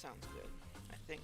sounds good, I think.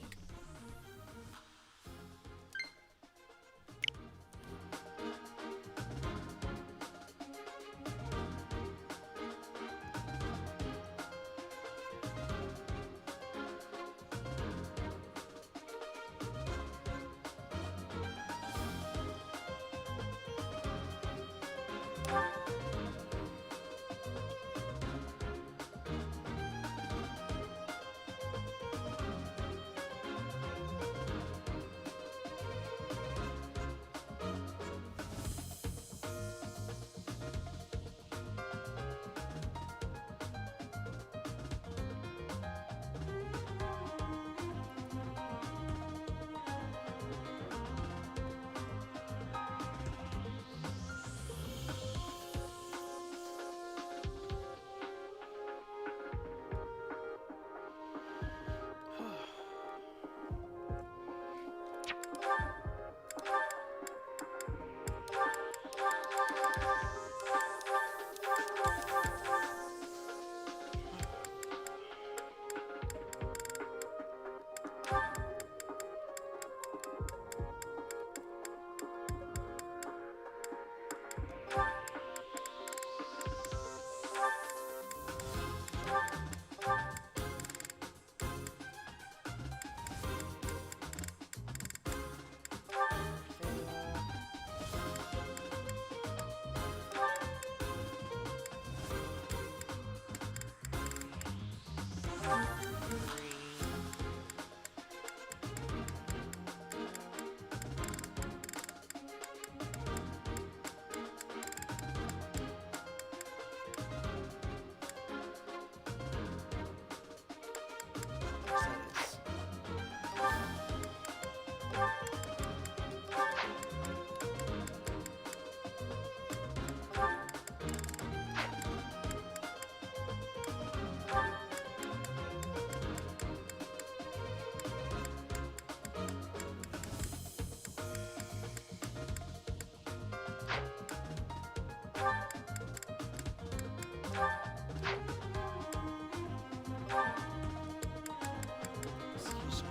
Excuse me.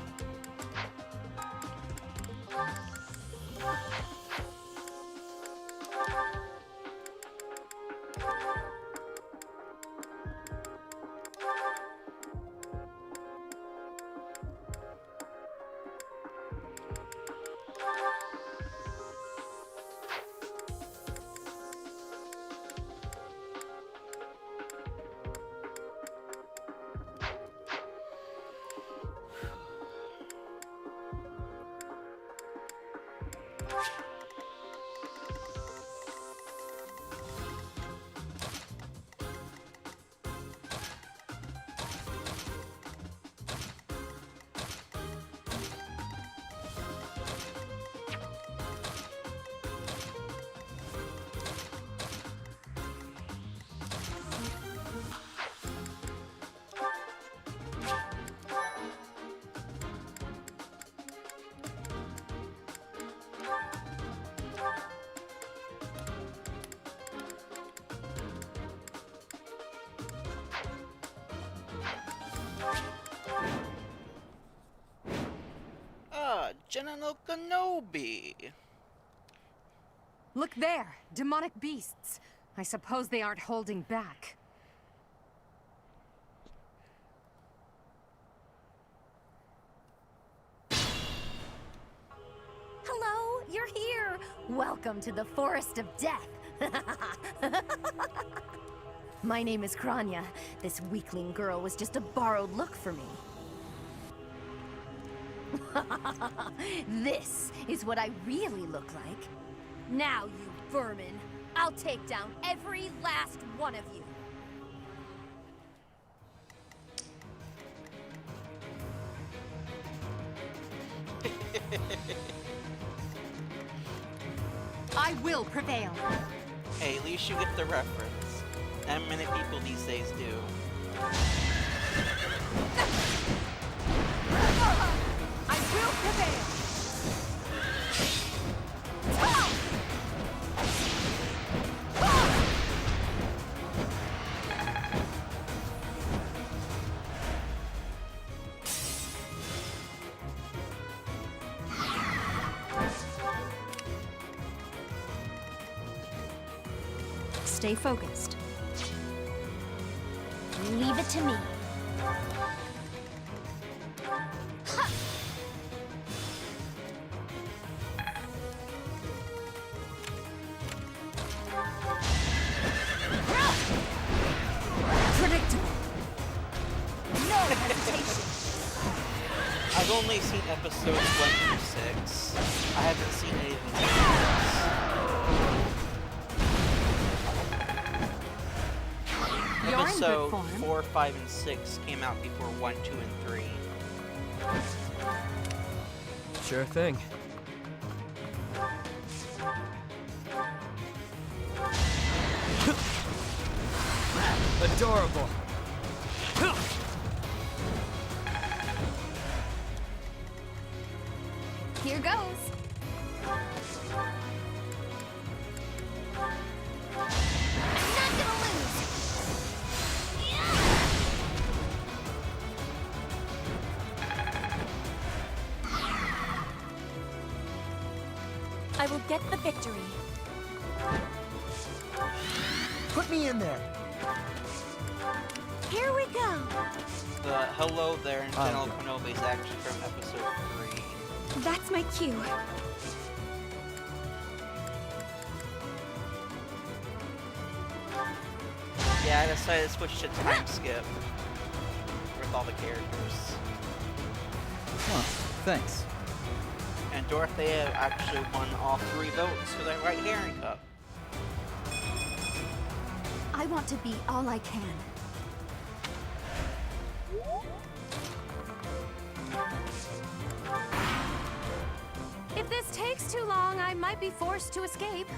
General Kenobi! Look there! Demonic beasts! I suppose they aren't holding back. Hello, you're here! Welcome to the Forest of Death! My name is Kranya. This weakling girl was just a borrowed look for me. This is what I really look like. Now, you vermin, I'll take down every last one of you. I will prevail. Hey, at least you get the reference. And many people these days do. I will prevail. stay focused. Leave it to me. Predictable. No hesitation. I've only seen episodes 1 through 6. I haven't seen anything else. You're in good Episode form. 4, 5, and 6 came out before 1, 2, and 3. Sure thing. Adorable. Here goes. Not gonna lose. I will get the victory. Put me in there. Here we go. The hello there in Oh, General yeah. Kenobi is actually from episode 3. That's my cue. Yeah, I decided to switch to time skip with all the characters. Huh, thanks. And Dorothea actually won all 3 votes for the Right Hearing Cup. I want to be all I can. If this takes too long, I might be forced to escape.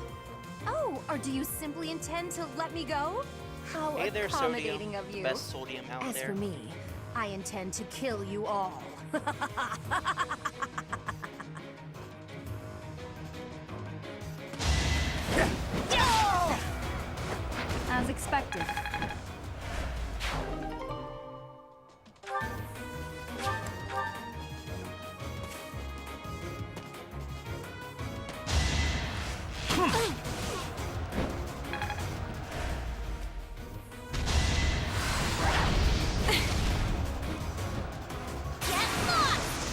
Oh, or do you simply intend to let me go? How Hey there, accommodating Sodium. of you. Best Sodium out As there. for me, I intend to kill you all. As expected. Get lost!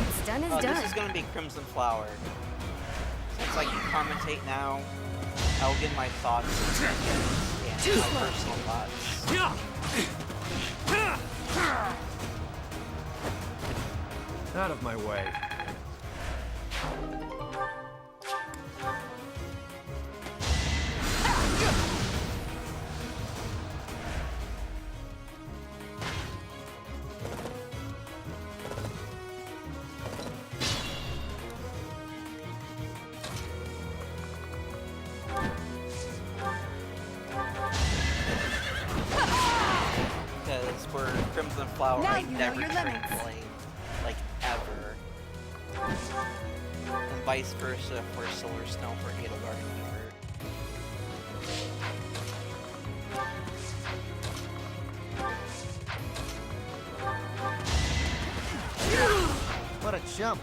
What's done is done. This is gonna be Crimson Flower. Since I can commentate now, I'll give my thoughts and my personal thoughts. Out of my way. Because for Crimson Flower, Now I you know never your trained limits. Blade. Like, ever. And vice versa for Solar Stone for Edelgard and Hubert. What a chump.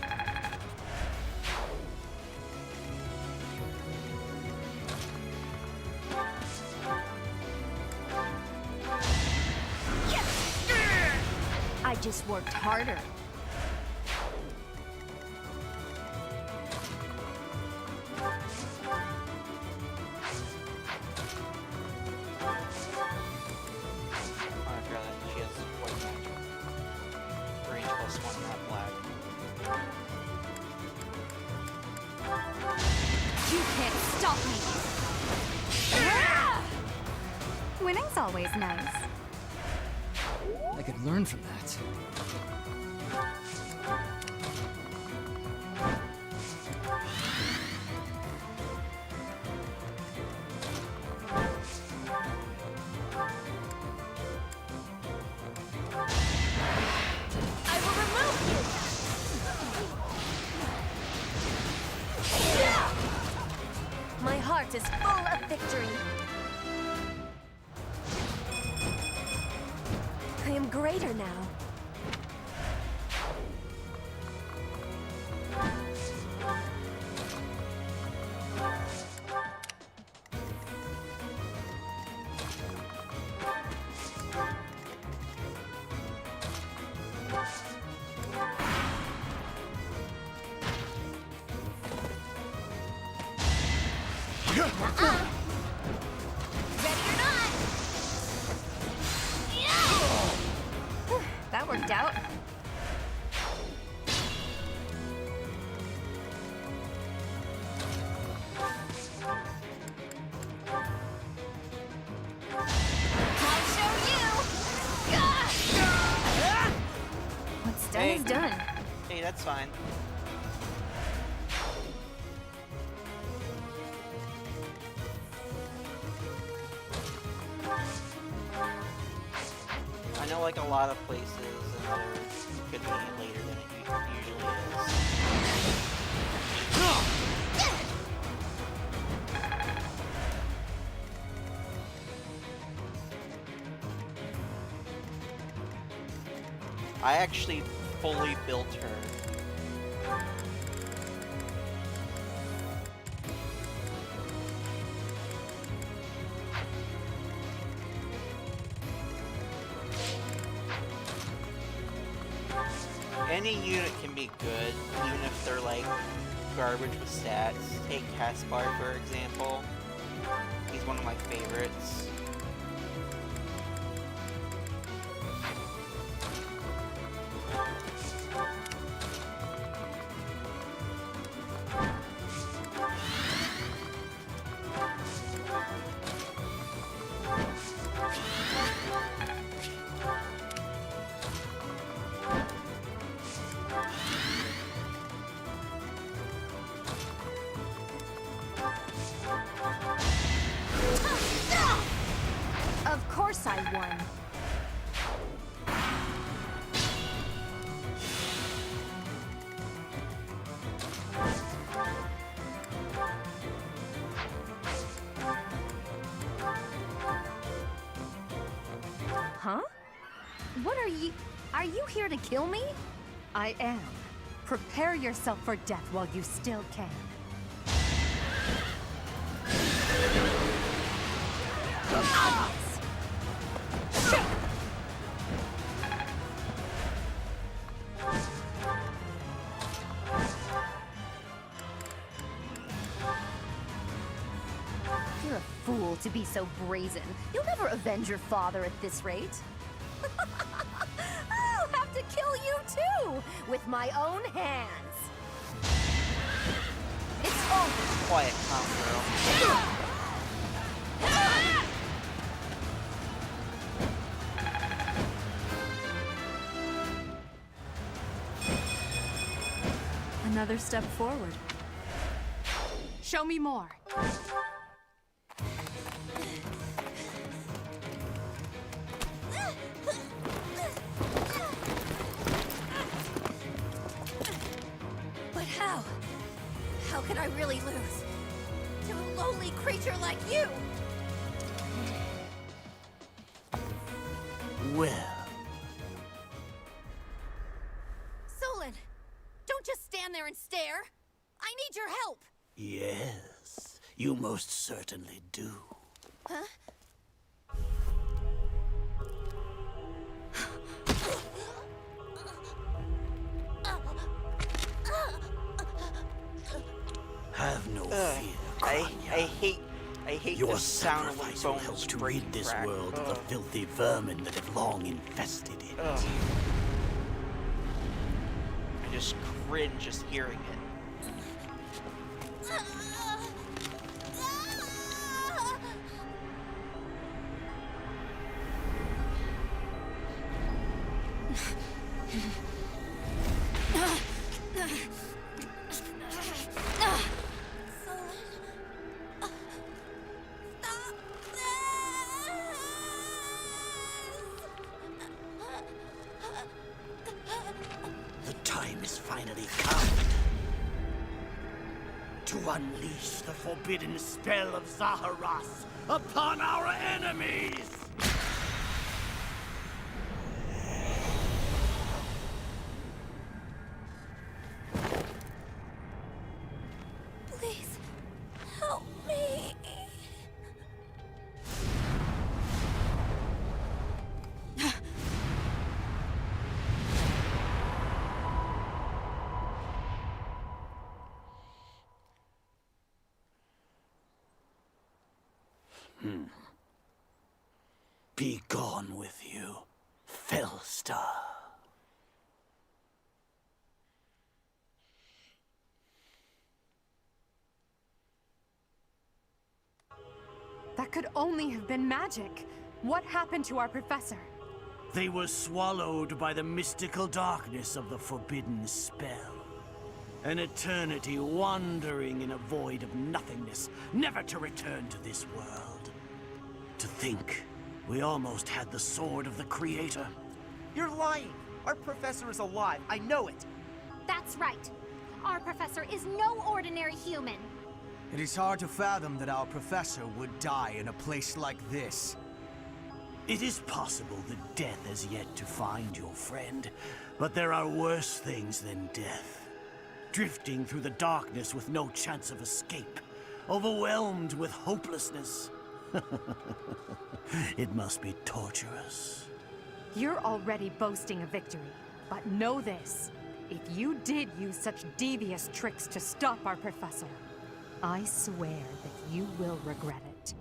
I just worked harder. I forgot that she has white magic. Range +1, not black. You can't stop me! Winning's always nice. I could learn from that. I will remove you! My heart is full of victory. I am greater now. Ready or not? That worked out. I'll show you! What's done Hey. is done. Hey, that's fine. I know, like, a lot of places another could be later than it usually is. I actually fully built her. Any unit can be good, even if they're like garbage with stats. Take Caspar, for example. He's one of my favorites. Of course I won. Huh? What are you... Are you here to kill me? I am. Prepare yourself for death while you still can. You're a fool to be so brazen. You'll never avenge your father at this rate. I'll have to kill you too, with my own hands. It's over. Quiet, calm girl. Another step forward. Show me more. But how? How can I really lose? To a lowly creature like you? Well, Solon, don't just stand there and stare. I need your help. yes, you most certainly do. Huh? Have no Ugh, fear, I Kranya. hate Your the sound of sacrifice like will bones help to breaking rid this crack. world of the Ugh. filthy vermin that have long infested it. Ugh. I just cringe just hearing it. The time is finally come to unleash the forbidden spell of Zaharas upon our enemies! Please, help me. Be gone with you, Felstar. That could only have been magic. What happened to our professor? They were swallowed by the mystical darkness of the forbidden spell. An eternity wandering in a void of nothingness, never to return to this world. To think, we almost had the sword of the Creator. You're lying! Our professor is alive, I know it! That's right. Our professor is no ordinary human. It is hard to fathom that our professor would die in a place like this. It is possible that death has yet to find your friend, but there are worse things than death. Drifting through the darkness with no chance of escape, overwhelmed with hopelessness. It must be torturous. You're already boasting a victory, but know this. If you did use such devious tricks to stop our professor, I swear that you will regret it.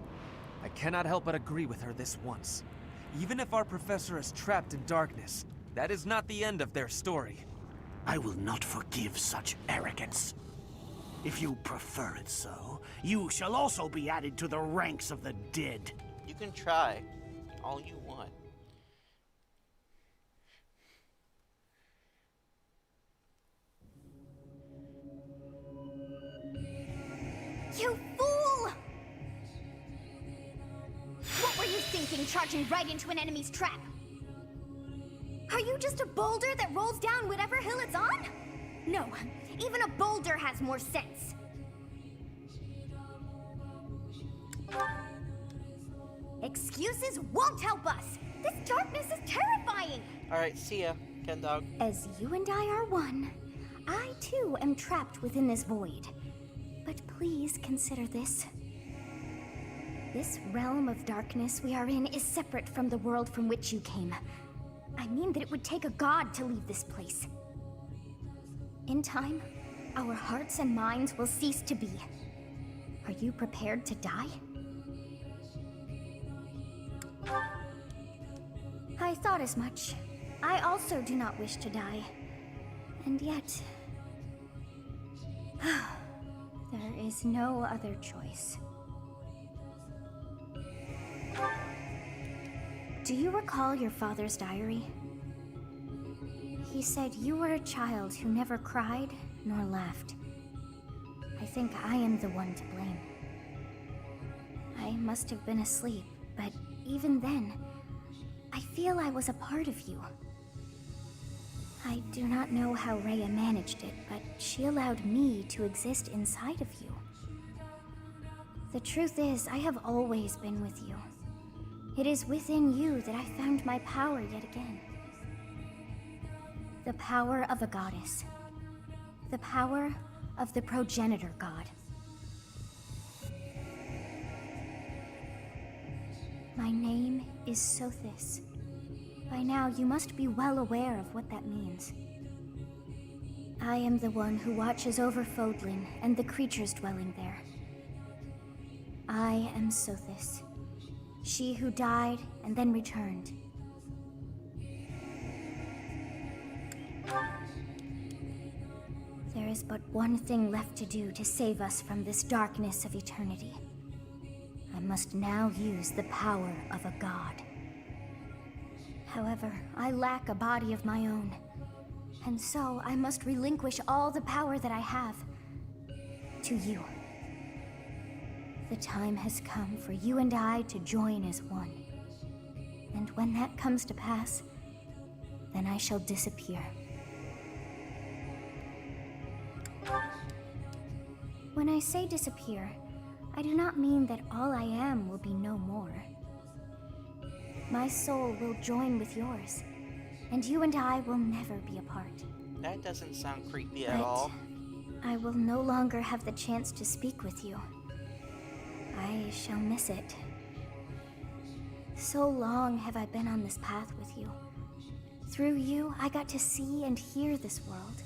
I cannot help but agree with her this once. Even if our professor is trapped in darkness, that is not the end of their story. I will not forgive such arrogance. If you prefer it so, you shall also be added to the ranks of the dead. You can try all you want. You fool! What were you thinking, charging right into an enemy's trap? Are you just a boulder that rolls down whatever hill it's on? No, even a boulder has more sense. Excuses won't help us. This darkness is terrifying. Alright, see ya, Ken Dog. As you and I are one, I too am trapped within this void. But please consider this. This realm of darkness we are in is separate from the world from which you came. I mean that it would take a god to leave this place. In time, our hearts and minds will cease to be. Are you prepared to die? I thought as much. I also do not wish to die. And yet... there is no other choice. Do you recall your father's diary? He said you were a child who never cried nor laughed. I think I am the one to blame. I must have been asleep, but even then, I feel I was a part of you. I do not know how Rhea managed it, but she allowed me to exist inside of you. The truth is, I have always been with you. It is within you that I found my power yet again. The power of a goddess. The power of the progenitor god. My name is Sothis. By now, you must be well aware of what that means. I am the one who watches over Fodlan and the creatures dwelling there. I am Sothis. She who died and then returned. There is but one thing left to do to save us from this darkness of eternity. I must now use the power of a god. However, I lack a body of my own, and so I must relinquish all the power that I have to you. The time has come for you and I to join as one. And when that comes to pass, then I shall disappear. When I say disappear, I do not mean that all I am will be no more. My soul will join with yours, and you and I will never be apart. That doesn't sound creepy at all. I will no longer have the chance to speak with you. I shall miss it. So long have I been on this path with you. Through you, I got to see and hear this world.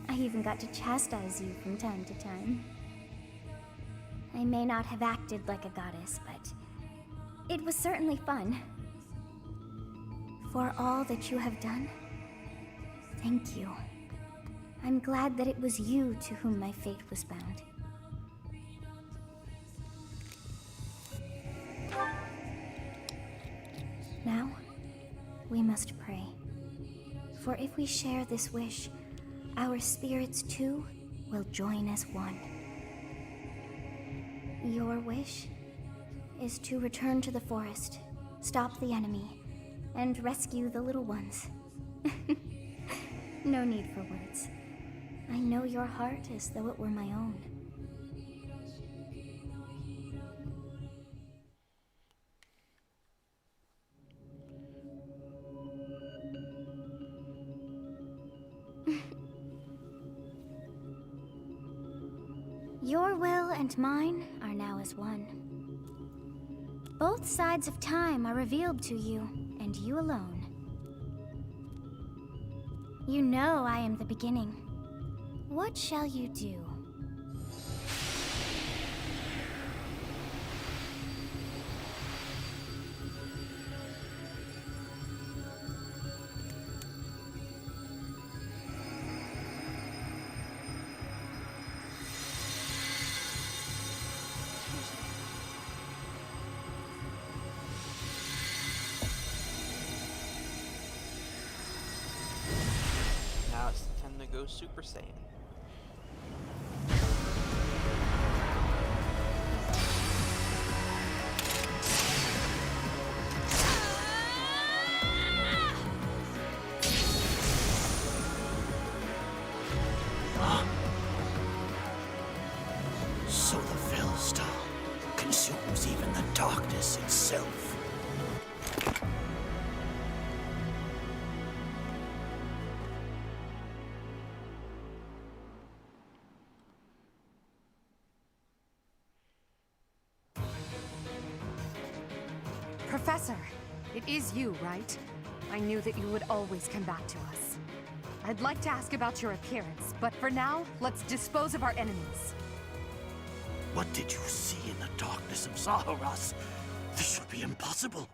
I even got to chastise you from time to time. I may not have acted like a goddess, but It was certainly fun. For all that you have done, thank you. I'm glad that it was you to whom my fate was bound. Now, we must pray. For if we share this wish, our spirits too will join as one. Your wish is to return to the forest, stop the enemy, and rescue the little ones. No need for words. I know your heart as though it were my own. Your will and mine are now as one. Both sides of time are revealed to you, and you alone. You know I am the beginning. What shall you do? Now it's time to go Super Saiyan. So the Fellstar consumes even the darkness itself. Professor, it is you, right? I knew that you would always come back to us. I'd like to ask about your appearance, but for now, let's dispose of our enemies. What did you see in the darkness of Zaharas? This should be impossible.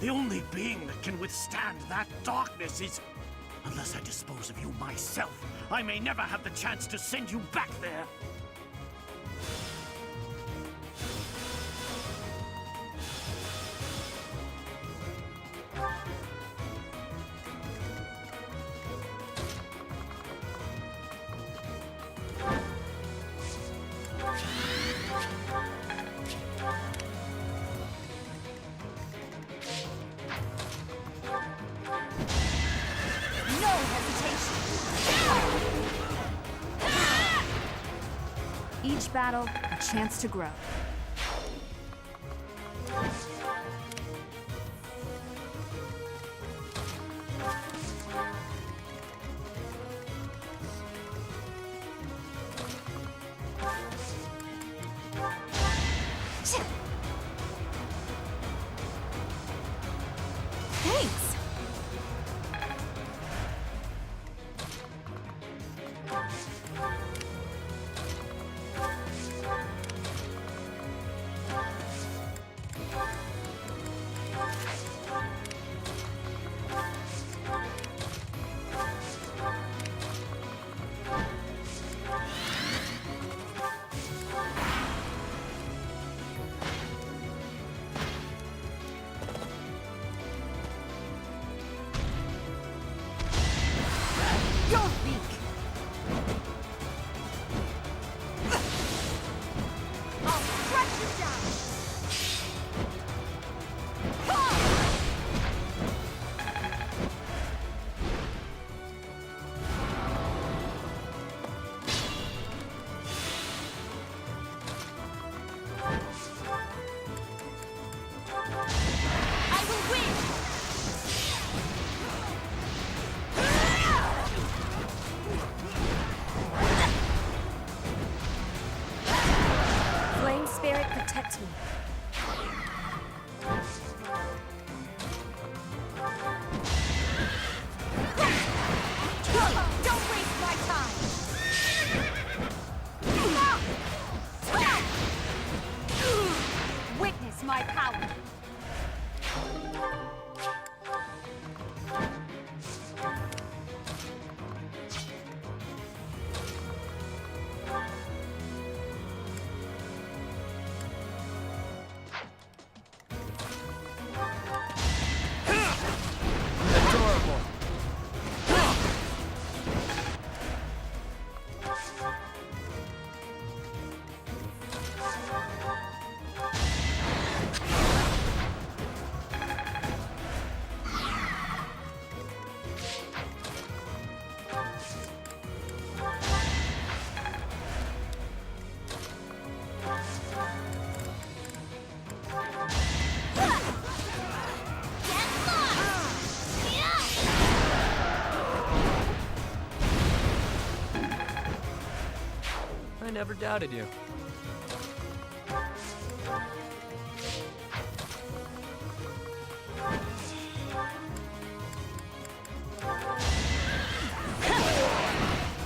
The only being that can withstand that darkness is... Unless I dispose of you myself, I may never have the chance to send you back there. No hesitation! Each battle, a chance to grow. Thanks! You're weak! I'll strike you down! I will win! Flame Spirit, protect me. Don't waste my time! Witness my power! never doubted you.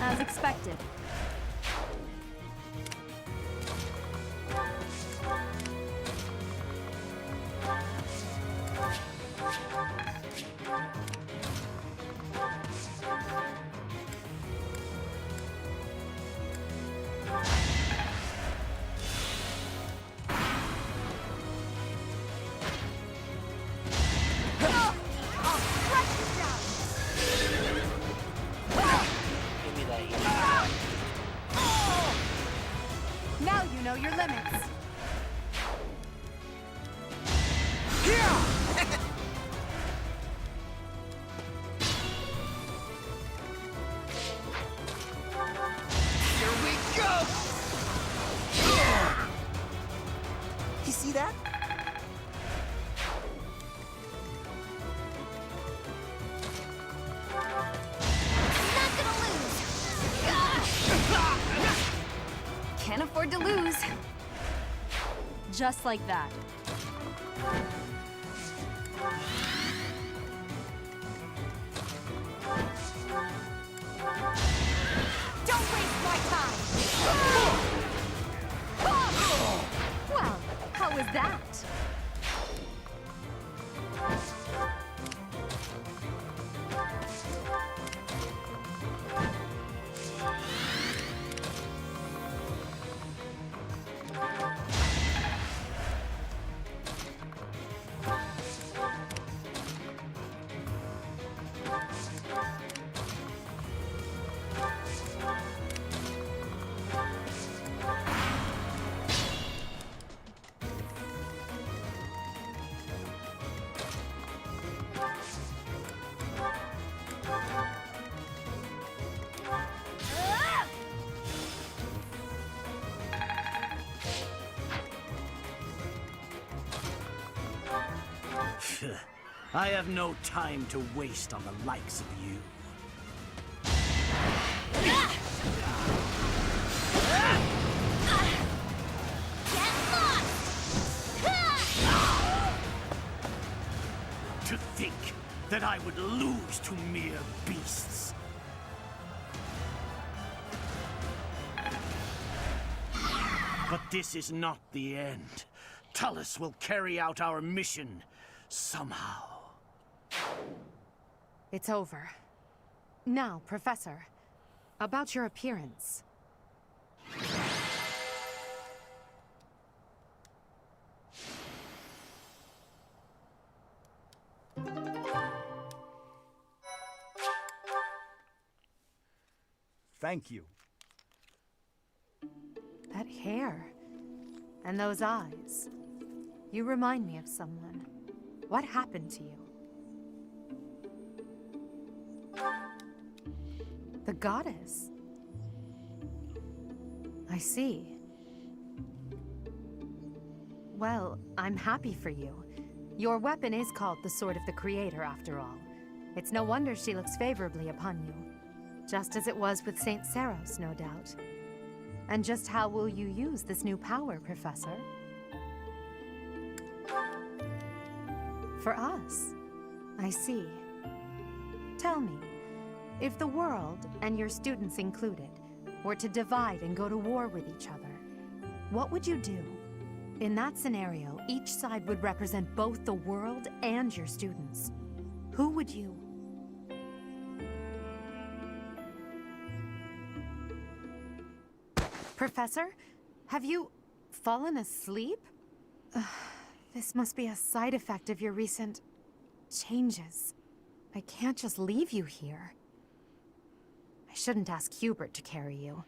As expected. Give me that easy shot. Now you know your limits. Here we go! You see that? Not gonna lose! Can't afford to lose. Just like that. Don't waste my time! Well, how was that? I have no time to waste on the likes of you. To think that I would lose to mere beasts. But this is not the end. Tullus will carry out our mission somehow. It's over. Now, Professor, about your appearance. Thank you. That hair. And those eyes. You remind me of someone. What happened to you? The goddess. I see. Well, I'm happy for you. Your weapon is called the Sword of the Creator, after all. It's no wonder she looks favorably upon you. Just as it was with Saint Saros, no doubt. And just how will you use this new power, Professor? For us. I see. Tell me, if the world, and your students included, were to divide and go to war with each other, what would you do? In that scenario, each side would represent both the world and your students. Who would you? Professor, have you fallen asleep? This must be a side effect of your recent changes. I can't just leave you here. I shouldn't ask Hubert to carry you,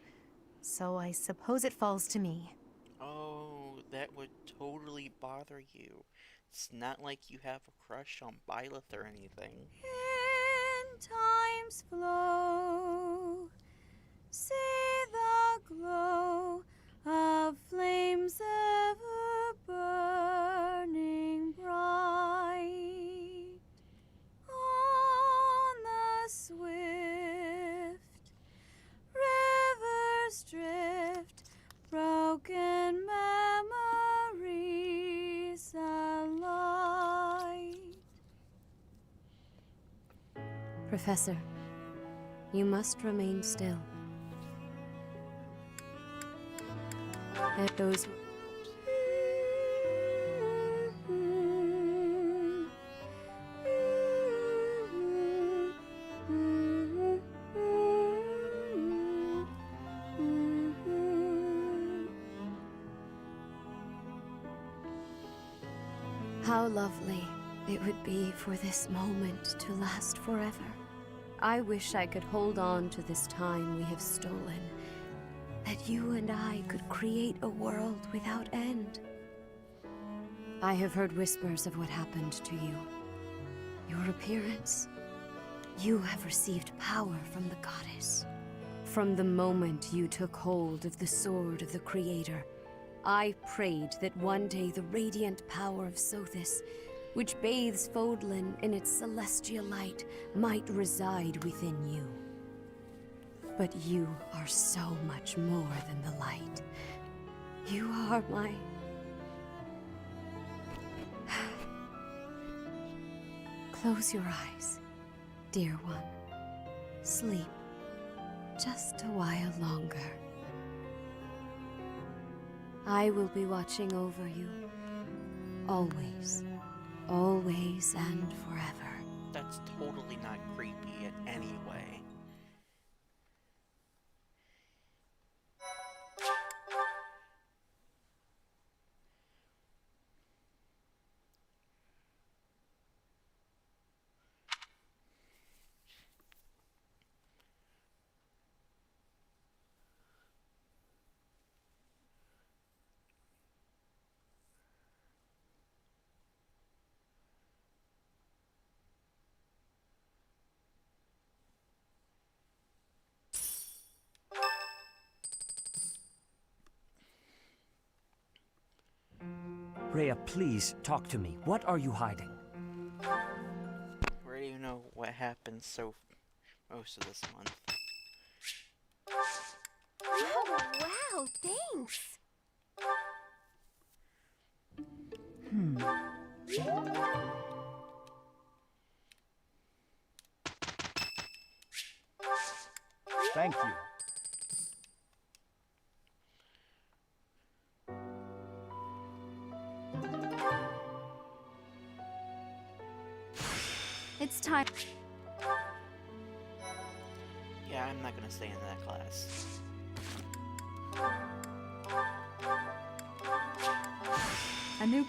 so I suppose it falls to me. Oh, that would totally bother you. It's not like you have a crush on Byleth or anything. In time's flow, see the glow of flames ever burning bright on the swift river's drift Professor, you must remain still. And those how lovely it would be for this moment to last forever. I wish I could hold on to this time we have stolen, that you and I could create a world without end. I have heard whispers of what happened to you. Your appearance. You have received power from the goddess. From the moment you took hold of the sword of the Creator, I prayed that one day the radiant power of Sothis, which bathes Fodlan in its celestial light, might reside within you. But you are so much more than the light. You are my... Close your eyes, dear one. Sleep just a while longer. I will be watching over you. Always. Always and forever. That's totally not creepy in any way. Rhea, please talk to me. What are you hiding? Where do you know what happened most of this month? Oh, wow, thanks. Thank you. It's time. Yeah, I'm not gonna stay in that class. A new...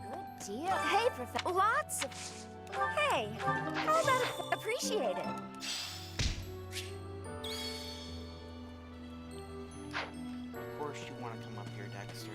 Good deal. Hey, Professor. Lots of... Hey, how about appreciate it? Of course you want to come up here, Dexter.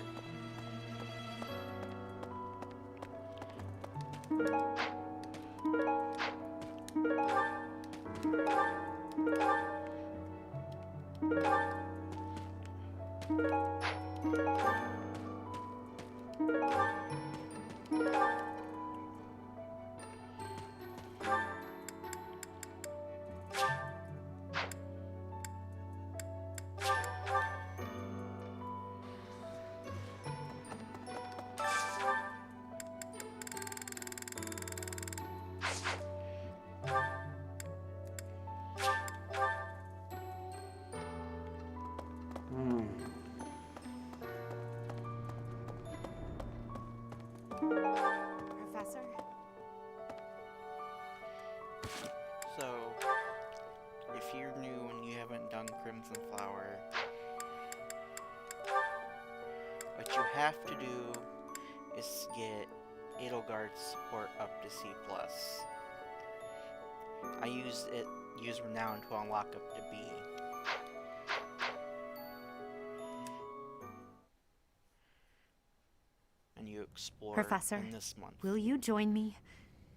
Professor? So, if you're new and you haven't done Crimson Flower, what you have to do is get Edelgard's support up to C+. I use Renown to unlock up to B. And you explore Professor, in this month. will you join me?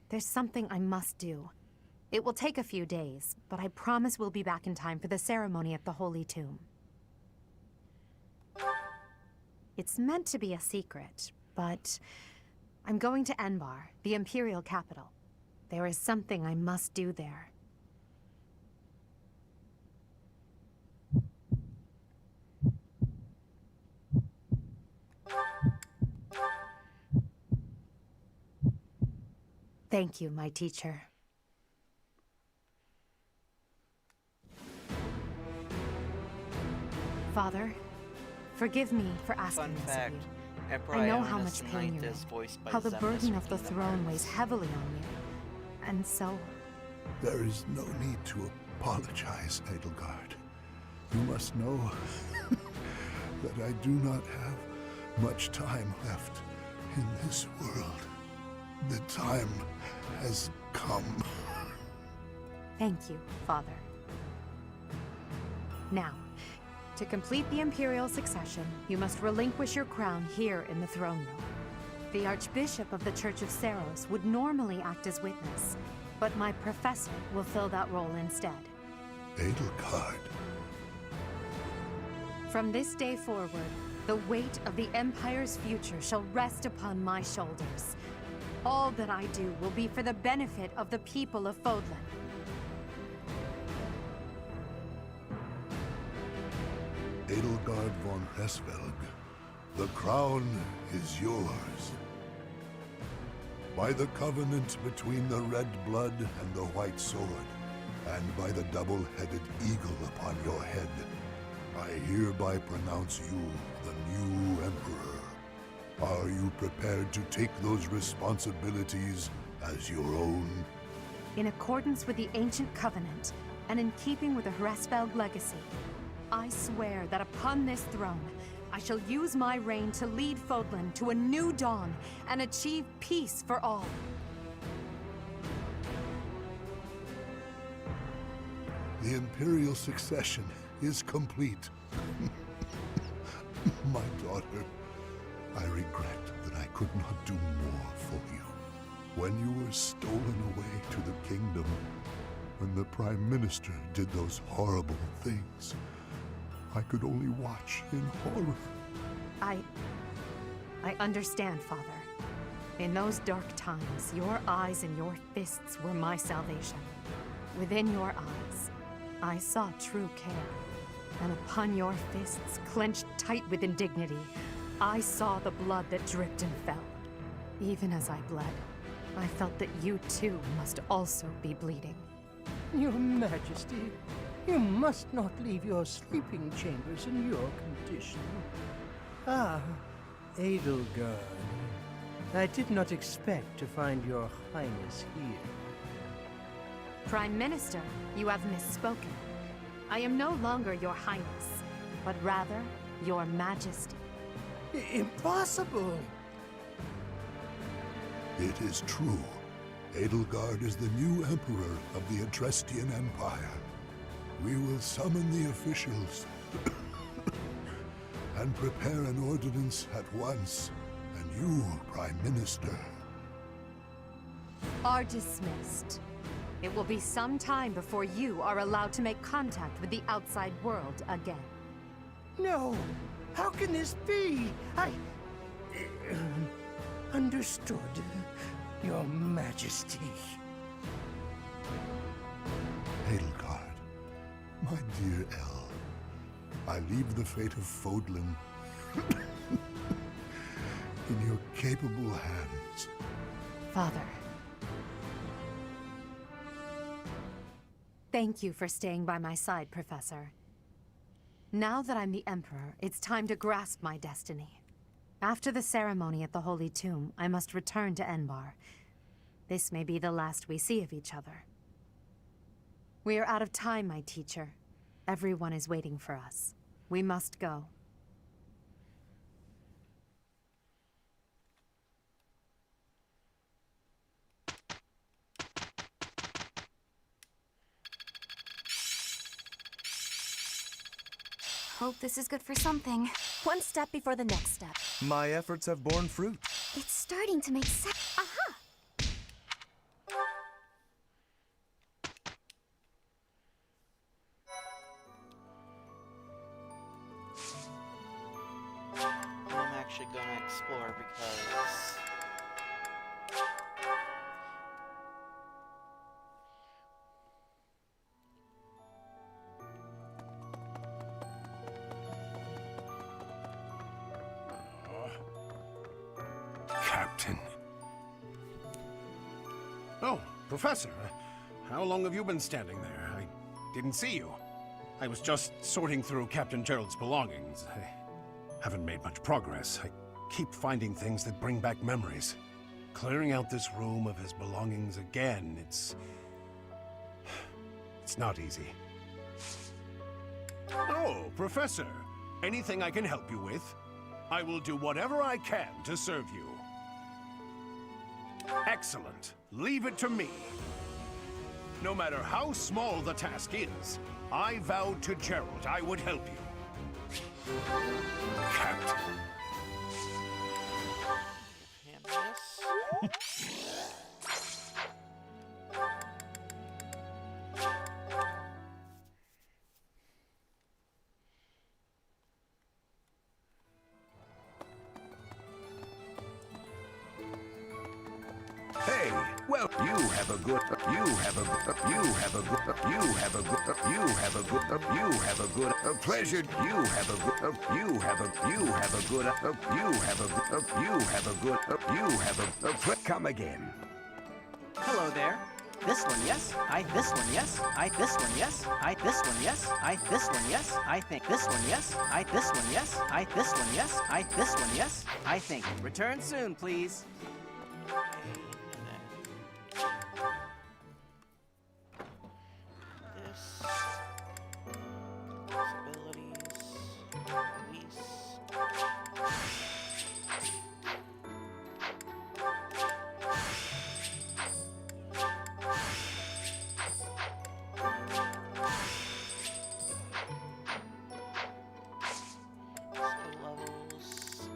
There's something I must do. It will take a few days, but I promise we'll be back in time for the ceremony at the Holy Tomb. It's meant to be a secret, but I'm going to Enbar, the Imperial capital. There is something I must do there. Thank you, my teacher. Father, forgive me for asking Fun this fact, of you. Emperor I know Ionis how much pain IX you're is in, voiced by how the Zephyrus burden of from the Kingdom throne Hearts. weighs heavily on you. And so, There is no need to apologize, Edelgard. You must know that I do not have much time left in this world. The time has come. thank you, Father. Now, to complete the Imperial succession, you must relinquish your crown here in the throne room. The Archbishop of the Church of Seiros would normally act as witness, but my professor will fill that role instead. Edelgard. From this day forward, the weight of the Empire's future shall rest upon my shoulders. All that I do will be for the benefit of the people of Fodlan. Edelgard von Hesvelg, the crown is yours. By the covenant between the red blood and the white sword, and by the double-headed eagle upon your head, I hereby pronounce you the new Emperor. Are you prepared to take those responsibilities as your own? In accordance with the ancient covenant, and in keeping with the Hresvelg legacy, I swear that upon this throne, I shall use my reign to lead Fodlan to a new dawn and achieve peace for all. The Imperial succession is complete. My daughter, I regret that I could not do more for you. When you were stolen away to the kingdom, when the Prime Minister did those horrible things, I could only watch in horror. I understand, Father. In those dark times, your eyes and your fists were my salvation. Within your eyes, I saw true care. And upon your fists, clenched tight with indignity, I saw the blood that dripped and fell. Even as I bled, I felt that you too must also be bleeding. Your Majesty, you must not leave your sleeping chambers in your condition. Ah, Edelgard. I did not expect to find your Highness here. Prime Minister, you have misspoken. I am no longer your Highness, but rather your Majesty. Impossible! It is true. Edelgard is the new Emperor of the Adrestian Empire. We will summon the officials and prepare an ordinance at once. And you, Prime Minister. Are dismissed. It will be some time before you are allowed to make contact with the outside world again. No! How can this be? Understood, Your Majesty. Edelgard, my dear El, I leave the fate of Fodlan in your capable hands. Father. Thank you for staying by my side, Professor. Now that I'm the Emperor, it's time to grasp my destiny. After the ceremony at the Holy Tomb, I must return to Enbar. This may be the last we see of each other. We are out of time, my teacher. Everyone is waiting for us. We must go. Hope this is good for something. One step before the next step. My efforts have borne fruit. It's starting to make sense. Aha! No want to explore because Captain. Oh, Professor. How long have you been standing there? I didn't see you. I was just sorting through Captain Gerald's belongings. I haven't made much progress. I keep finding things that bring back memories. Clearing out this room of his belongings again, it's not easy. Oh, Professor. Anything I can help you with? I will do whatever I can to serve you. Excellent. Leave it to me. No matter how small the task is, I vowed to Gerald I would help you. Captain. him this. Hey, well, you have a good, pleasure, come again. Hello there. This one, yes. I this one, yes. I this one, yes. I this one, yes. I this one, yes. I think this one, yes. I this one, yes. I this one, yes. I this one, yes. I think. Return soon, please. This abilities release. Skill levels.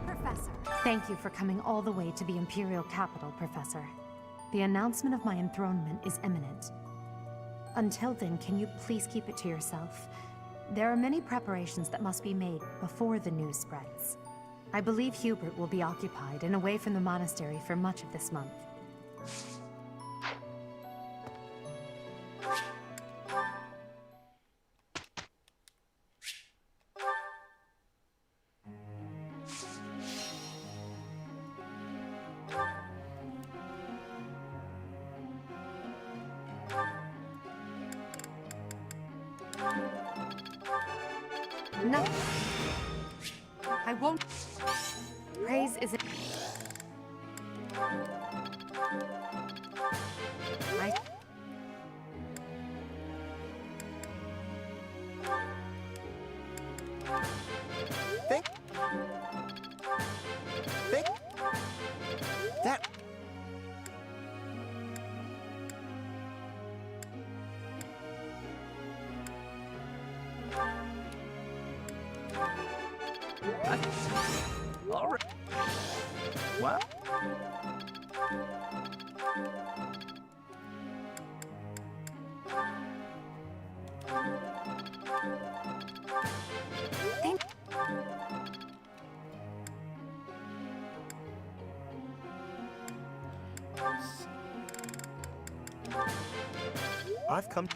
Professor. Thank you for coming all the way to the Imperial capital, Professor. The announcement of my enthronement is imminent. Until then, can you please keep it to yourself? There are many preparations that must be made before the news spreads. I believe Hubert will be occupied and away from the monastery for much of this month. No. I won't. Praise is it. I. Think. That. All right. What? I've come.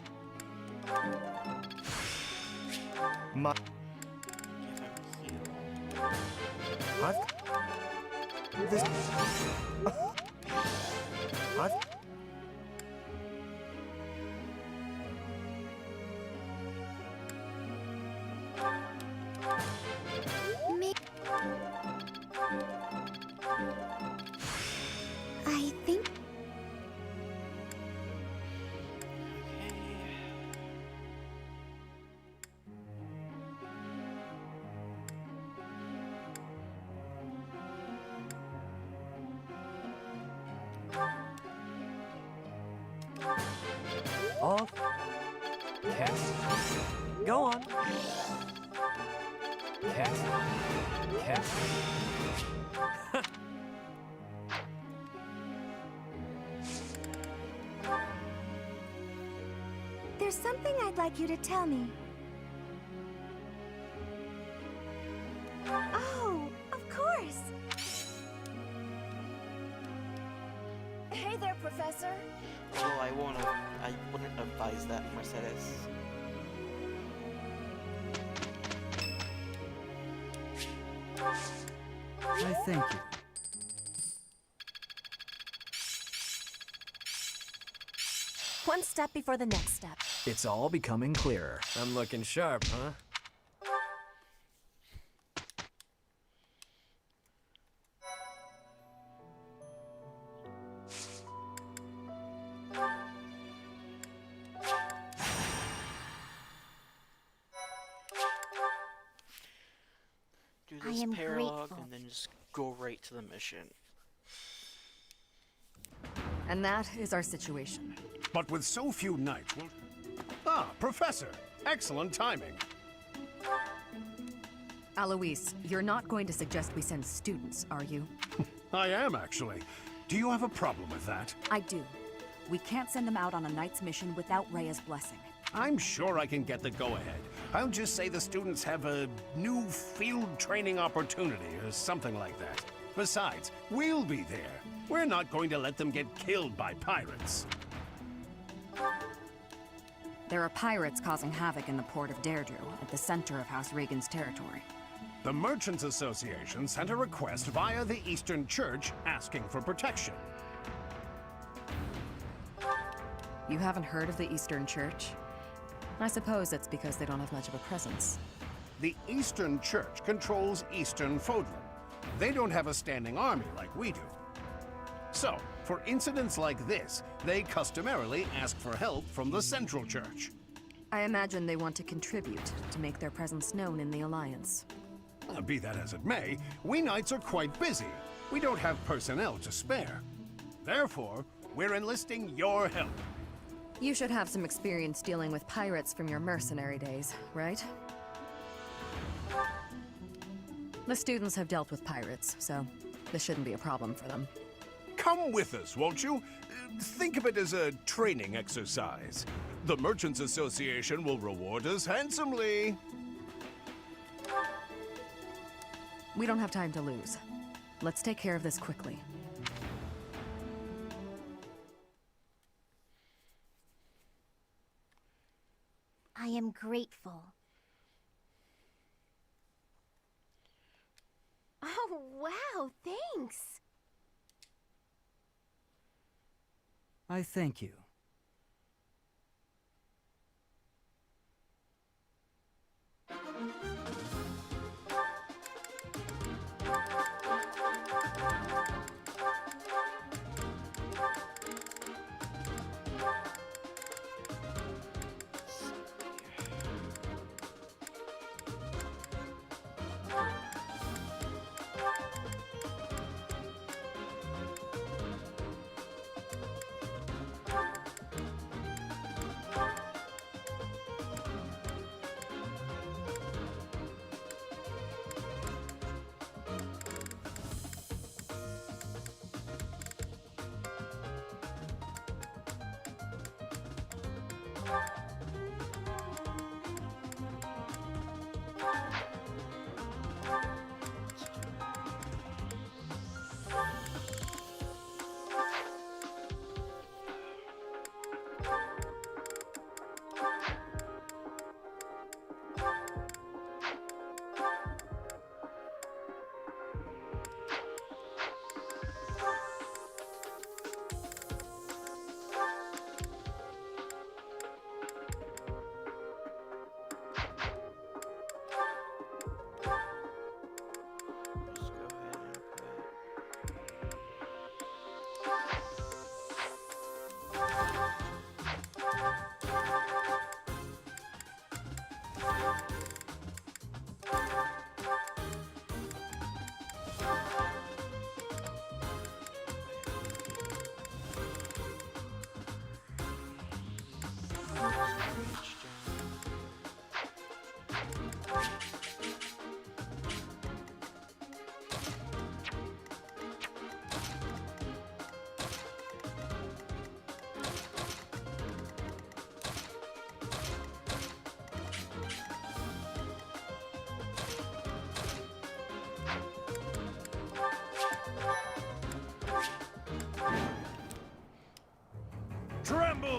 My. I've. This. I've. Me. I think. Off. Can't. Go on. Can't. Can't. There's something I'd like you to tell me. Oh, of course. Hey there, Professor. Although I wouldn't advise that, Mercedes. I thank you. One step before the next step. It's all becoming clearer. I'm looking sharp, huh? Do I this am paralog grateful. and then just go right to the mission. And that is our situation. But with so few knights, well... Ah, Professor! Excellent timing. Alois, you're not going to suggest we send students, are you? I am, actually. Do you have a problem with that? I do. We can't send them out on a knight's mission without Rhea's blessing. I'm sure I can get the go-ahead. I'll just say the students have a new field training opportunity or something like that. Besides, we'll be there. We're not going to let them get killed by pirates. There are pirates causing havoc in the port of Deirdre, at the center of House Regan's territory. The Merchants Association sent a request via the Eastern Church asking for protection. You haven't heard of the Eastern Church? I suppose it's because they don't have much of a presence. The Eastern Church controls Eastern Fodlan. They don't have a standing army like we do. So, for incidents like this, they customarily ask for help from the Central Church. I imagine they want to contribute to make their presence known in the Alliance. Be that as it may, we knights are quite busy. We don't have personnel to spare. Therefore, we're enlisting your help. You should have some experience dealing with pirates from your mercenary days, right? The students have dealt with pirates, so this shouldn't be a problem for them. Come with us, won't you? Think of it as a training exercise. The Merchants Association will reward us handsomely. We don't have time to lose. Let's take care of this quickly. I am grateful. Oh, wow, thanks. I thank you.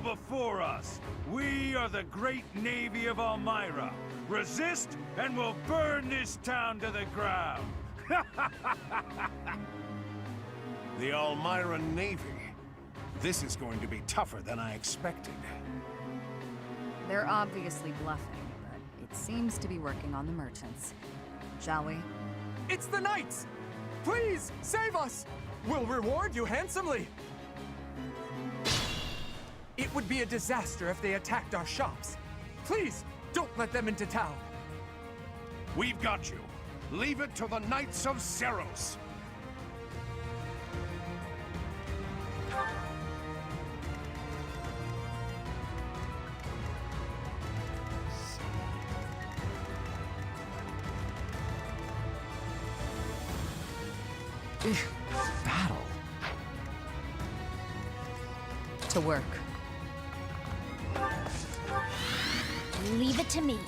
before us. We are the great navy of Almyra. Resist, and we'll burn this town to the ground. The Almyra Navy. This is going to be tougher than I expected. They're obviously bluffing, but it seems to be working on the merchants. Shall we? It's the Knights! Please, save us! We'll reward you handsomely! It would be a disaster if they attacked our shops. Please, don't let them into town. We've got you. Leave it to the Knights of Zeros. Battle. To work. Leave it to me.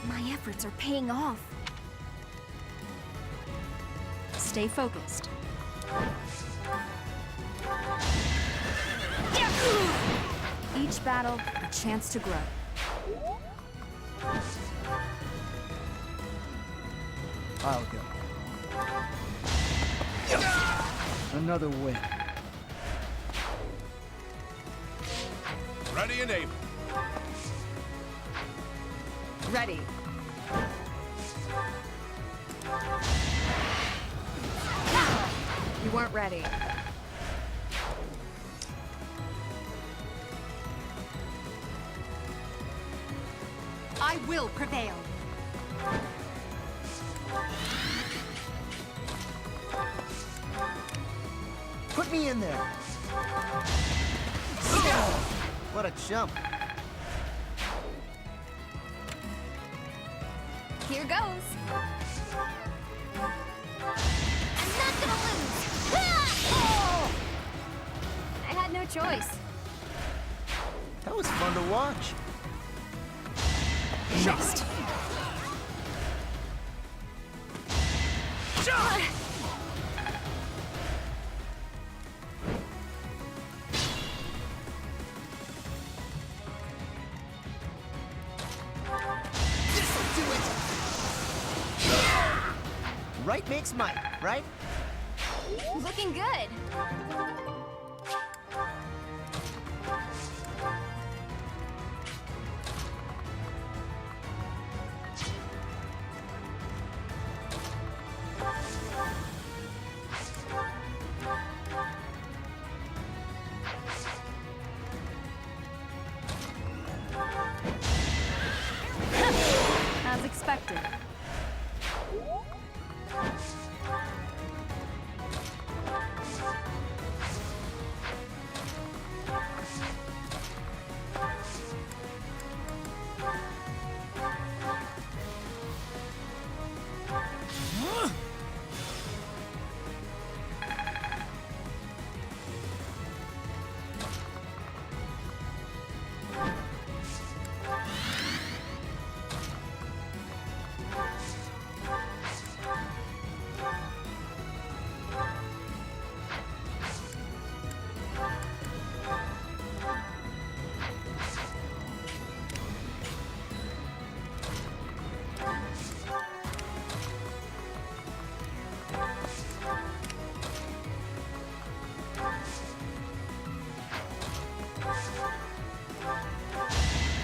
My efforts are paying off. Stay focused. Each battle, a chance to grow. I'll go. Another win. Ready and able. Ready. You weren't ready. I will prevail. Put me in there. What a jump. Here goes. I'm not gonna lose. Oh! I had no choice. That was fun to watch. Next. Right makes might, right? Looking good. As expected.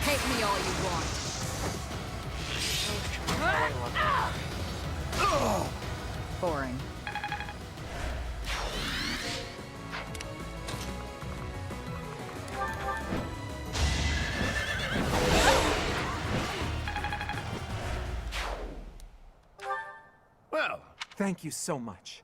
Take me all you want. Boring. Well, thank you so much.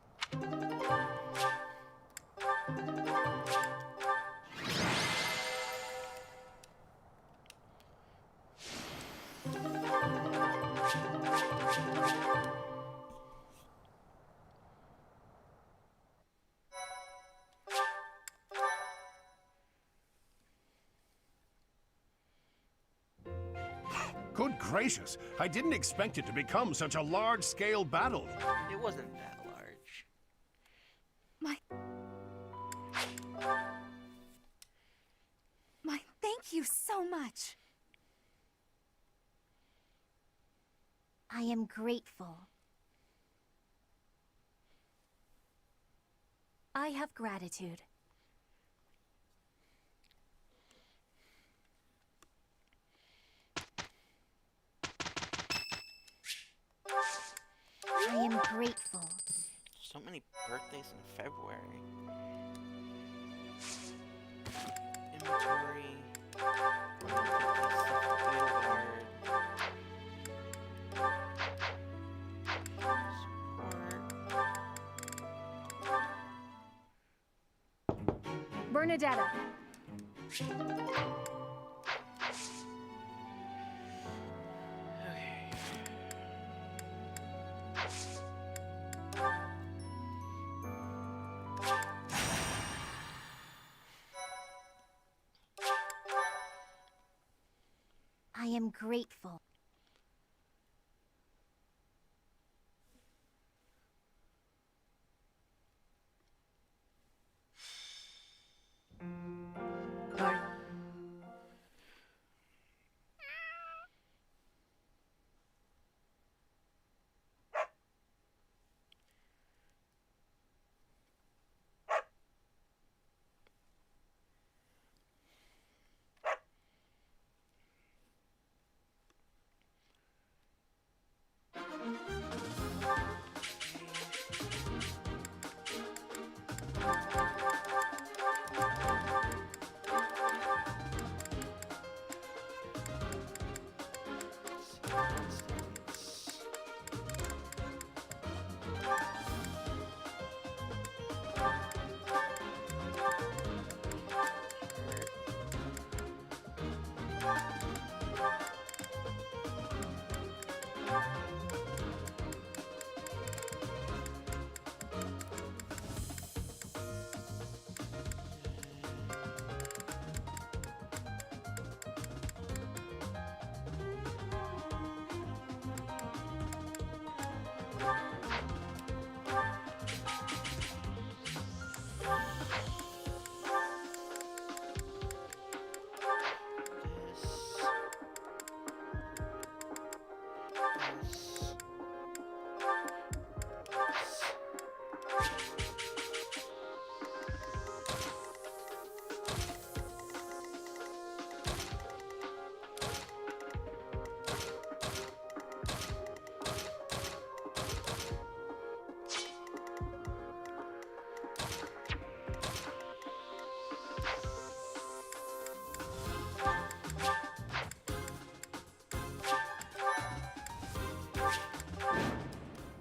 gracious! I didn't expect it to become such a large-scale battle. It wasn't that large. My thank you so much. I am grateful. I have gratitude. I am grateful. So many birthdays in February. Inventory. Bernadetta. I am grateful.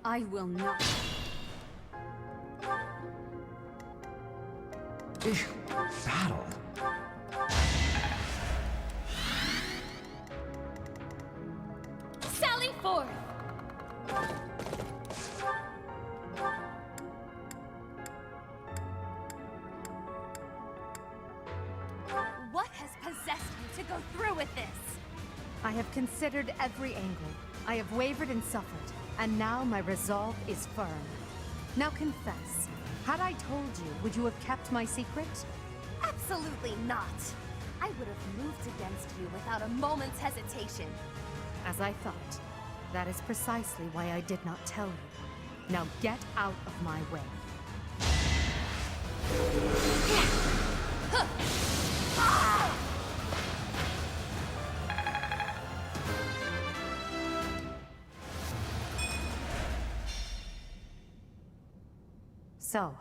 I will not. Battle? Sally forth! What has possessed you to go through with this? I have considered every angle. I have wavered and suffered, and now my resolve is firm. Now confess, had I told you, would you have kept my secret? Absolutely not. I would have moved against you without a moment's hesitation. As I thought. That is precisely why I did not tell you. Now get out of my way. So.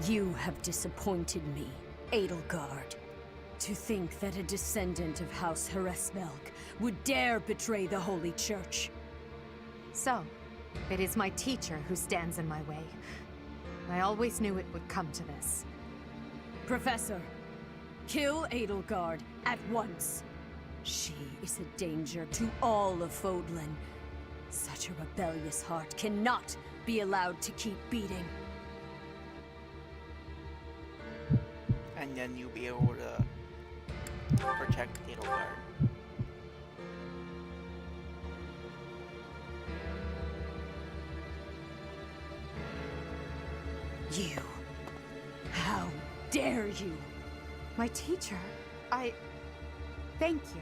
You have disappointed me, Edelgard. To think that a descendant of House Hresvelg would dare betray the Holy Church. So, It is my teacher who stands in my way. I always knew it would come to this. Professor, kill Edelgard at once. She is a danger to all of Fodlan. Such a rebellious heart cannot be allowed to keep beating. And then you'll be able to protect Edelgard. You. How dare you? My teacher? Thank you.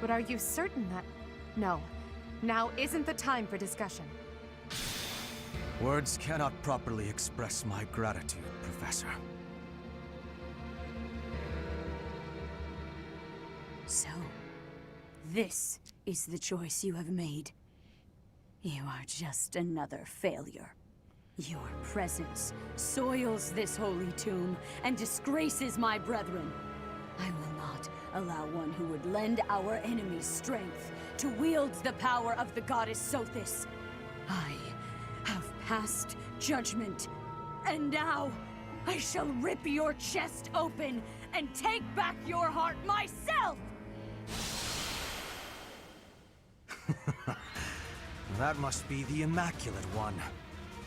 But are you certain that... No. Now isn't the time for discussion. Words cannot properly express my gratitude, Professor. So, this is the choice you have made. You are just another failure. Your presence soils this holy tomb and disgraces my brethren. I will not allow one who would lend our enemies strength to wield the power of the goddess Sothis. I have passed judgment, and now I shall rip your chest open and take back your heart myself! That must be the Immaculate One.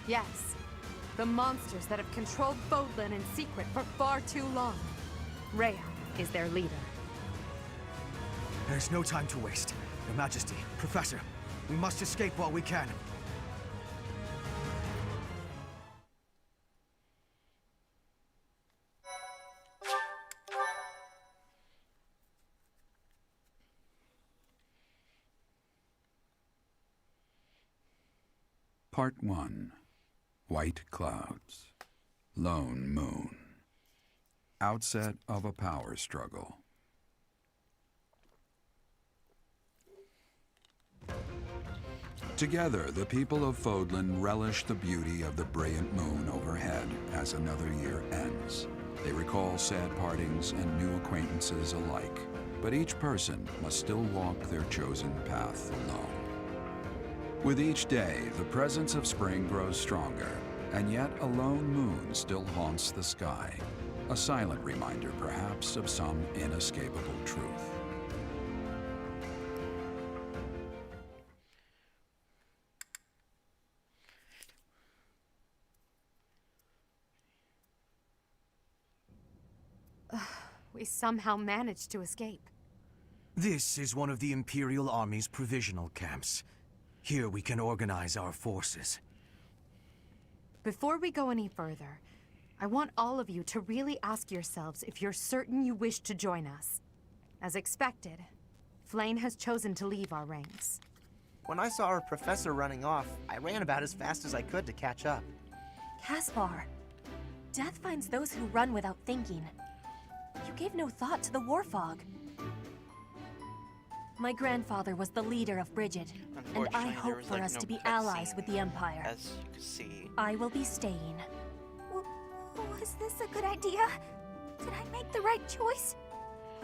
Yes. The monsters that have controlled Fodlan in secret for far too long. Rhea is their leader. There's no time to waste. Your Majesty, Professor, we must escape while we can. Part 1. White Clouds. Lone Moon. Outset of a power struggle. Together, the people of Fodlan relish the beauty of the brilliant moon overhead as another year ends. They recall sad partings and new acquaintances alike, but each person must still walk their chosen path alone. With each day, the presence of spring grows stronger, and yet a lone moon still haunts the sky, a silent reminder perhaps of some inescapable truth. We somehow managed to escape. This is one of the Imperial Army's provisional camps. Here we can organize our forces. Before we go any further, I want all of you to really ask yourselves if you're certain you wish to join us. As expected, Flayn has chosen to leave our ranks. When I saw our professor running off, I ran about as fast as I could to catch up. Caspar, death finds those who run without thinking. You gave no thought to the war fog. My grandfather was the leader of Brigid, and I hope for us to be allies with the Empire. As you can see. I will be staying. Was this a good idea? Did I make the right choice?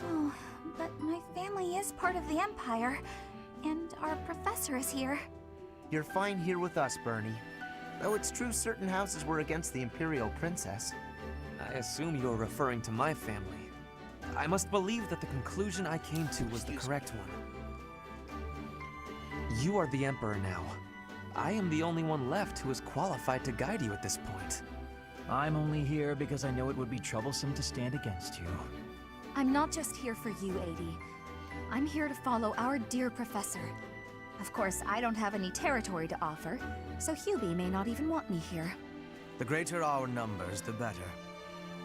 Oh, but my family is part of the Empire, and our professor is here. You're fine here with us, Bernie. Though it's true certain houses were against the Imperial Princess. I assume you're referring to my family. I must believe that the conclusion I came to was the correct one. You are the Emperor now. I am the only one left who is qualified to guide you at this point. I'm only here because I know it would be troublesome to stand against you. I'm not just here for you, Adi. I'm here to follow our dear professor. Of course, I don't have any territory to offer, so Hubie may not even want me here. The greater our numbers, the better.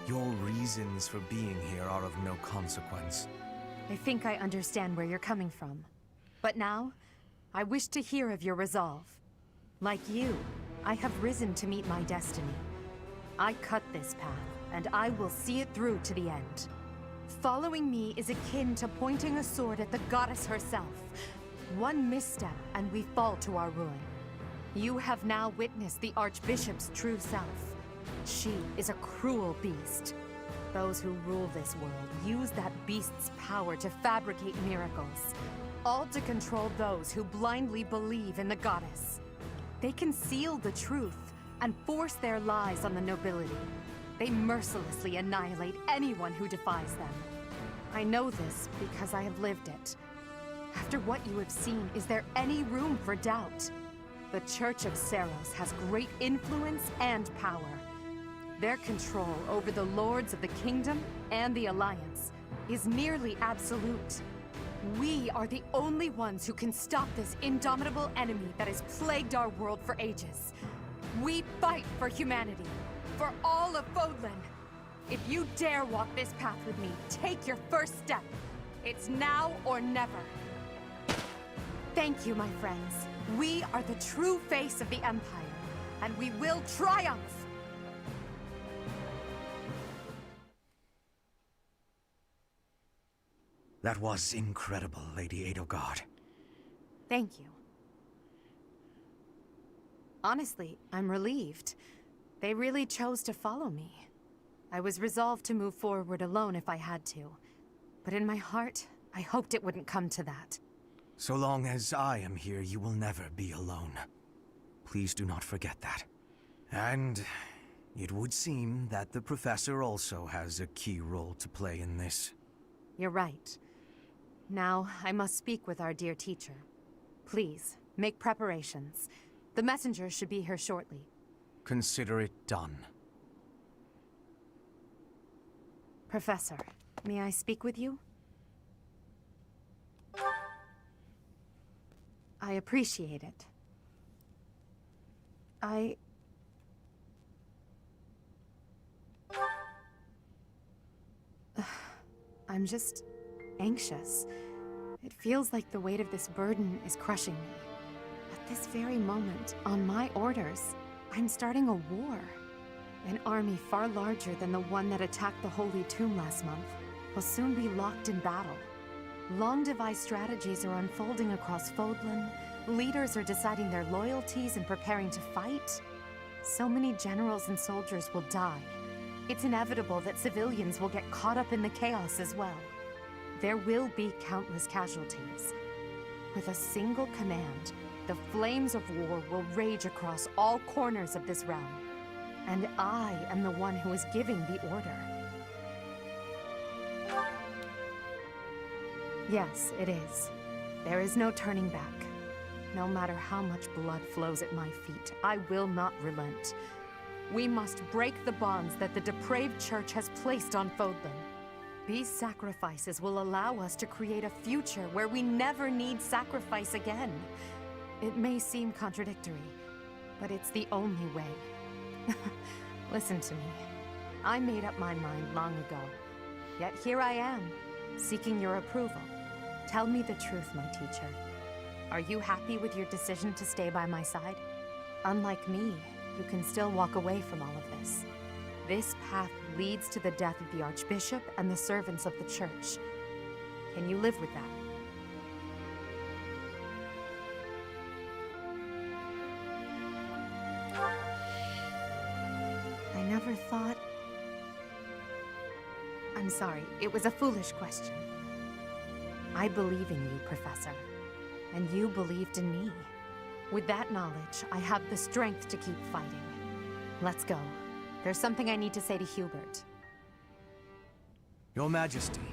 Your reasons for being here are of no consequence. I think I understand where you're coming from. But now, I wish to hear of your resolve. Like you, I have risen to meet my destiny. I cut this path, and I will see it through to the end. Following me is akin to pointing a sword at the goddess herself. One misstep, and we fall to our ruin. You have now witnessed the Archbishop's true self. She is a cruel beast. Those who rule this world use that beast's power to fabricate miracles, all to control those who blindly believe in the goddess. They conceal the truth and force their lies on the nobility. They mercilessly annihilate anyone who defies them. I know this because I have lived it. After what you have seen, is there any room for doubt? The Church of Seiros has great influence and power. Their control over the lords of the kingdom and the Alliance is nearly absolute. We are the only ones who can stop this indomitable enemy that has plagued our world for ages. We fight for humanity, for all of Fodlan. If you dare walk this path with me, take your first step. It's now or never. Thank you, my friends. We are the true face of the Empire, and we will triumph! That was incredible, Lady Edelgard. Thank you. Honestly, I'm relieved. They really chose to follow me. I was resolved to move forward alone if I had to. But in my heart, I hoped it wouldn't come to that. So long as I am here, you will never be alone. Please do not forget that. And it would seem that the Professor also has a key role to play in this. You're right. Now, I must speak with our dear teacher. Please, make preparations. The messenger should be here shortly. Consider it done. Professor, may I speak with you? I appreciate it. I'm just anxious. It feels like the weight of this burden is crushing me. At this very moment, on my orders, I'm starting a war. An army far larger than the one that attacked the Holy Tomb last month will soon be locked in battle. Long-devised strategies are unfolding across Fodlan. Leaders are deciding their loyalties and preparing to fight. So many generals and soldiers will die. It's inevitable that civilians will get caught up in the chaos as well. There will be countless casualties. With a single command, the flames of war will rage across all corners of this realm. And I am the one who is giving the order. Yes, it is. There is no turning back. No matter how much blood flows at my feet, I will not relent. We must break the bonds that the depraved church has placed on Fodlan. These sacrifices will allow us to create a future where we never need sacrifice again. It may seem contradictory, but it's the only way. Listen to me. I made up my mind long ago. Yet here I am, seeking your approval. Tell me the truth, my teacher. Are you happy with your decision to stay by my side? Unlike me, you can still walk away from all of this. This path leads to the death of the Archbishop and the servants of the Church. Can you live with that? I never thought... I'm sorry, it was a foolish question. I believe in you, Professor. And you believed in me. With that knowledge, I have the strength to keep fighting. Let's go. There's something I need to say to Hubert. Your Majesty,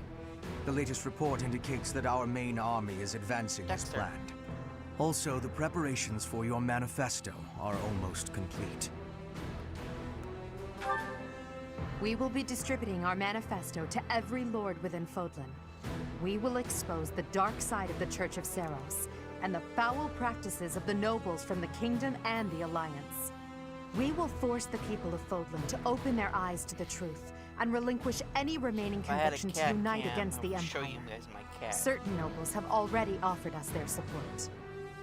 the latest report indicates that our main army is advancing as planned. Also, the preparations for your manifesto are almost complete. We will be distributing our manifesto to every lord within Fodlan. We will expose the dark side of the Church of Seiros and the foul practices of the nobles from the Kingdom and the Alliance. We will force the people of Fodlan to open their eyes to the truth and relinquish any remaining conviction to unite against the Empire. Show you guys my cat. Certain nobles have already offered us their support.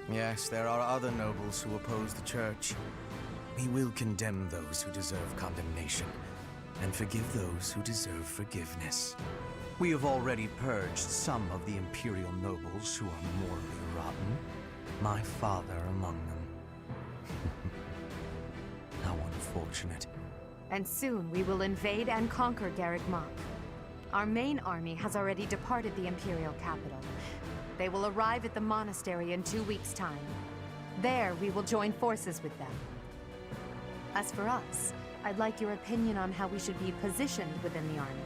Yes, there are other nobles who oppose the Church. We will condemn those who deserve condemnation, and forgive those who deserve forgiveness. We have already purged some of the Imperial nobles who are morally rotten, my father among them. How unfortunate. And soon we will invade and conquer Garreg Mach. Our main army has already departed the Imperial capital. They will arrive at the monastery in 2 weeks' time. There, we will join forces with them. As for us, I'd like your opinion on how we should be positioned within the army.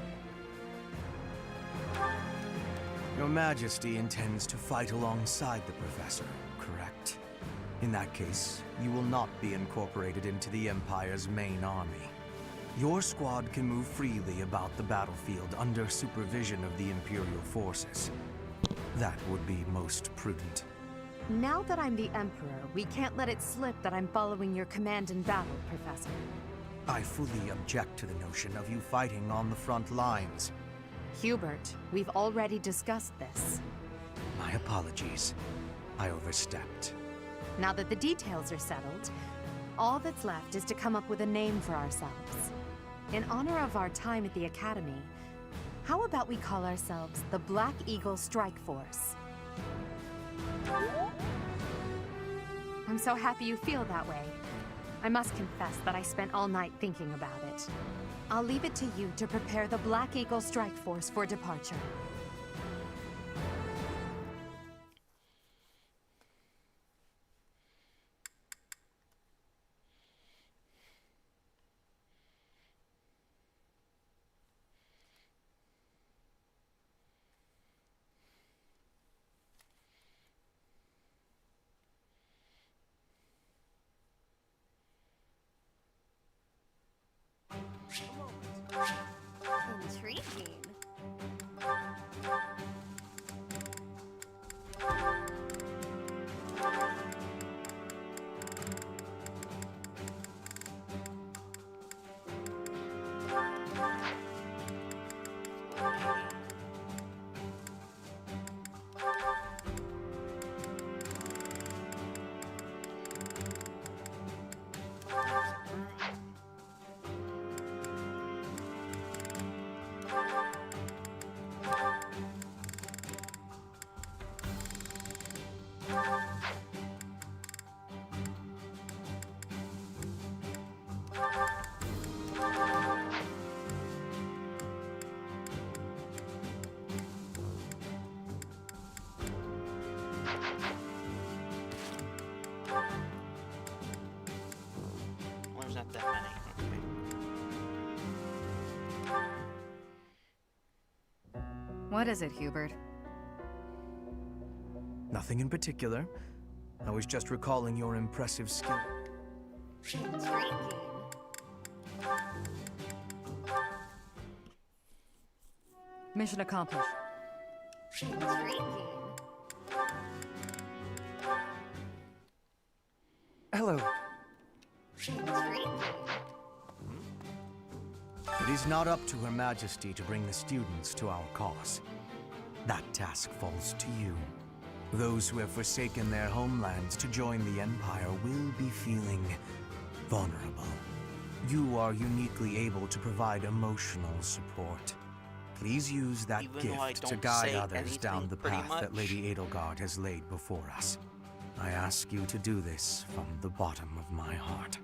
Your Majesty intends to fight alongside the Professor, correct? In that case, you will not be incorporated into the Empire's main army. Your squad can move freely about the battlefield under supervision of the Imperial forces. That would be most prudent. Now that I'm the Emperor, we can't let it slip that I'm following your command in battle, Professor. I fully object to the notion of you fighting on the front lines. Hubert, we've already discussed this. My apologies. I overstepped. Now that the details are settled, all that's left is to come up with a name for ourselves. In honor of our time at the Academy, how about we call ourselves the Black Eagle Strike Force? I'm so happy you feel that way. I must confess that I spent all night thinking about it. I'll leave it to you to prepare the Black Eagle Strike Force for departure. Intriguing. There's not that many. What is it, Hubert? Nothing in particular. I was just recalling your impressive skill. Intriguing. Mission accomplished. Intriguing. Hello. Intriguing. It is not up to Her Majesty to bring the students to our cause. That task falls to you. Those who have forsaken their homelands to join the Empire will be feeling vulnerable. You are uniquely able to provide emotional support. Please use that Even though I gift to don't guide say others anything, down the pretty path that much. Lady Edelgard has laid before us. I ask you to do this from the bottom of my heart.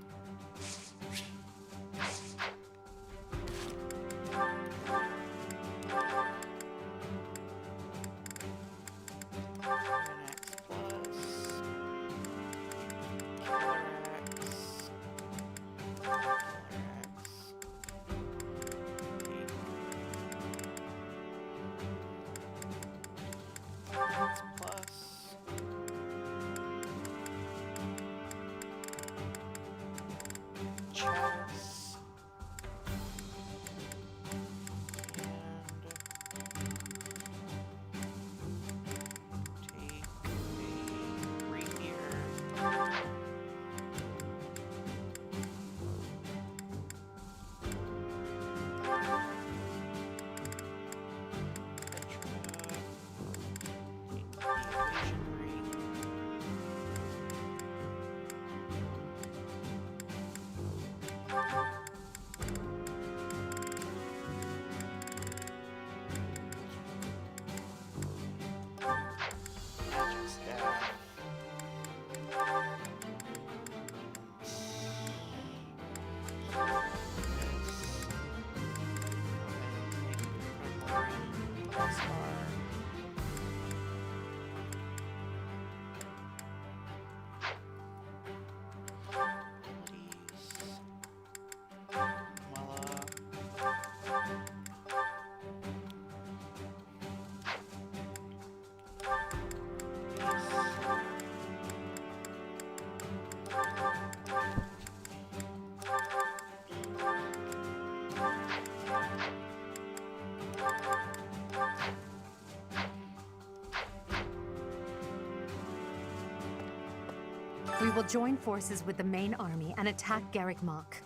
We will join forces with the main army and attack Garreg Mach.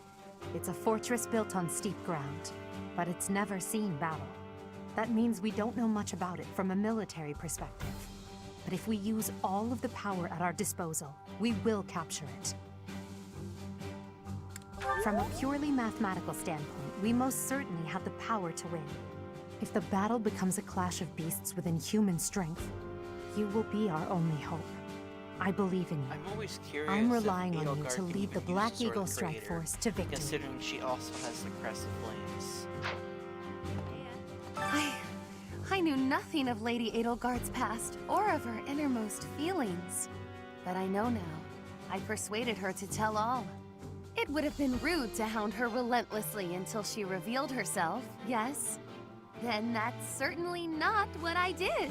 It's a fortress built on steep ground, but it's never seen battle. That means we don't know much about it from a military perspective. But if we use all of the power at our disposal, we will capture it. From a purely mathematical standpoint, we most certainly have the power to win. If the battle becomes a clash of beasts within human strength, you will be our only hope. I believe in you. I'm always curious. I'm relying on you Edelgard to can lead even the use Black Sword of Eagle the Strike Creator, Force to victory. Considering she also has the Crest of Flames. I knew nothing of Lady Edelgard's past or of her innermost feelings. But I know now. I persuaded her to tell all. It would have been rude to hound her relentlessly until she revealed herself, yes? Then that's certainly not what I did.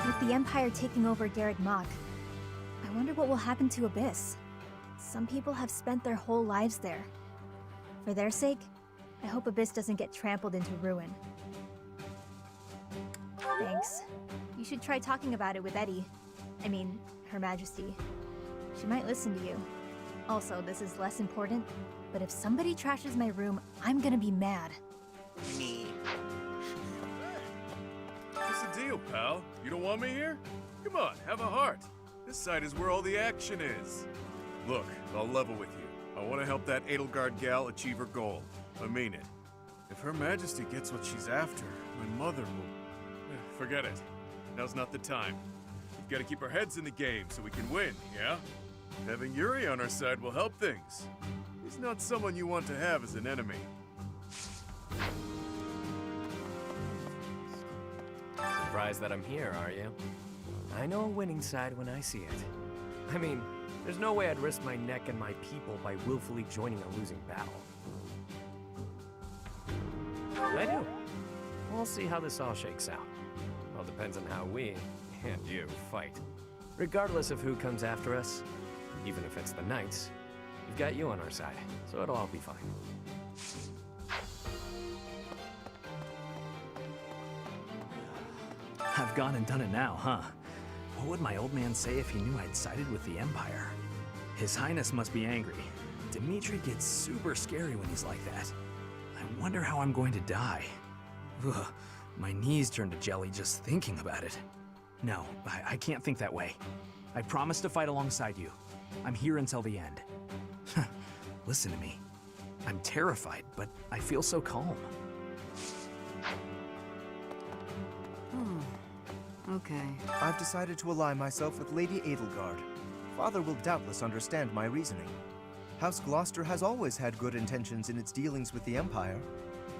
With the Empire taking over Garreg Mach, I wonder what will happen to Abyss. Some people have spent their whole lives there. For their sake, I hope Abyss doesn't get trampled into ruin. Thanks. You should try talking about it with Eddie. I mean, Her Majesty. She might listen to you. Also, this is less important, but if somebody trashes my room, I'm gonna be mad. Me. What's the deal, pal? You don't want me here? Come on, have a heart. This side is where all the action is. Look, I'll level with you. I want to help that Edelgard gal achieve her goal. I mean it. If Her Majesty gets what she's after, my mother will... Forget it. Now's not the time. We've got to keep our heads in the game so we can win, yeah? Having Yuri on our side will help things. He's not someone you want to have as an enemy. Surprised that I'm here, are you? I know a winning side when I see it. I mean, there's no way I'd risk my neck and my people by willfully joining a losing battle. I do. We'll see how this all shakes out. All depends on how we, and you, fight. Regardless of who comes after us, even if it's the Knights, we've got you on our side, so it'll all be fine. I've gone and done it now, huh? What would my old man say if he knew I'd sided with the Empire? His Highness must be angry. Dimitri gets super scary when he's like that. I wonder how I'm going to die. Ugh, my knees turn to jelly just thinking about it. No, I can't think that way. I promise to fight alongside you. I'm here until the end. Listen to me. I'm terrified, but I feel so calm. Okay. I've decided to ally myself with Lady Edelgard. Father will doubtless understand my reasoning. House Gloucester has always had good intentions in its dealings with the Empire.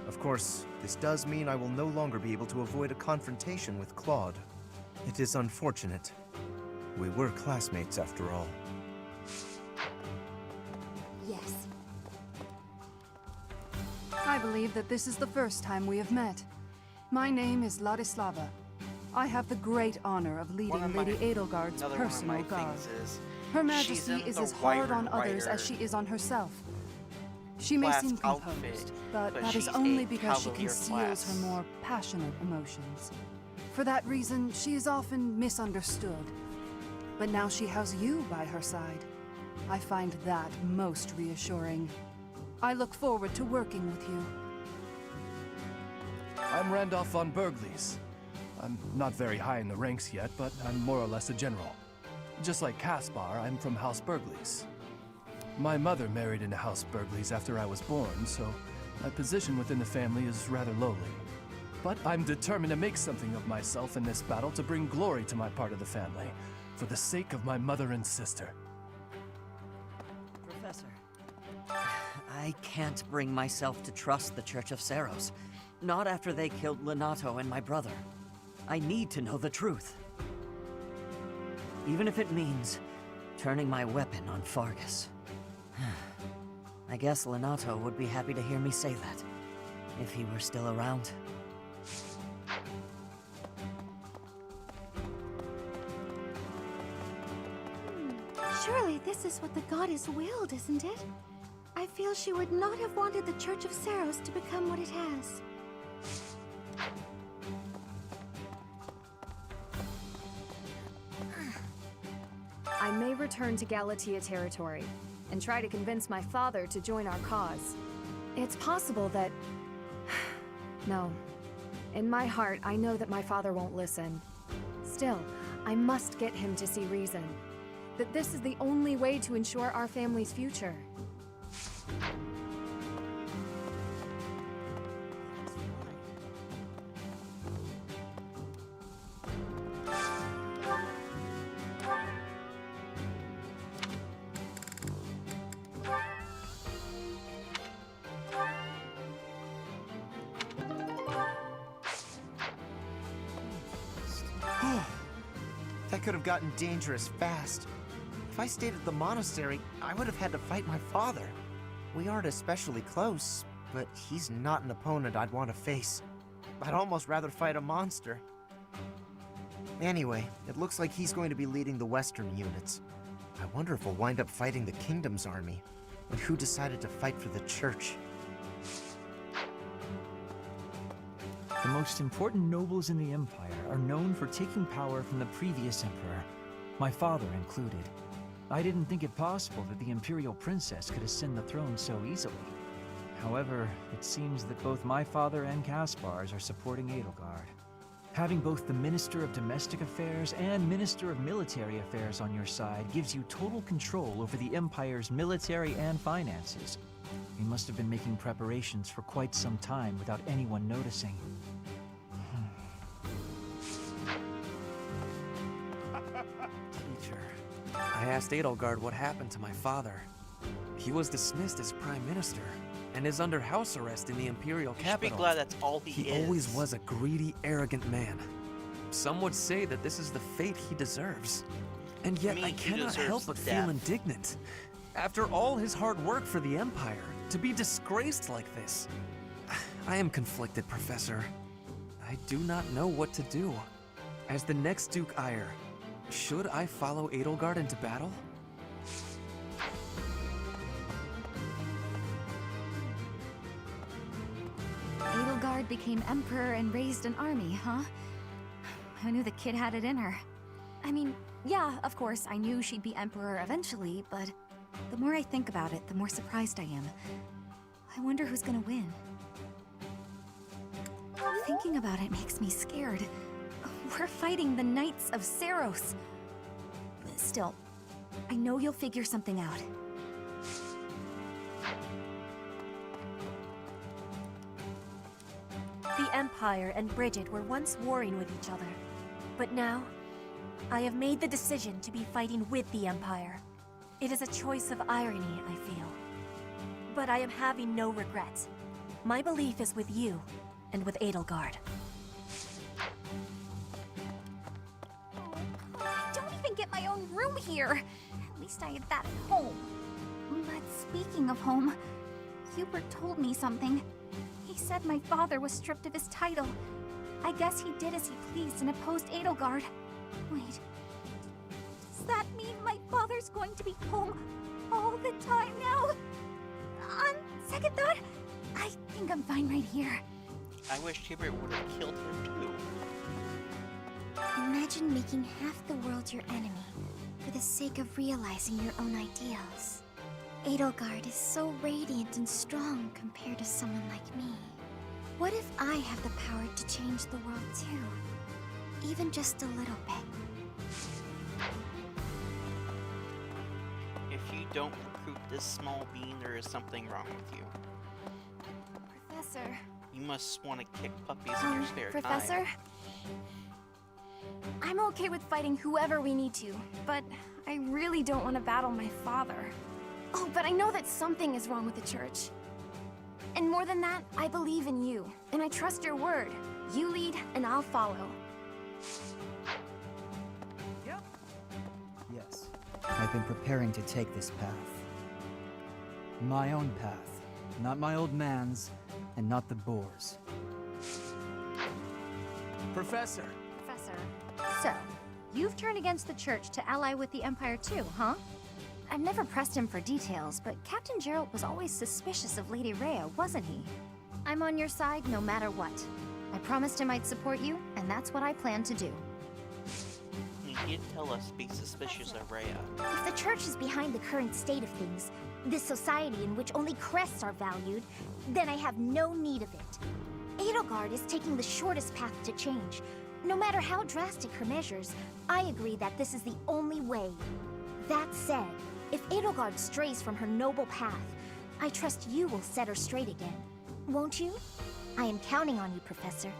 Of course, this does mean I will no longer be able to avoid a confrontation with Claude. It is unfortunate. We were classmates after all. Yes. I believe that this is the first time we have met. My name is Ladislava. I have the great honor of leading Lady Edelgard's personal guard. Her Majesty is as hard on others as she is on herself. She may seem composed, but that is only because she conceals her more passionate emotions. For that reason, she is often misunderstood. But now she has you by her side. I find that most reassuring. I look forward to working with you. I'm Randolph von Berglies. I'm not very high in the ranks yet, but I'm more or less a general. Just like Caspar, I'm from House Berglies. My mother married into House Berglies after I was born, so my position within the family is rather lowly. But I'm determined to make something of myself in this battle to bring glory to my part of the family, for the sake of my mother and sister. Professor, I can't bring myself to trust the Church of Seiros. Not after they killed Lenato and my brother. I need to know the truth. Even if it means turning my weapon on Fargus. I guess Lenato would be happy to hear me say that, if he were still around. Surely this is what the goddess willed, isn't it? I feel she would not have wanted the Church of Seiros to become what it has. may return to Galatia territory and try to convince my father to join our cause. It's possible that... No. In my heart, I know that my father won't listen. Still, I must get him to see reason. That this is the only way to ensure our family's future. That could have gotten dangerous fast. If I stayed at the monastery, I would have had to fight my father. We aren't especially close, but he's not an opponent I'd want to face. I'd almost rather fight a monster. Anyway, it looks like he's going to be leading the Western units. I wonder if we'll wind up fighting the Kingdom's army, and who decided to fight for the Church. The most important nobles in the Empire are known for taking power from the previous emperor, my father included. I didn't think it possible that the Imperial Princess could ascend the throne so easily. However, it seems that both my father and Caspars are supporting Edelgard. Having both the Minister of Domestic Affairs and Minister of Military Affairs on your side gives you total control over the Empire's military and finances. We must have been making preparations for quite some time without anyone noticing. Teacher, I asked Edelgard what happened to my father. He was dismissed as Prime Minister and is under house arrest in the Imperial capital. You should be glad that's all he is. He always was a greedy, arrogant man. Some would say that this is the fate he deserves. And yet I cannot help but feel indignant. After all his hard work for the Empire, to be disgraced like this. I am conflicted, Professor. I do not know what to do. As the next Duke Aegir, should I follow Edelgard into battle? Edelgard became emperor and raised an army, huh? Who knew the kid had it in her? I mean, yeah, of course, I knew she'd be emperor eventually, but the more I think about it, the more surprised I am. I wonder who's gonna win. Thinking about it makes me scared. We're fighting the Knights of Seiros. Still, I know you'll figure something out. The Empire and Brigid were once warring with each other. But now, I have made the decision to be fighting with the Empire. It is a choice of irony, I feel. But I am having no regrets. My belief is with you, and with Edelgard. I don't even get my own room here. At least I had that at home. But speaking of home, Hubert told me something. He said my father was stripped of his title. I guess he did as he pleased and opposed Edelgard. Wait, does that mean my father's going to be home all the time now? On second thought, I think I'm fine right here. I wish Hubert would have killed him too. Imagine making half the world your enemy for the sake of realizing your own ideals. Edelgard is so radiant and strong compared to someone like me. What if I have the power to change the world too? Even just a little bit. If you don't recruit this small being, there is something wrong with you. Professor. You must want to kick puppies in your spare Professor? time. I'm okay with fighting whoever we need to, but I really don't want to battle my father. Oh, but I know that something is wrong with the church. And more than that, I believe in you, and I trust your word. You lead, and I'll follow. Yes, I've been preparing to take this path. My own path, not my old man's, and not the boar's. Professor! So, you've turned against the church to ally with the Empire too, huh? I've never pressed him for details, but Captain Jeralt was always suspicious of Lady Rhea, wasn't he? I'm on your side no matter what. I promised him I'd support you, and that's what I plan to do. Me He didn't tell us to be suspicious of Rhea. If the church is behind the current state of things, this society in which only crests are valued, then I have no need of it. Edelgard is taking the shortest path to change. No matter how drastic her measures, I agree that this is the only way. That said, if Edelgard strays from her noble path, I trust you will set her straight again. Won't you? I am counting on you, Professor.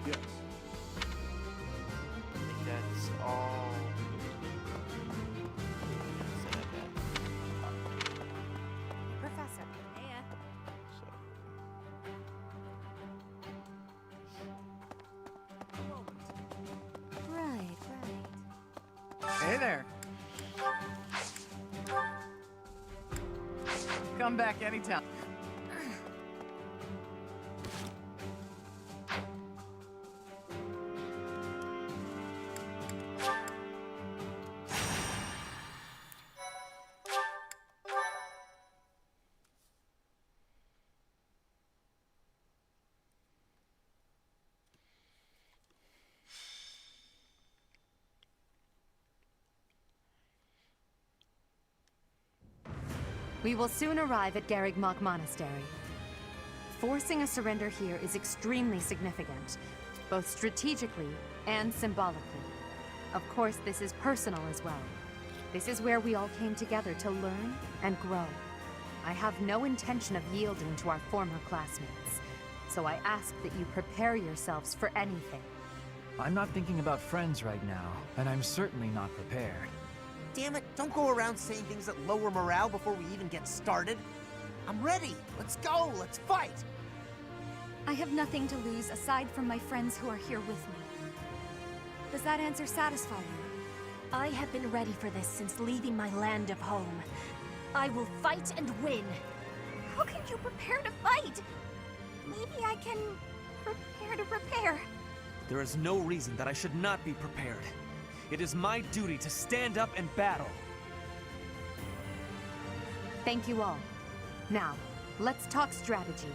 Yes. I think that's all. Professor. Right. Hey there. Come back anytime. We will soon arrive at Garrigmok Monastery. Forcing a surrender here is extremely significant, both strategically and symbolically. Of course, this is personal as well. This is where we all came together to learn and grow. I have no intention of yielding to our former classmates, so I ask that you prepare yourselves for anything. I'm not thinking about friends right now, and I'm certainly not prepared. Damn it, don't go around saying things that lower morale before we even get started. I'm ready. Let's go. Let's fight. I have nothing to lose aside from my friends who are here with me. Does that answer satisfy you? I have been ready for this since leaving my land of home. I will fight and win. How can you prepare to fight? Maybe I can prepare to prepare. There is no reason that I should not be prepared. It is my duty to stand up and battle. Thank you all. Now, let's talk strategy.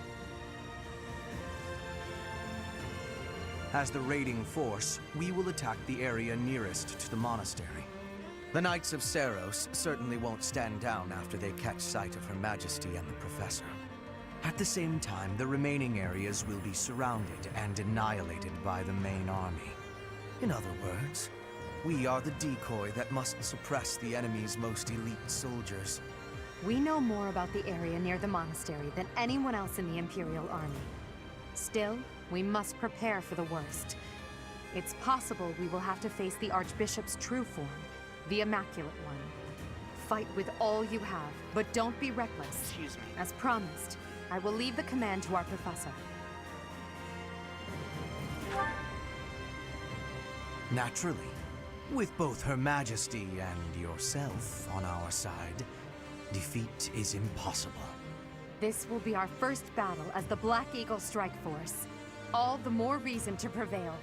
As the raiding force, we will attack the area nearest to the monastery. The Knights of Seiros certainly won't stand down after they catch sight of Her Majesty and the Professor. At the same time, the remaining areas will be surrounded and annihilated by the main army. In other words, we are the decoy that must suppress the enemy's most elite soldiers. We know more about the area near the monastery than anyone else in the Imperial Army. Still, we must prepare for the worst. It's possible we will have to face the Archbishop's true form, the Immaculate One. Fight with all you have, but don't be reckless. Excuse me. As promised, I will leave the command to our Professor. Naturally. With both Her Majesty and yourself on our side, defeat is impossible. This will be our first battle as the Black Eagle Strike Force. All the more reason to prevail.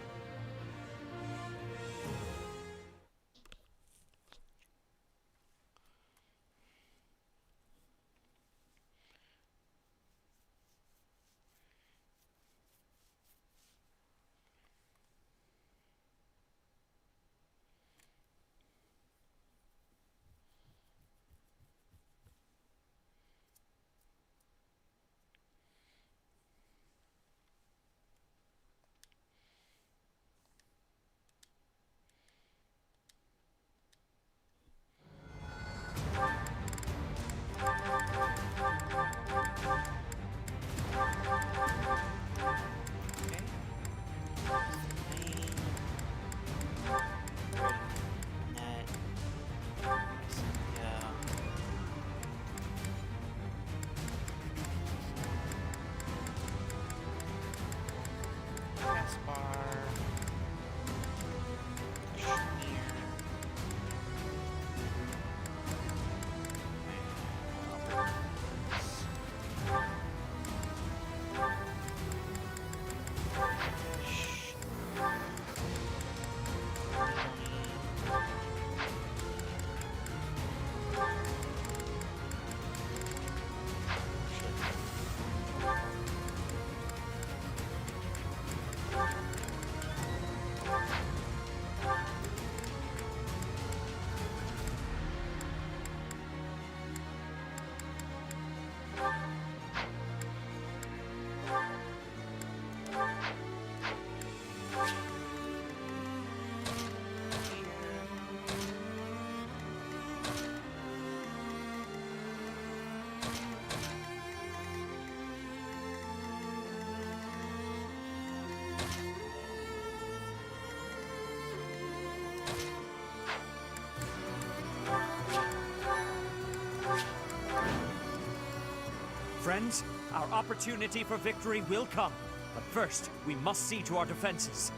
Friends, our opportunity for victory will come. But first, we must see to our defenses.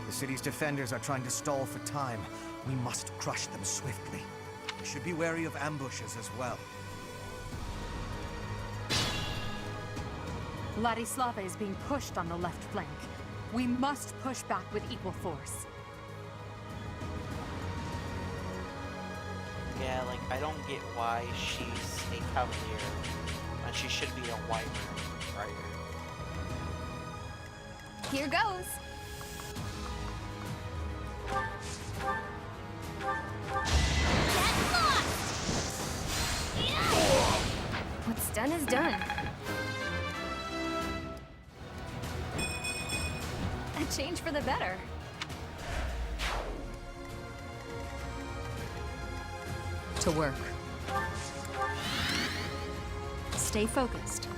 The city's defenders are trying to stall for time. We must crush them swiftly. We should be wary of ambushes as well. Ladislava is being pushed on the left flank. We must push back with equal force. Yeah, like, I don't get why she's a cavalier when she should be a wyvern rider. Here goes. What's done is done. A change for the better. To work. Stay focused.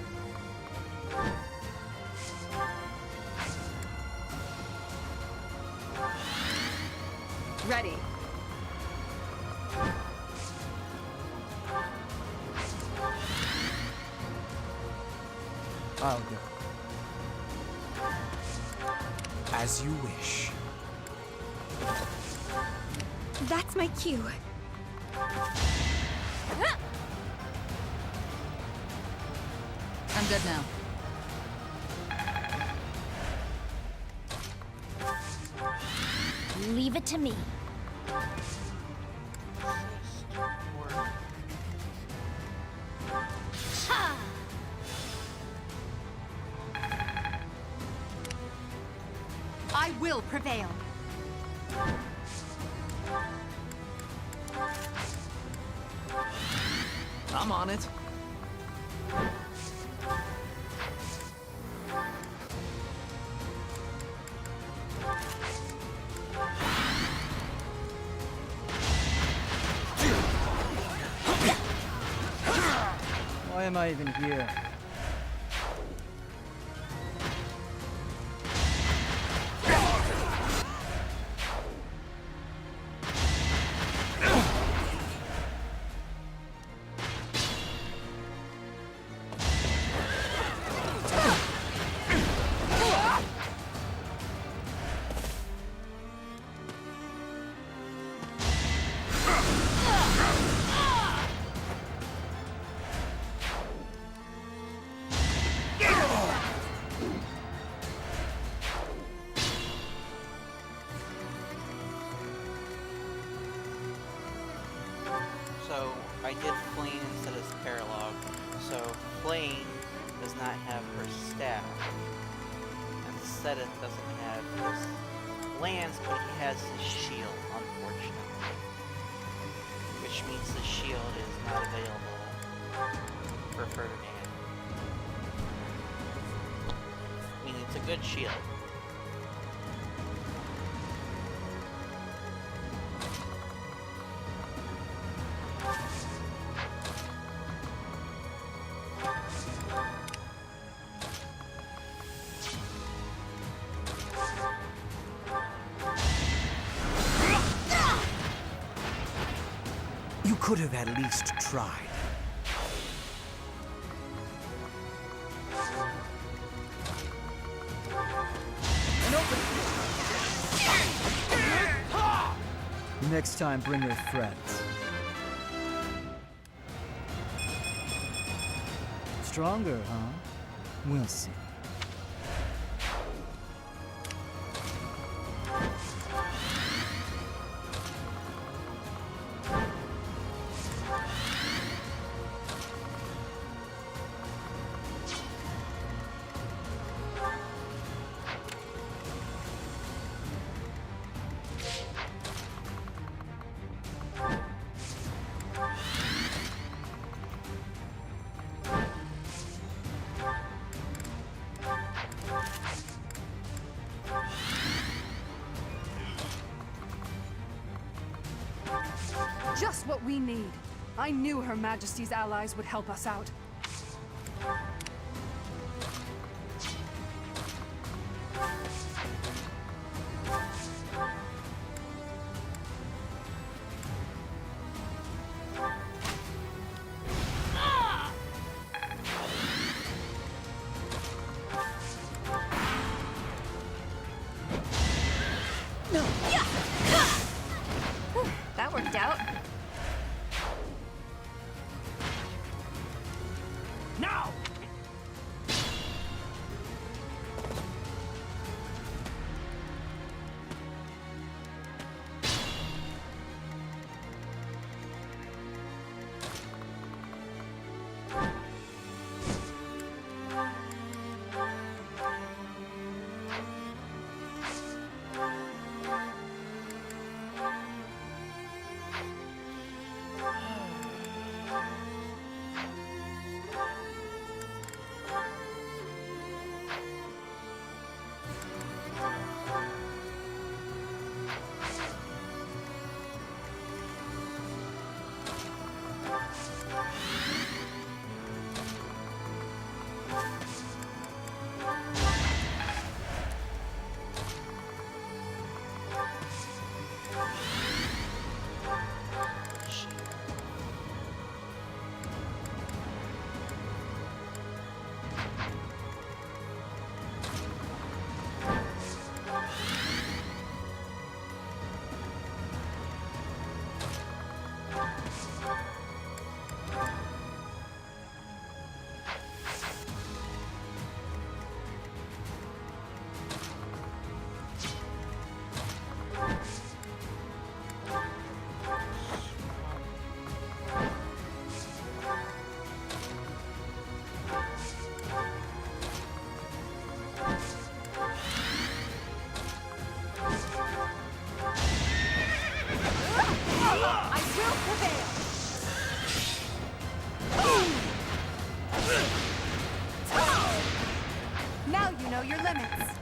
Ready. I'll go. As you wish. That's my cue. I'm good now. Leave it to me. Ha! I will prevail. I'm on it. Why am I even here? So I did Flame instead of Paralog. So Flame does not have her staff, and Seteth doesn't have his lance, but he has his shield, unfortunately. Which means the shield is not available for Ferdinand. I mean, it's a good shield. You could have at least tried. Next time, bring your friends. Stronger, huh? We'll see. Just what we need. I knew Her Majesty's allies would help us out. will prevail! Now you know your limits.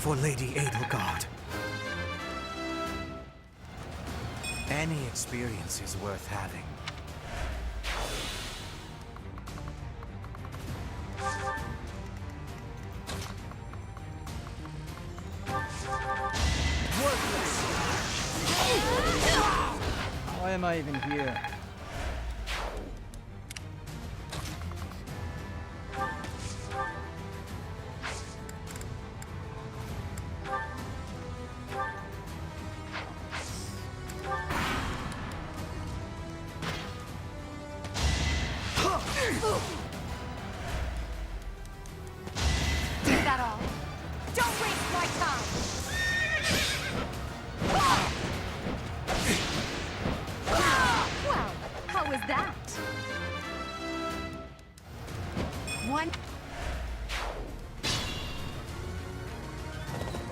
For Lady Edelgard. Any experience is worth having. Why am I even here? Is that all? Don't waste my time! Well, how was that? One.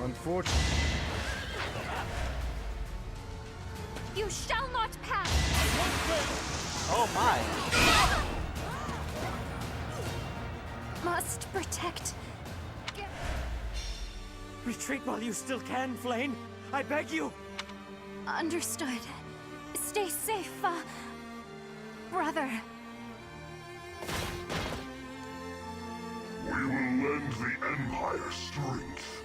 Unfortunate. You shall not pass! Oh my! Must protect. Retreat while you still can, Flayn. I beg you. Understood. Stay safe, brother. We will lend the Empire strength.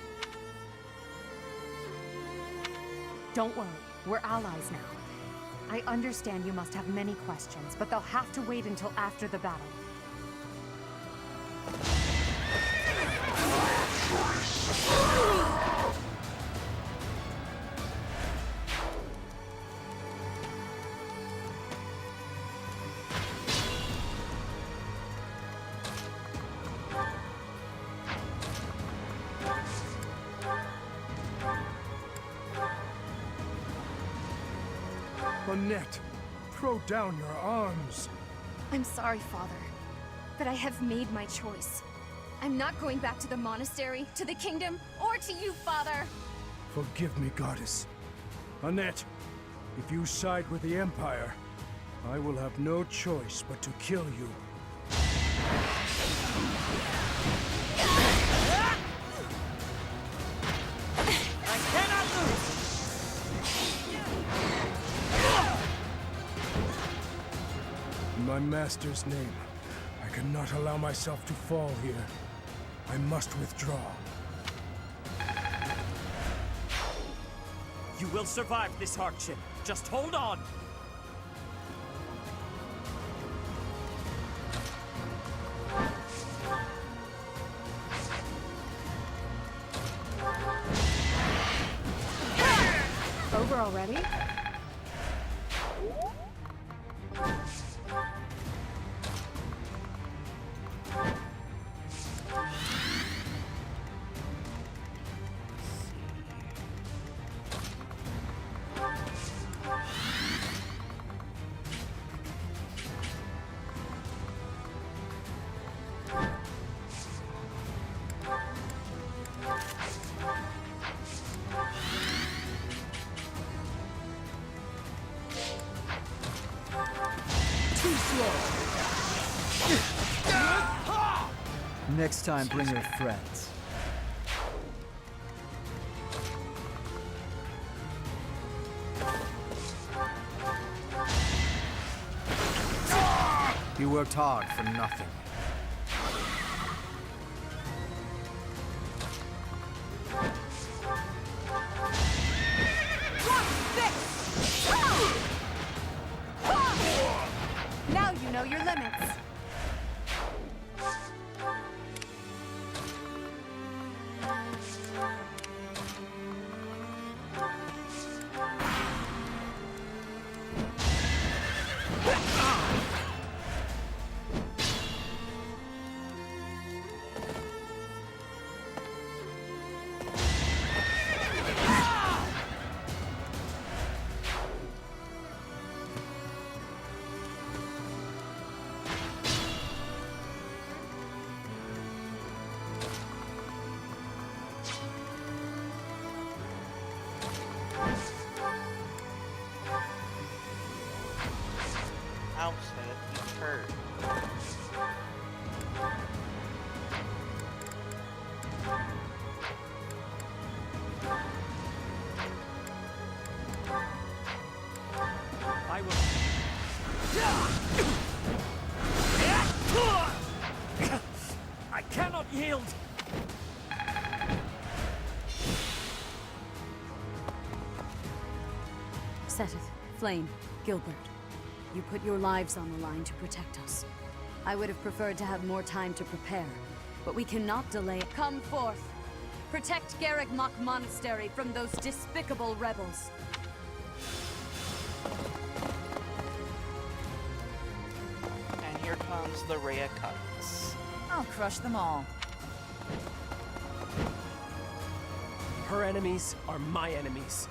Don't worry, we're allies now. I understand you must have many questions, but they'll have to wait until after the battle. Annette, throw down your arms. I'm sorry, Father, but I have made my choice. I'm not going back to the monastery, to the kingdom, or to you, Father! Forgive me, Goddess. Annette, if you side with the Empire, I will have no choice but to kill you. I cannot lose! In my master's name, I cannot allow myself to fall here. I must withdraw. You will survive this hardship. Just hold on. Over already? Next time, bring your friends. You worked hard for nothing. Now you know your limits. house that you've heard. I will. I cannot yield. Seteth, Flame, Gilbert, you put your lives on the line to protect us. I would have preferred to have more time to prepare, but we cannot delay it. Come forth! Protect Garreg Mach Monastery from those despicable rebels. And here comes the Rhea Cuts. I'll crush them all. Her enemies are my enemies.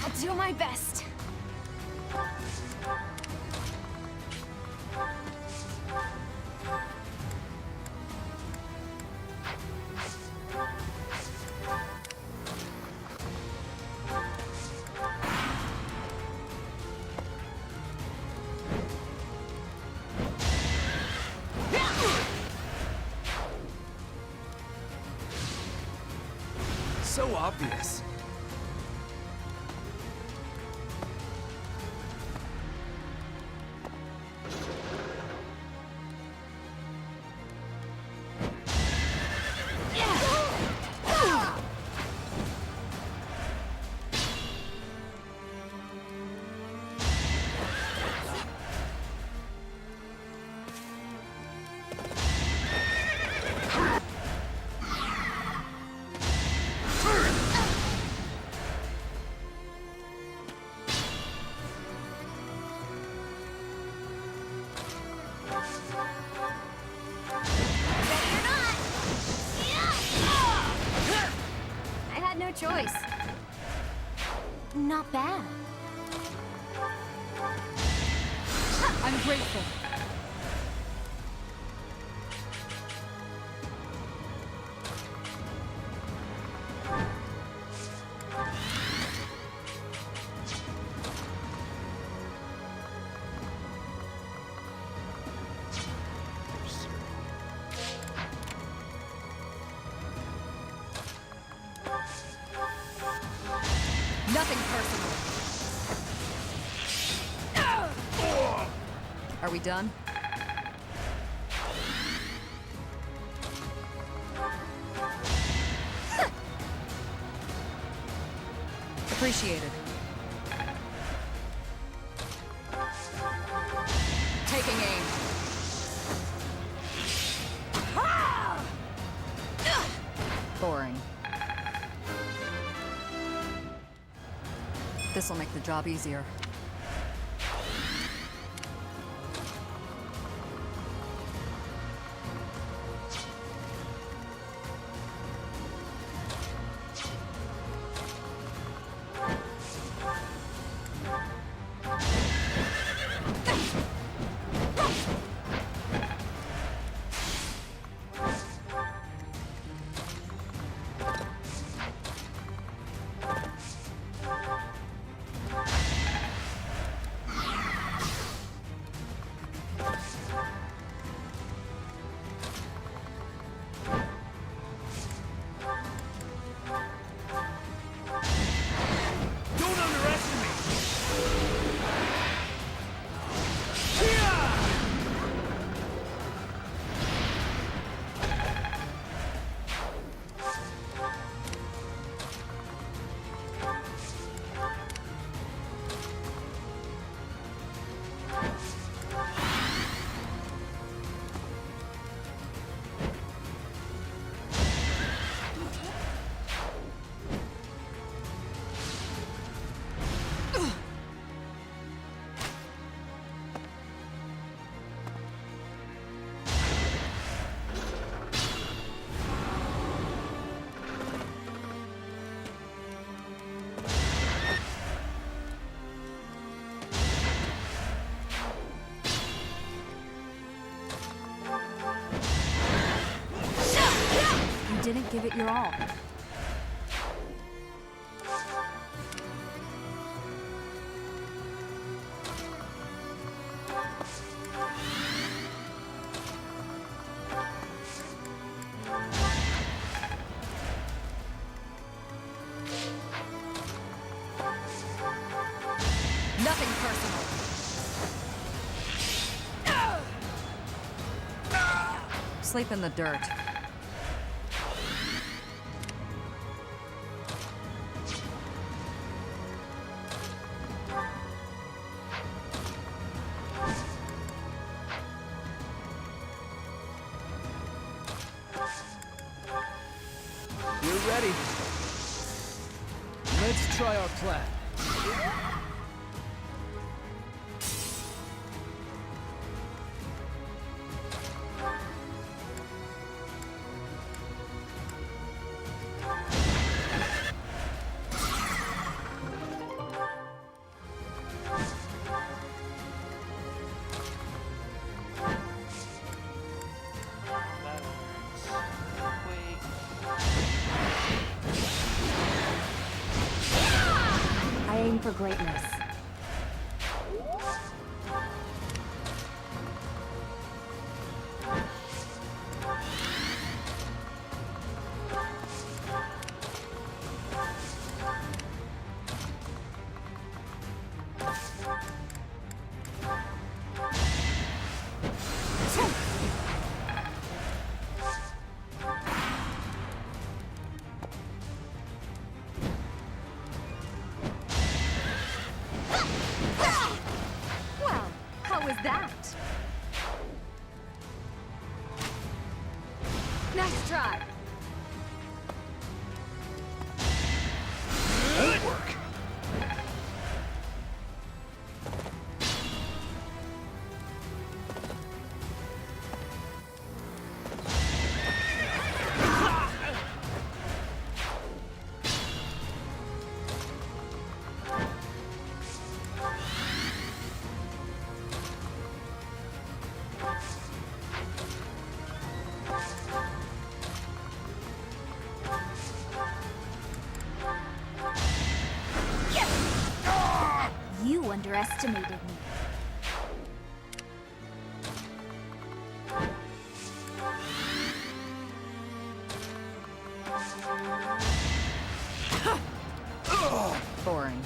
I'll do my best. So obvious. I had no choice. Not bad. I'm grateful. Nothing personal. Are we done? Appreciated. Taking aim. Boring. This'll make the job easier. give it your all. Nothing personal. Sleep in the dirt. We're ready. Let's try our plan. I aim for greatness. Well, how was that? Nice try. Good work. You underestimated me. Boring.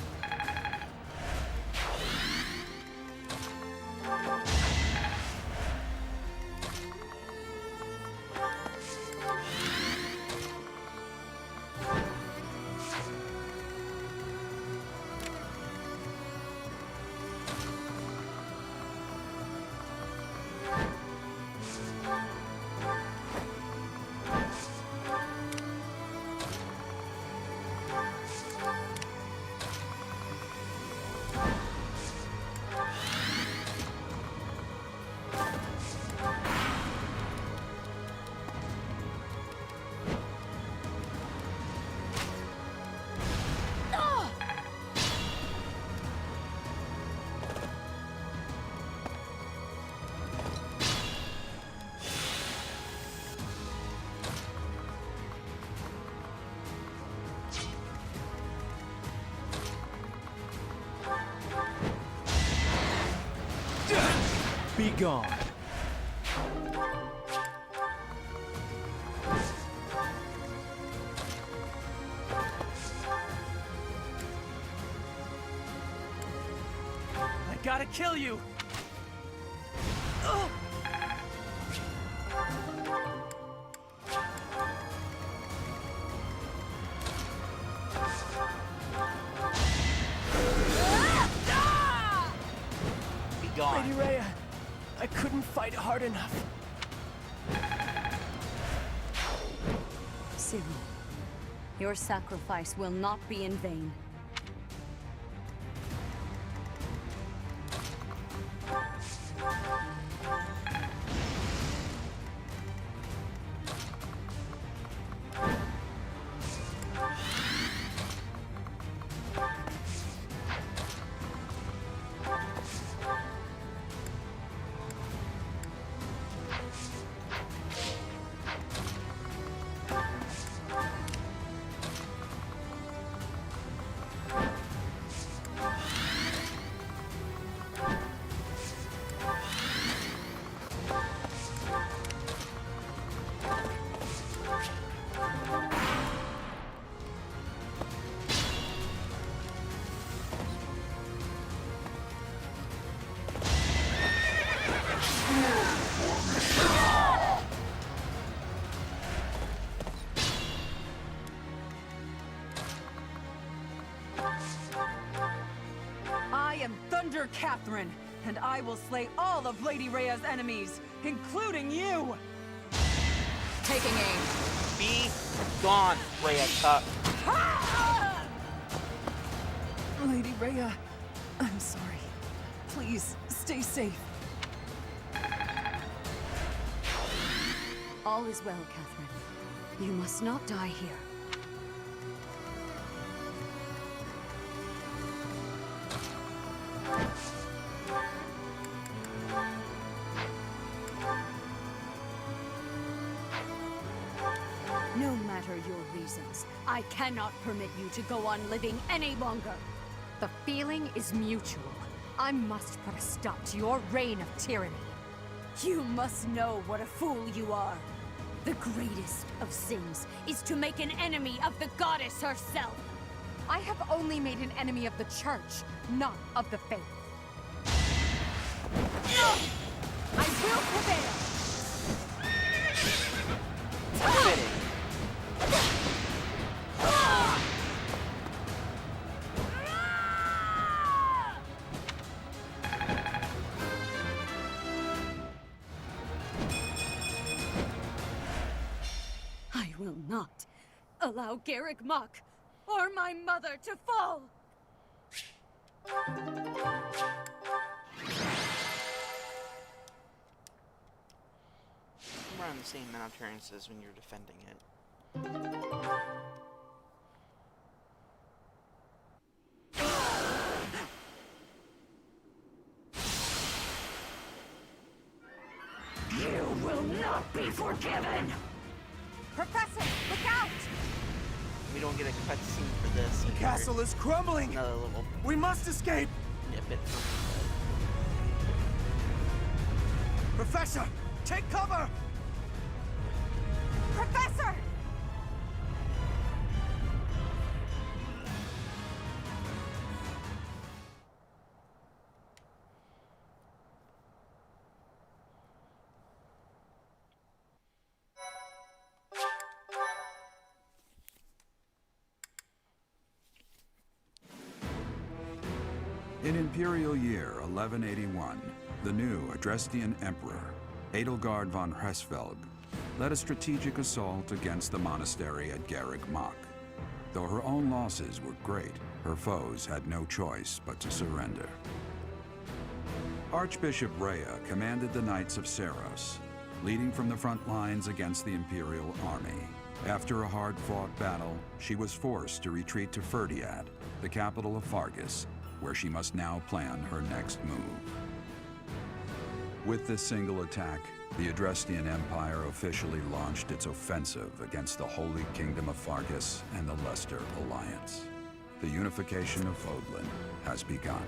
Be gone. I gotta kill you! Be gone. Lady Rhea, I couldn't fight hard enough. Ciri, your sacrifice will not be in vain. am Thunder Catherine, and I will slay all of Lady Rhea's enemies, including you! Taking aim. Be gone, Rhea Tuck. Lady Rhea, I'm sorry. Please, stay safe. All is well, Catherine. You must not die here. No matter your reasons, I cannot permit you to go on living any longer. The feeling is mutual. I must put a stop to your reign of tyranny. You must know what a fool you are. The greatest of sins is to make an enemy of the goddess herself. I have only made an enemy of the church, not of the faith. I will prevail! I will not allow Garreg Mach or my mother to fall! Run the same amount of turns as when you're defending it. You will not be forgiven! Professor, look out! We don't get a cutscene for this. The castle is crumbling! Another little... We must escape! Bit Professor, take cover! Professor! In Imperial Year 1181, the new Adrestian Emperor, Edelgard von Hresvelg, led a strategic assault against the monastery at Garreg Mach. Though her own losses were great, her foes had no choice but to surrender. Archbishop Rhea commanded the Knights of Seiros, leading from the front lines against the Imperial army. After a hard-fought battle, she was forced to retreat to Ferdiad, the capital of Faerghus, where she must now plan her next move. With this single attack, the Adrestian Empire officially launched its offensive against the Holy Kingdom of Faerghus and the Leicester Alliance. The unification of Fodlan has begun.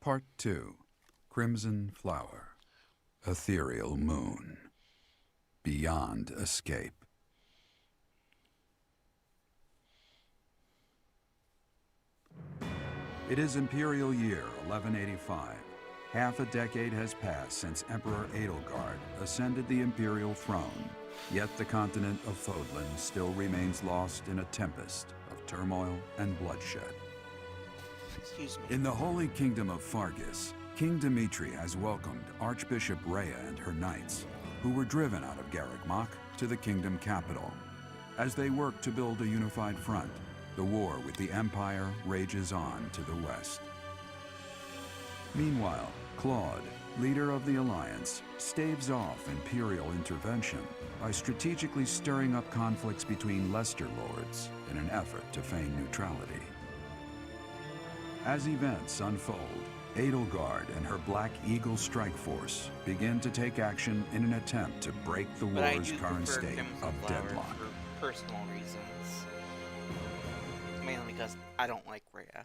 Part 2. Crimson Flower. Ethereal Moon. Beyond Escape. It is Imperial Year 1185. Half a decade has passed since Emperor Edelgard ascended the Imperial throne, yet the continent of Fodlan still remains lost in a tempest of turmoil and bloodshed. Excuse me. In the Holy Kingdom of Faerghus, King Dimitri has welcomed Archbishop Rhea and her knights, who were driven out of Garreg Mach to the kingdom capital. As they work to build a unified front, the war with the Empire rages on to the west. Meanwhile, Claude, leader of the Alliance, staves off Imperial intervention by strategically stirring up conflicts between Leicester lords in an effort to feign neutrality. As events unfold, Edelgard and her Black Eagle strike force begin to take action in an attempt to break the war's current state of deadlock. For personal reasons. Mainly because I don't like Rhea.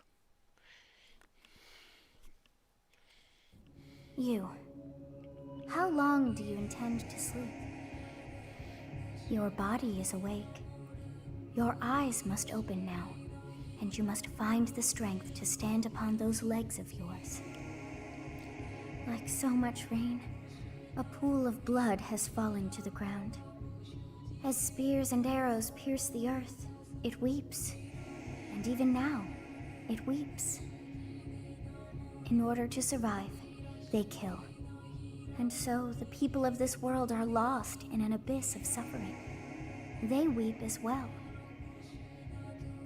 You. How long do you intend to sleep? Your body is awake. Your eyes must open now, and you must find the strength to stand upon those legs of yours. Like so much rain, a pool of blood has fallen to the ground. As spears and arrows pierce the earth, it weeps. And even now, it weeps. In order to survive, they kill. And so the people of this world are lost in an abyss of suffering. They weep as well.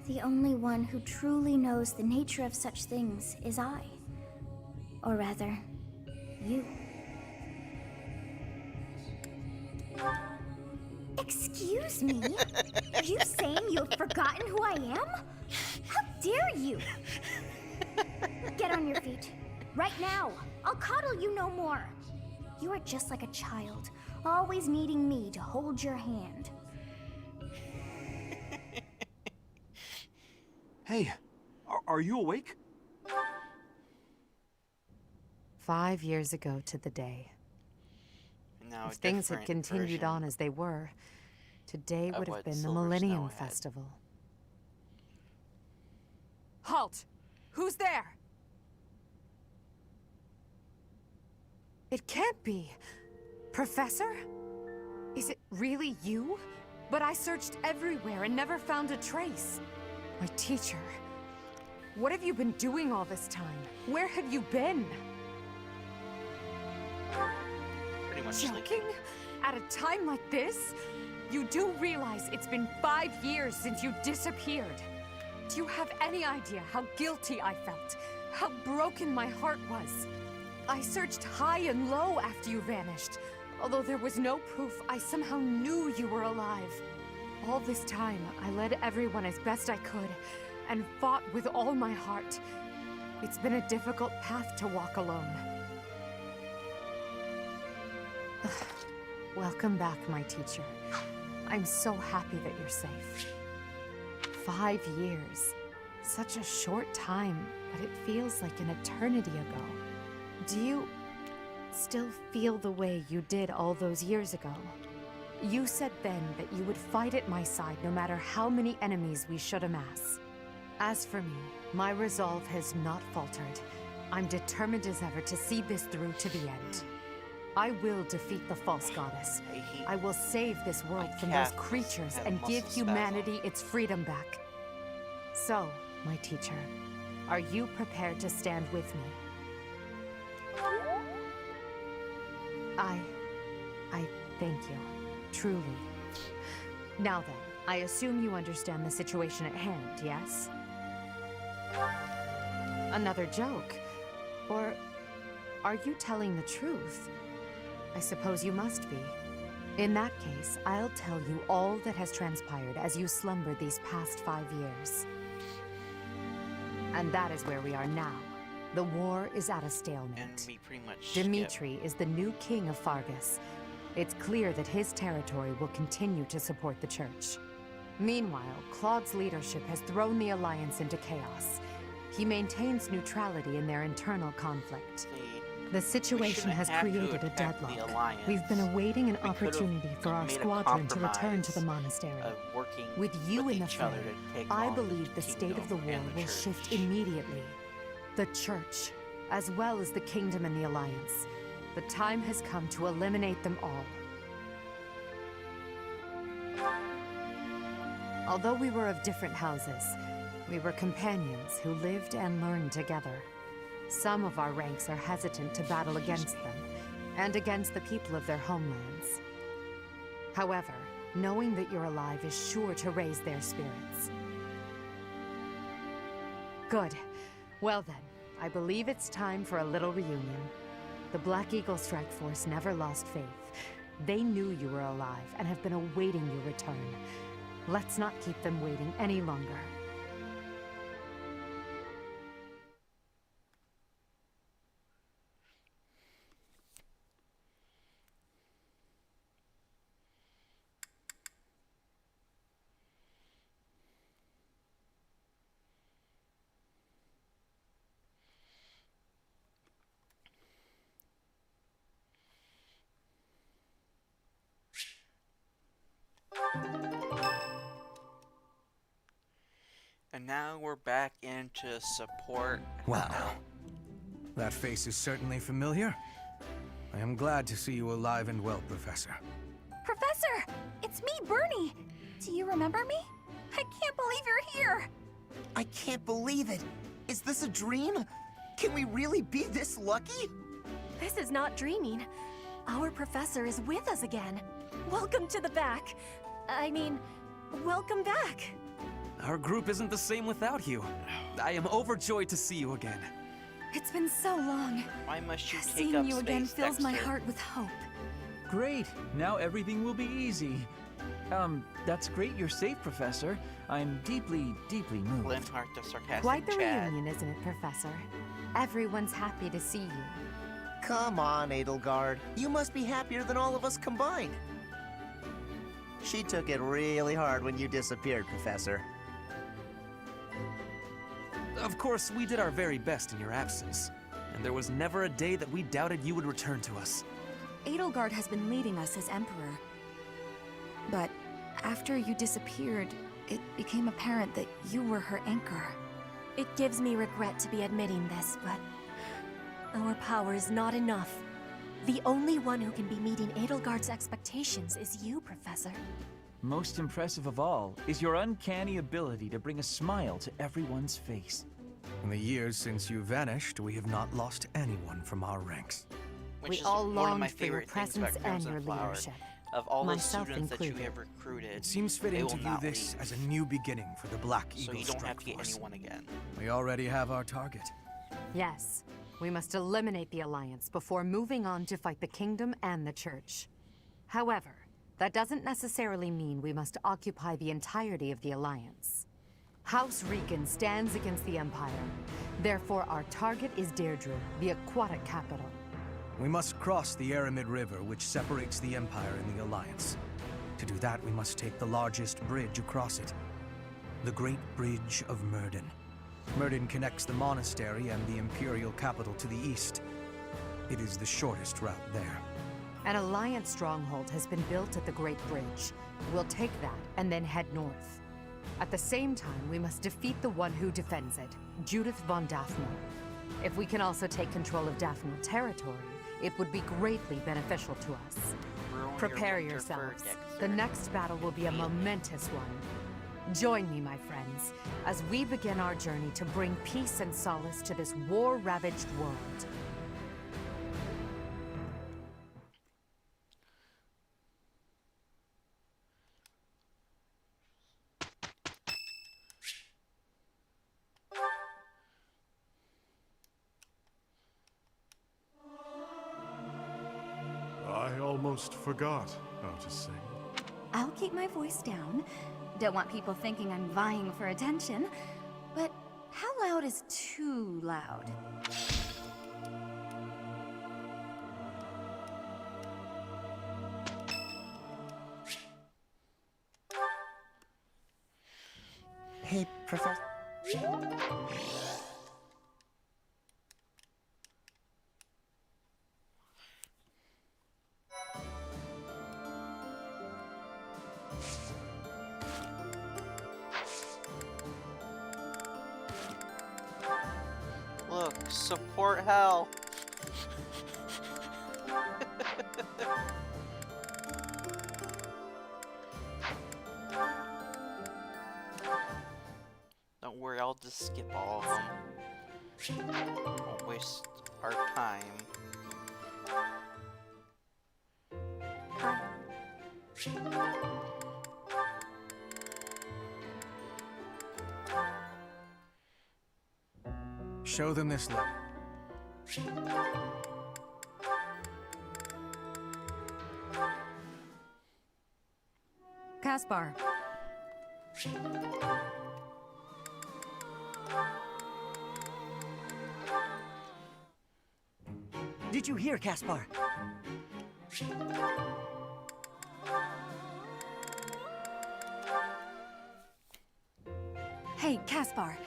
The only one who truly knows the nature of such things is I. Or rather, you. Excuse me? Are you saying you have forgotten who I am? How dare you? Get on your feet. Right now. I'll coddle you no more. You are just like a child, always needing me to hold your hand. Hey, are you awake? 5 years ago to the day. Now if things had continued on as they were, today would have been the Millennium Festival. Halt! Who's there? It can't be. Professor? Is it really you? But I searched everywhere and never found a trace. My teacher. What have you been doing all this time? Where have you been? Pretty much joking? At a time like this? You do realize it's been 5 years since you disappeared. Do you have any idea how guilty I felt? How broken my heart was? I searched high and low after you vanished. Although there was no proof, I somehow knew you were alive. All this time, I led everyone as best I could, and fought with all my heart. It's been a difficult path to walk alone. Welcome back, my teacher. I'm so happy that you're safe. 5 years. Such a short time, but it feels like an eternity ago. Do you still feel the way you did all those years ago? You said then that you would fight at my side no matter how many enemies we should amass. As for me, my resolve has not faltered. I'm determined as ever to see this through to the end. I will defeat the false goddess. I will save this world from those creatures and give humanity its freedom back. So, my teacher, are you prepared to stand with me? I thank you. Truly. Now then, I assume you understand the situation at hand, yes? Another joke? Or are you telling the truth? I suppose you must be. In that case, I'll tell you all that has transpired as you slumbered these past 5 years. And that is where we are now. The war is at a stalemate. And we pretty much Dimitri is the new king of Faerghus. It's clear that his territory will continue to support the Church. Meanwhile, Claude's leadership has thrown the Alliance into chaos. He maintains neutrality in their internal conflict. The situation has created a deadlock. We've been awaiting an opportunity for our squadron to return to the monastery. With you in the fray, I believe the state of the war will shift immediately. The Church, as well as the Kingdom and the Alliance. The time has come to eliminate them all. Although we were of different houses, we were companions who lived and learned together. Some of our ranks are hesitant to battle against them, and against the people of their homelands. However, knowing that you're alive is sure to raise their spirits. Good. Well then, I believe it's time for a little reunion. The Black Eagle Strike Force never lost faith. They knew you were alive and have been awaiting your return. Let's not keep them waiting any longer. And now we're back into support. Wow. That face is certainly familiar. I am glad to see you alive and well, Professor. Professor! It's me, Bernie! Do you remember me? I can't believe you're here! I can't believe it! Is this a dream? Can we really be this lucky? This is not dreaming. Our professor is with us again. Welcome to the back. I mean, welcome back. Our group isn't the same without you. I am overjoyed to see you again. It's been so long. Why must you take Seeing up you space, again fills Dexter? my heart with hope. Great. Now everything will be easy. That's great you're safe, Professor. I'm deeply, deeply moved. Linhardt, the sarcastic Quite the Chad. reunion, isn't it, Professor? Everyone's happy to see you. Come on, Edelgard. You must be happier than all of us combined. She took it really hard when you disappeared, Professor. Of course, we did our very best in your absence, and there was never a day that we doubted you would return to us. Edelgard has been leading us as Emperor. But after you disappeared, it became apparent that you were her anchor. It gives me regret to be admitting this, but our power is not enough. The only one who can be meeting Edelgard's expectations is you, Professor. Most impressive of all is your uncanny ability to bring a smile to everyone's face. In the years since you vanished, we have not lost anyone from our ranks. Which We is all one of my longed for your favorite things about presence and Crimson your Flower. leadership. Of all the Myself students that you included. have recruited, It seems they fitting will to view not this leave. as a new beginning for the Black So Eagle you don't have Strike to get Force. anyone again. We already have our target. Yes, we must eliminate the Alliance before moving on to fight the Kingdom and the Church. However, that doesn't necessarily mean we must occupy the entirety of the Alliance. House Riken stands against the Empire. Therefore, our target is Deirdre, the aquatic capital. We must cross the Aramid River, which separates the Empire and the Alliance. To do that, we must take the largest bridge across it. The Great Bridge of Myrddin. Myrddin connects the monastery and the Imperial capital to the east. It is the shortest route there. An Alliance stronghold has been built at the Great Bridge. We'll take that and then head north. At the same time, we must defeat the one who defends it, Judith von Daphne. If we can also take control of Daphne territory, it would be greatly beneficial to us. Prepare yourselves. The next battle will be a momentous one. Join me, my friends, as we begin our journey to bring peace and solace to this war-ravaged world. I almost forgot how to sing. I'll keep my voice down. Don't want people thinking I'm vying for attention. But how loud is too loud? Hey, Professor. Look, support hell. Don't worry, I'll just skip all of them. Won't waste our time. Show them this look. Caspar. Did you hear, Caspar? Hey, Caspar.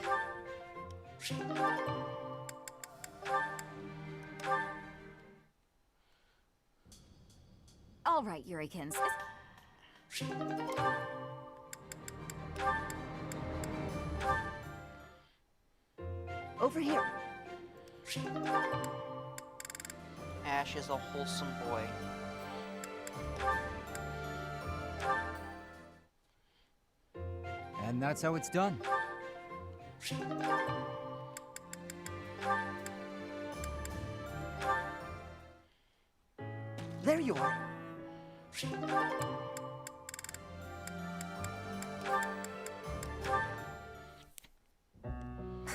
All right, Yurikins. over here. Ash is a wholesome boy. And that's how it's done. There you are.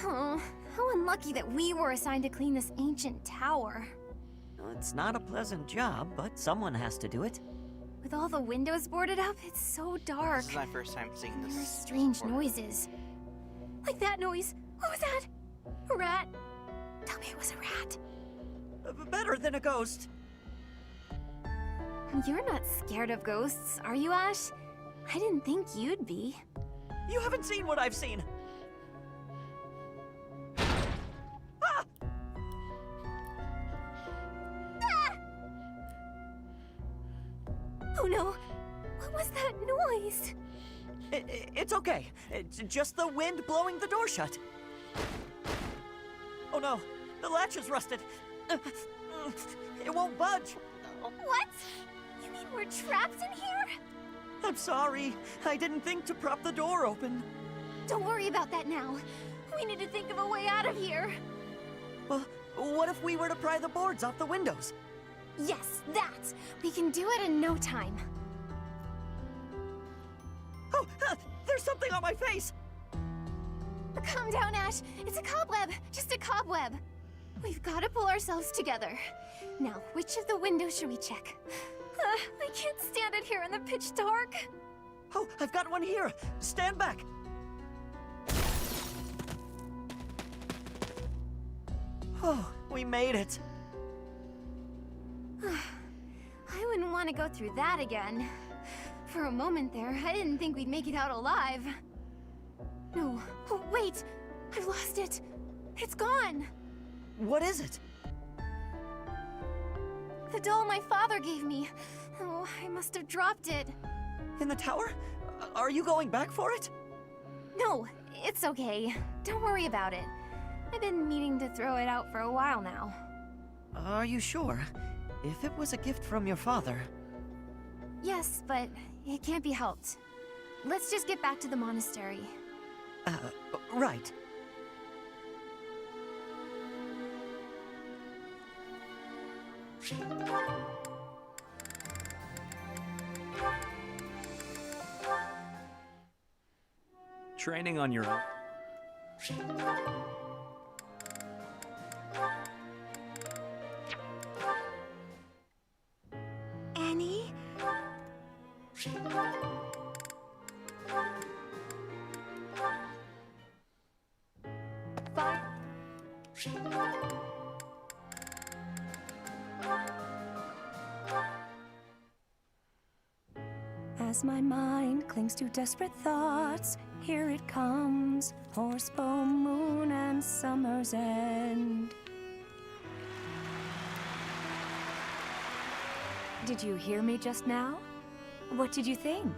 Oh, how unlucky that we were assigned to clean this ancient tower. It's not a pleasant job, but someone has to do it. With all the windows boarded up, it's so dark. This is my first time seeing this. There are strange noises. Like that noise. What was that? A rat? Tell me it was a rat. Better than a ghost. You're not scared of ghosts, are you, Ash? I didn't think you'd be. You haven't seen what I've seen. Ah! Ah! Oh no! What was that noise? It's okay. It's just the wind blowing the door shut. Oh no, the latch is rusted. It won't budge. What? You mean we're trapped in here? I'm sorry. I didn't think to prop the door open. Don't worry about that now. We need to think of a way out of here. Well, what if we were to pry the boards off the windows? Yes, that! We can do it in no time. Oh, there's something on my face! Calm down, Ash. It's a cobweb. Just a cobweb. We've got to pull ourselves together. Now, which of the windows should we check? I can't stand it here in the pitch dark. Oh, I've got one here. Stand back. Oh, we made it. I wouldn't want to go through that again. For a moment there, I didn't think we'd make it out alive. No. Oh, wait! I've lost it. It's gone. What is it? The doll my father gave me. Oh, I must have dropped it. In the tower? Are you going back for it? No, it's okay. Don't worry about it. I've been meaning to throw it out for a while now. Are you sure? If it was a gift from your father... Yes, but it can't be helped. Let's just get back to the monastery. Right. Training on your own. Annie? Bye. As my mind clings to desperate thoughts, here it comes, Horsebow Moon and Summer's End. Did you hear me just now? What did you think?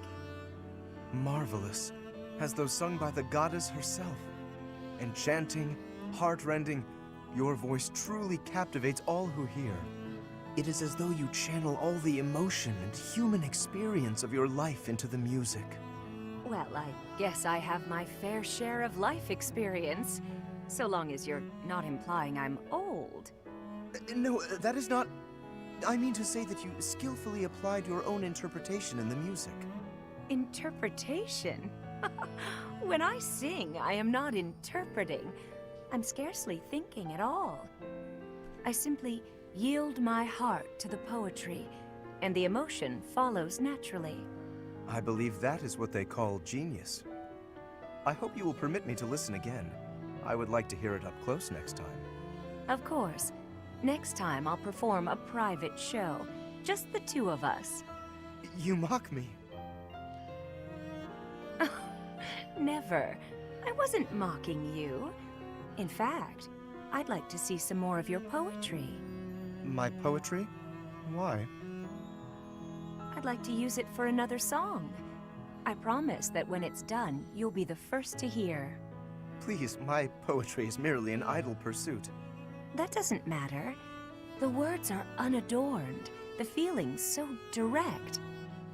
Marvelous, as though sung by the goddess herself. Enchanting, heartrending, your voice truly captivates all who hear. It is as though you channel all the emotion and human experience of your life into the music. Well, I guess I have my fair share of life experience, so long as you're not implying I'm old. No, that is not... I mean to say that you skillfully applied your own interpretation in the music. Interpretation? When I sing, I am not interpreting. I'm scarcely thinking at all. I simply yield my heart to the poetry, and the emotion follows naturally. I believe that is what they call genius. I hope you will permit me to listen again. I would like to hear it up close next time. Of course. Next time I'll perform a private show. Just the two of us. You mock me. Never. I wasn't mocking you. In fact, I'd like to see some more of your poetry. My poetry? Why? I'd like to use it for another song. I promise that when it's done, you'll be the first to hear. Please, my poetry is merely an idle pursuit. That doesn't matter. The words are unadorned, the feelings so direct.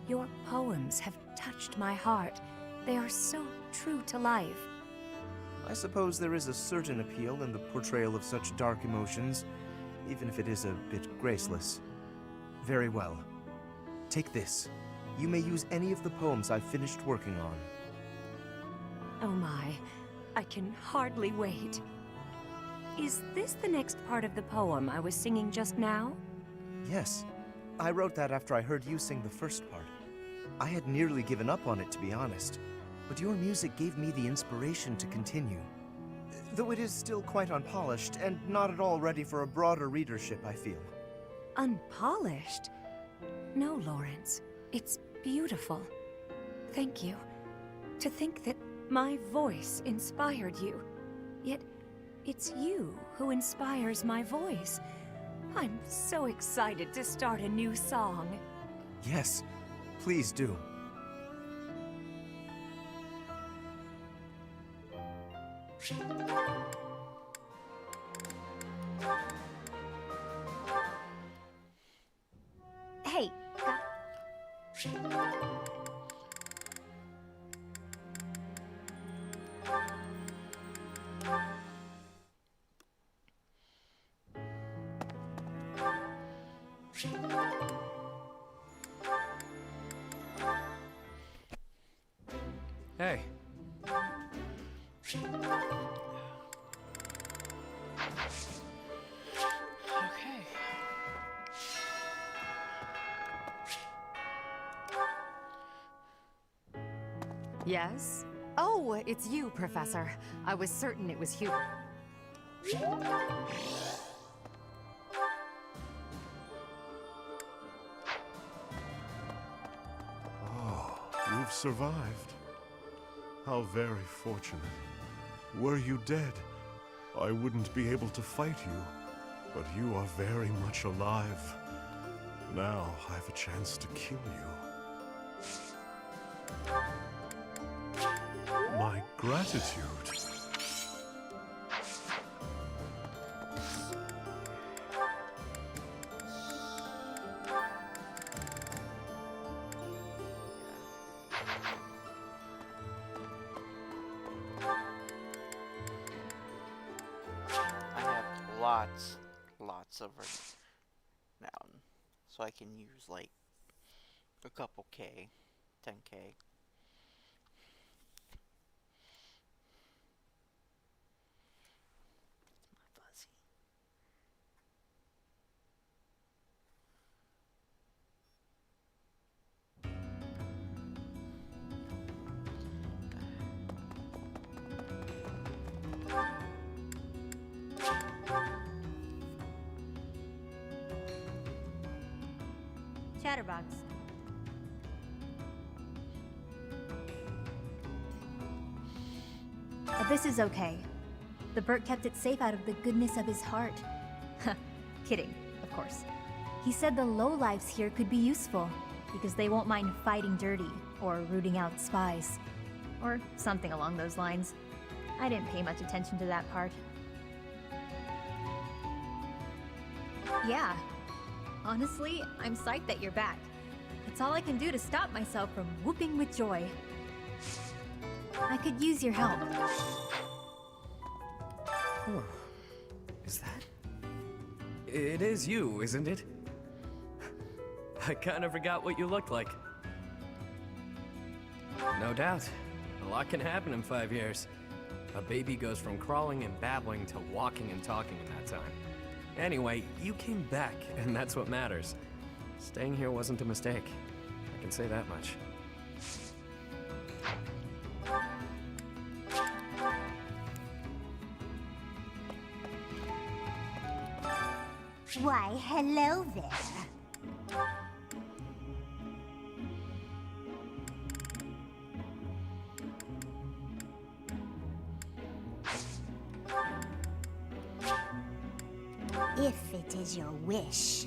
Your poems have touched my heart. They are so true to life. I suppose there is a certain appeal in the portrayal of such dark emotions, even if it is a bit graceless. Very well. Take this. You may use any of the poems I've finished working on. Oh my, I can hardly wait. Is this the next part of the poem I was singing just now? Yes. I wrote that after I heard you sing the first part. I had nearly given up on it, to be honest, but your music gave me the inspiration to continue. Though it is still quite unpolished and not at all ready for a broader readership, I feel. Unpolished? No, Lawrence. It's beautiful. Thank you. To think that my voice inspired you. Yet, it's you who inspires my voice. I'm so excited to start a new song. Yes, please do. Hey. Hey. Okay. Yes? Oh, it's you, Professor. I was certain it was Hubert. Oh, you've survived. How very fortunate. Were you dead, I wouldn't be able to fight you. But you are very much alive. Now I have a chance to kill you. My gratitude. I have lots of renown, so I can use like a couple K, 10K. Chatterbox. This is okay. The Burt kept it safe out of the goodness of his heart. Kidding, of course. He said the lowlifes here could be useful, because they won't mind fighting dirty, or rooting out spies. Or something along those lines. I didn't pay much attention to that part. Yeah. Honestly, I'm psyched that you're back. It's all I can do to stop myself from whooping with joy. I could use your help. Oh. Is that? It is you, isn't it? I kind of forgot what you looked like. No doubt. A lot can happen in 5 years. A baby goes from crawling and babbling to walking and talking in that time. Anyway, you came back, and that's what matters. Staying here wasn't a mistake. I can say that much. Why, hello there. If it is your wish.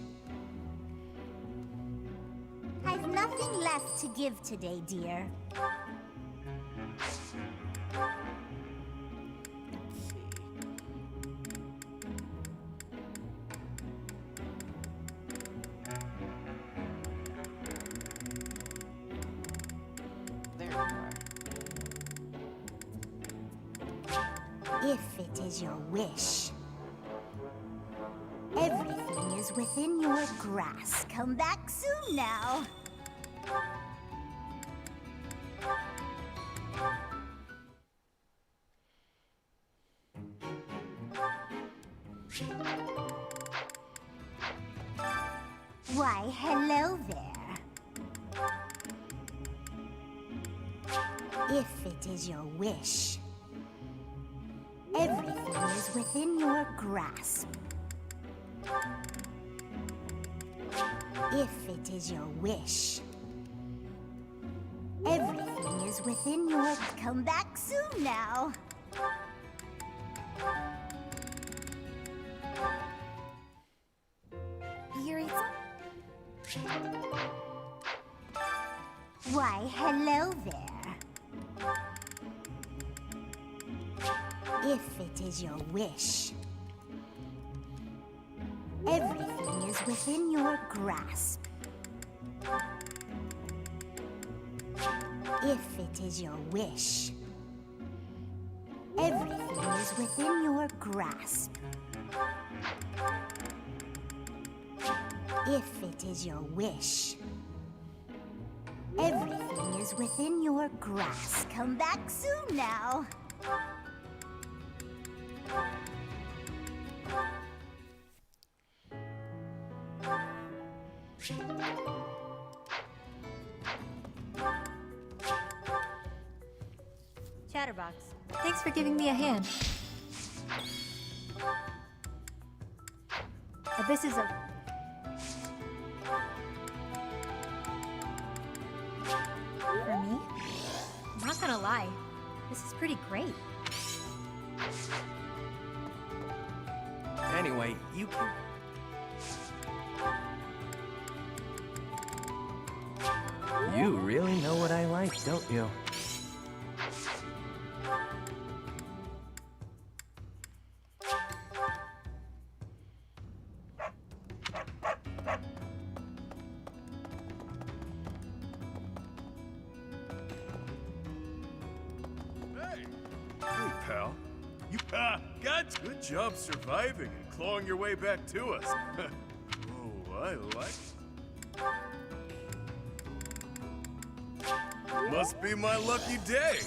I've nothing left to give today, dear. If it is your wish. Everything is within your grasp. Come back soon now. Why, hello there. If it is your wish, everything is within your grasp. If it is your wish, everything is within your... Come back soon now. Yuritsa? Why, hello there. If it is your wish, everything is within your grasp. If it is your wish, everything is within your grasp. If it is your wish, everything is within your grasp. Come back soon now. Chatterbox, thanks for giving me a hand. This is a... For me? I'm not gonna lie, this is pretty great. Anyway, you can... You really know what I like, don't you? Hey, pal. You got good job surviving and clawing your way back to us. Oh, I like. Must be my lucky day.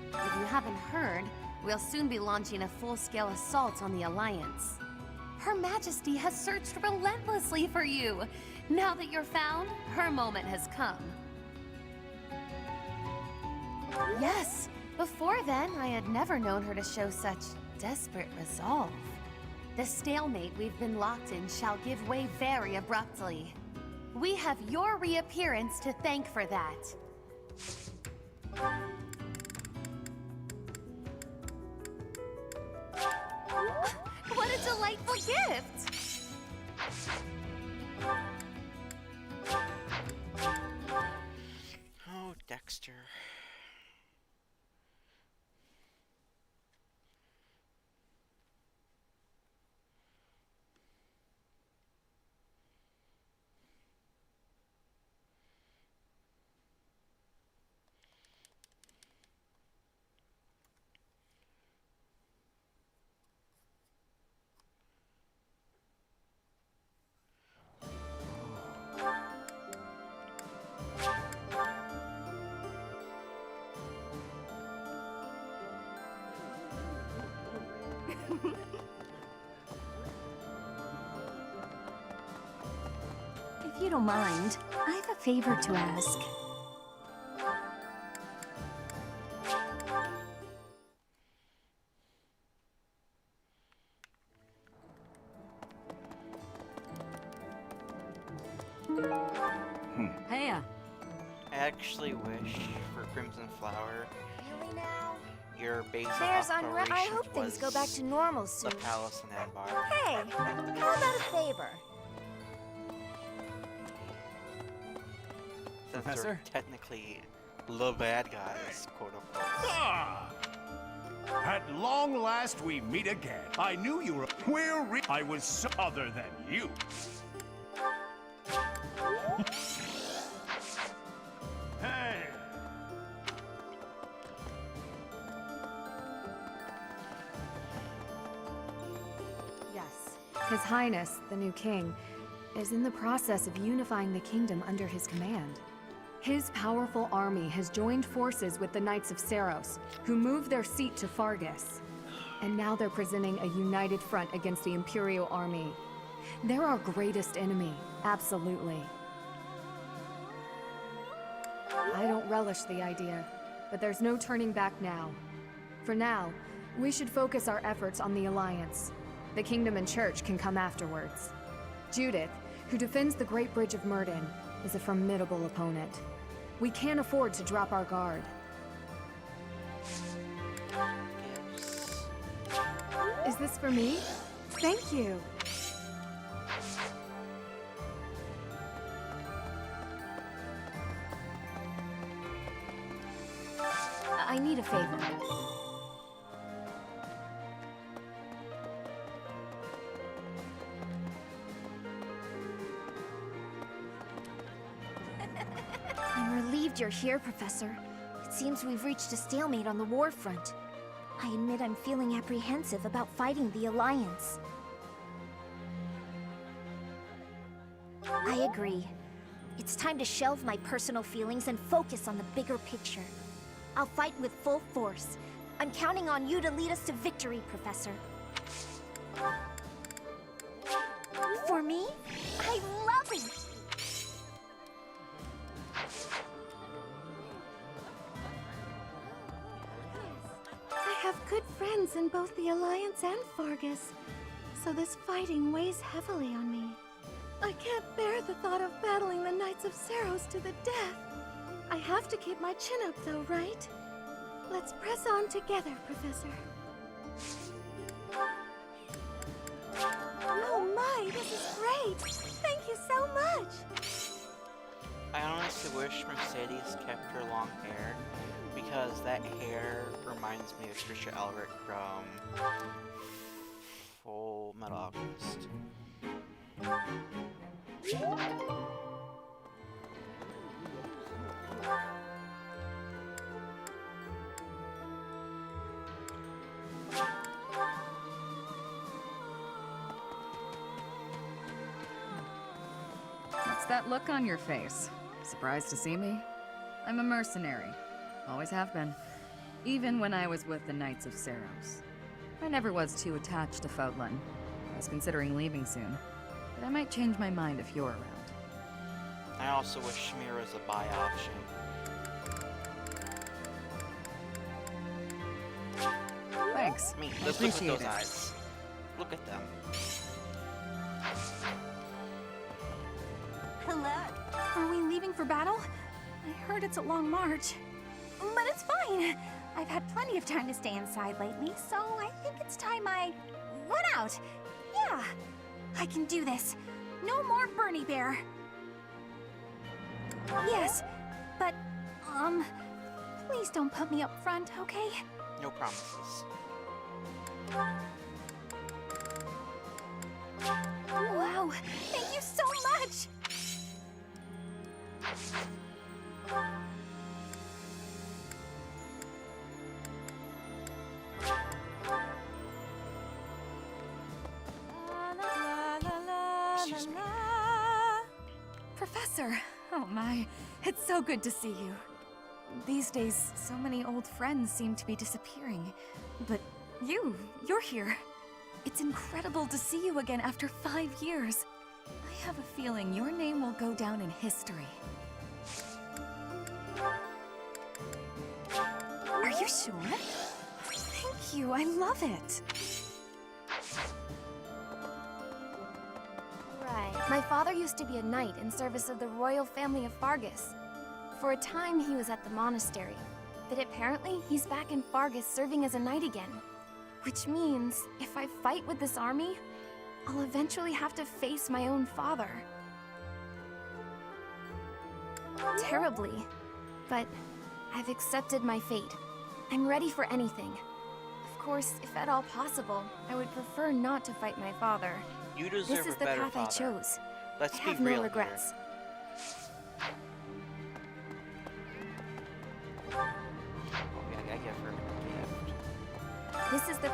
If you haven't heard, we'll soon be launching a full-scale assault on the Alliance. Her Majesty has searched relentlessly for you. Now that you're found, her moment has come. Yes, before then, I had never known her to show such desperate resolve. The stalemate we've been locked in shall give way very abruptly. We have your reappearance to thank for that. What a delightful gift! Oh, Dexter. If you don't mind, I have a favor to ask. Heya. I actually wish for Crimson Flower. Really now? Your base of There's operations I hope things go back to normal the soon. palace in Anbar. Hey, how about a favor? Since Professor? they're technically the bad guys, quote unquote. Ah! At long last we meet again. I knew you were... I was so other than you. Hey! His Highness, the new king, is in the process of unifying the kingdom under his command. His powerful army has joined forces with the Knights of Seiros, who moved their seat to Faerghus. And now they're presenting a united front against the Imperial army. They're our greatest enemy, absolutely. I don't relish the idea, but there's no turning back now. For now, we should focus our efforts on the Alliance. The Kingdom and Church can come afterwards. Judith, who defends the Great Bridge of Myrddin, is a formidable opponent. We can't afford to drop our guard. Is this for me? Thank you. I need a favor. I'm relieved you're here, Professor. It seems we've reached a stalemate on the war front. I admit I'm feeling apprehensive about fighting the Alliance. I agree. It's time to shelve my personal feelings and focus on the bigger picture. I'll fight with full force. I'm counting on you to lead us to victory, Professor. For me? I love it! I have good friends in both the Alliance and Faerghus, so this fighting weighs heavily on me. I can't bear the thought of battling the Knights of Seiros to the death. I have to keep my chin up though, right? Let's press on together, Professor. Oh my, this is great! Thank you so much! I honestly wish Mercedes kept her long hair, because that hair reminds me of Trisha Albert from Full Metal Alchemist. What's that look on your face? Surprised to see me? I'm a mercenary. Always have been. Even when I was with the Knights of Seiros. I never was too attached to Fodlan. I was considering leaving soon, but I might change my mind if you're around. I also wish Shmir was a buy option. Thanks. I mean, let's look at those eyes. Look at them. Hello. Are we leaving for battle? I heard it's a long march. But it's fine. I've had plenty of time to stay inside lately, so I think it's time I run out. Yeah, I can do this. No more Bernie Bear. Yes, but, please don't put me up front, okay? No promises. Wow, thank you so much! Professor! Oh my, it's so good to see you. These days, so many old friends seem to be disappearing. But you're here. It's incredible to see you again after 5 years. I have a feeling your name will go down in history. Are you sure? Thank you, I love it. Right. My father used to be a knight in service of the royal family of Faerghus. For a time, he was at the monastery. But apparently, he's back in Faerghus serving as a knight again. Which means, if I fight with this army, I'll eventually have to face my own father. Terribly. But I've accepted my fate. I'm ready for anything. Of course, if at all possible, I would prefer not to fight my father. You deserve This is a the better path father. I chose. Let's I be have real no regrets. Here. Okay, I give her a gift. This is the...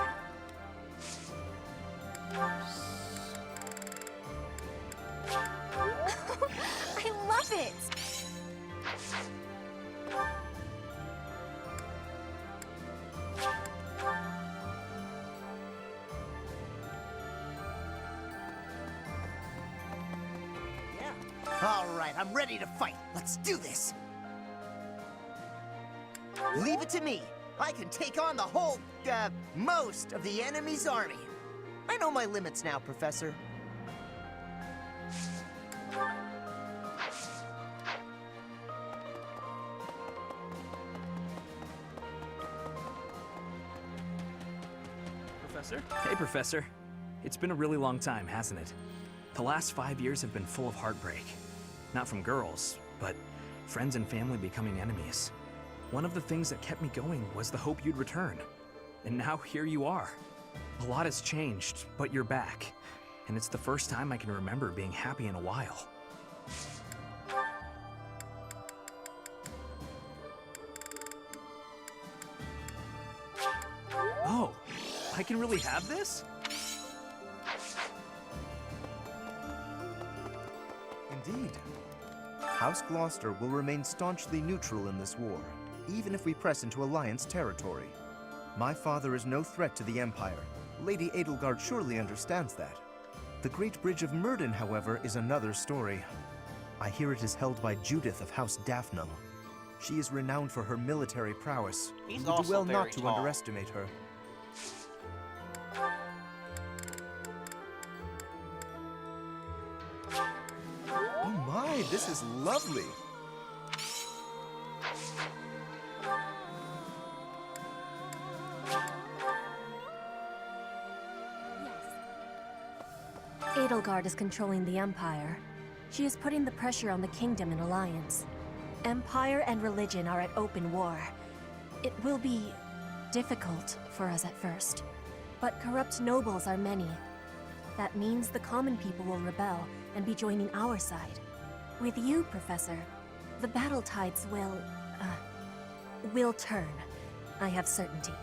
All right, I'm ready to fight. Let's do this. Leave it to me. I can take on the whole, most of the enemy's army. I know my limits now, Professor. Professor? Hey, Professor. It's been a really long time, hasn't it? The last 5 years have been full of heartbreak. Not from girls, but friends and family becoming enemies. One of the things that kept me going was the hope you'd return. And now here you are. A lot has changed, but you're back. And it's the first time I can remember being happy in a while. Oh, I can really have this? Indeed. House Gloucester will remain staunchly neutral in this war, even if we press into Alliance territory. My father is no threat to the Empire. Lady Edelgard surely understands that. The Great Bridge of Myrddin, however, is another story. I hear it is held by Judith of House Daphne. She is renowned for her military prowess. He's We do also well very not to tall. underestimate her. Oh my, this is lovely! Edelgard is controlling the Empire. She is putting the pressure on the Kingdom in alliance. Empire and religion are at open war. It will be difficult for us at first, but corrupt nobles are many. That means the common people will rebel and be joining our side. With you, Professor, the battle tides will turn. I have certainty.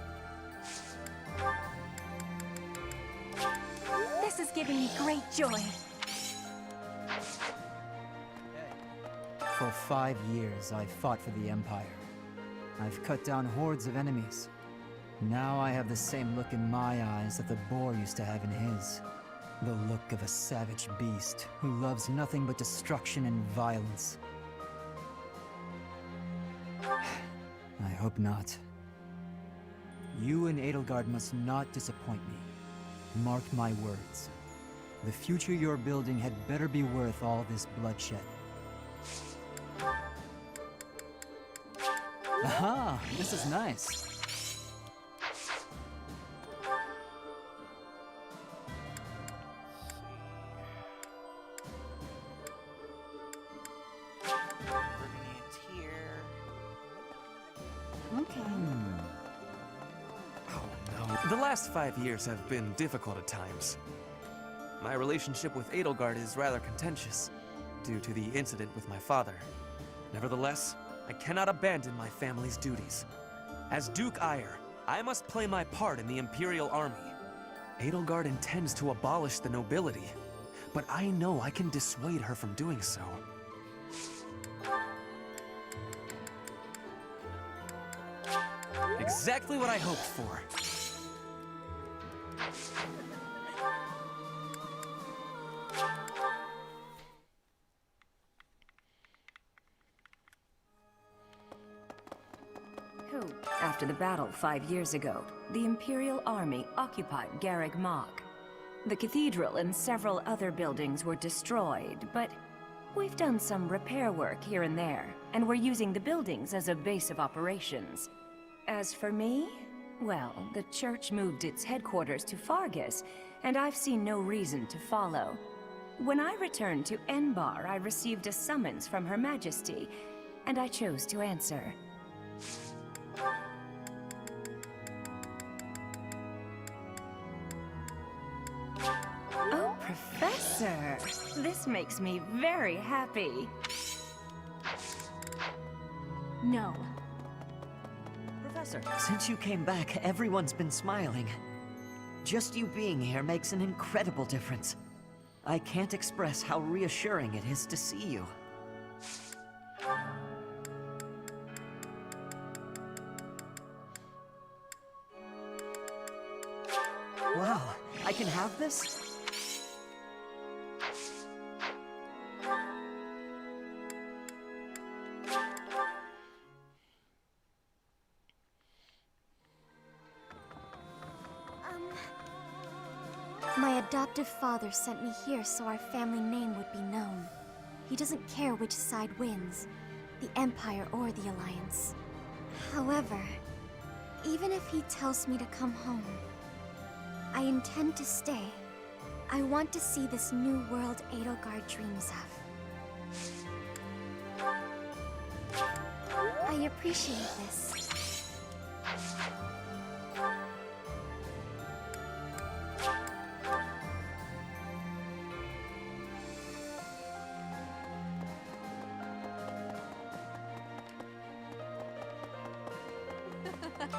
This is giving me great joy. For 5 years, I've fought for the Empire. I've cut down hordes of enemies. Now I have the same look in my eyes that the boar used to have in his. The look of a savage beast who loves nothing but destruction and violence. I hope not. You and Edelgard must not disappoint me. Mark my words. The future you're building had better be worth all this bloodshed. Aha! This is nice. The last 5 years have been difficult at times. My relationship with Edelgard is rather contentious, due to the incident with my father. Nevertheless, I cannot abandon my family's duties. As Duke Aiur, I must play my part in the Imperial Army. Edelgard intends to abolish the nobility, but I know I can dissuade her from doing so. Exactly what I hoped for. After the battle 5 years ago, the Imperial Army occupied Garreg Mach. The cathedral and several other buildings were destroyed, but we've done some repair work here and there, and we're using the buildings as a base of operations. As for me, well, the church moved its headquarters to Faerghus, and I've seen no reason to follow. When I returned to Enbar, I received a summons from Her Majesty, and I chose to answer. Oh, Professor! This makes me very happy. No. Professor, since you came back, everyone's been smiling. Just you being here makes an incredible difference. I can't express how reassuring it is to see you. Wow, I can have this? My adoptive father sent me here so our family name would be known. He doesn't care which side wins, the Empire or the Alliance. However, even if he tells me to come home, I intend to stay. I want to see this new world Edelgard dreams of. I appreciate this.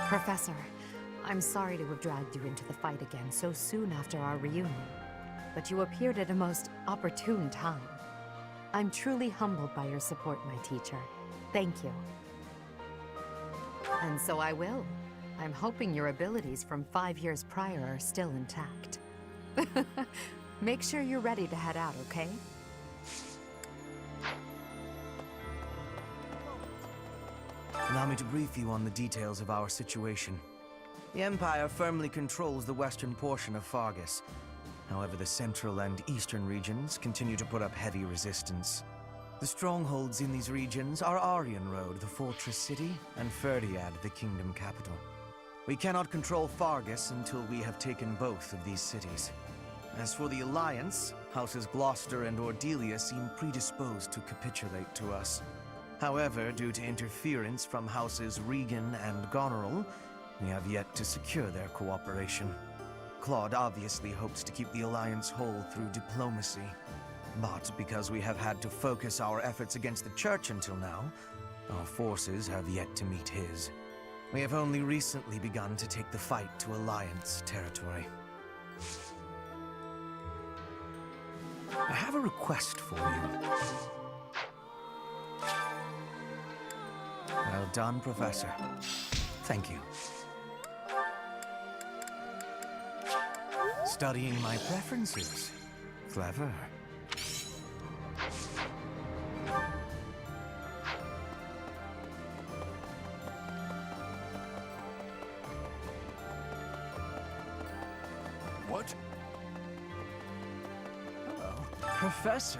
Professor, I'm sorry to have dragged you into the fight again so soon after our reunion, but you appeared at a most opportune time. I'm truly humbled by your support, my teacher. Thank you. And so I will. I'm hoping your abilities from 5 years prior are still intact. Make sure you're ready to head out, okay? Allow me to brief you on the details of our situation. The Empire firmly controls the western portion of Faerghus. However, the central and eastern regions continue to put up heavy resistance. The strongholds in these regions are Arianrhod, the fortress city, and Ferdiad, the kingdom capital. We cannot control Faerghus until we have taken both of these cities. As for the Alliance, Houses Gloucester and Ordelia seem predisposed to capitulate to us. However, due to interference from Houses Regan and Goneril, we have yet to secure their cooperation. Claude obviously hopes to keep the Alliance whole through diplomacy. But because we have had to focus our efforts against the Church until now, our forces have yet to meet his. We have only recently begun to take the fight to Alliance territory. I have a request for you. Well done, Professor. Thank you. Studying my preferences. Clever. What? Hello. Professor,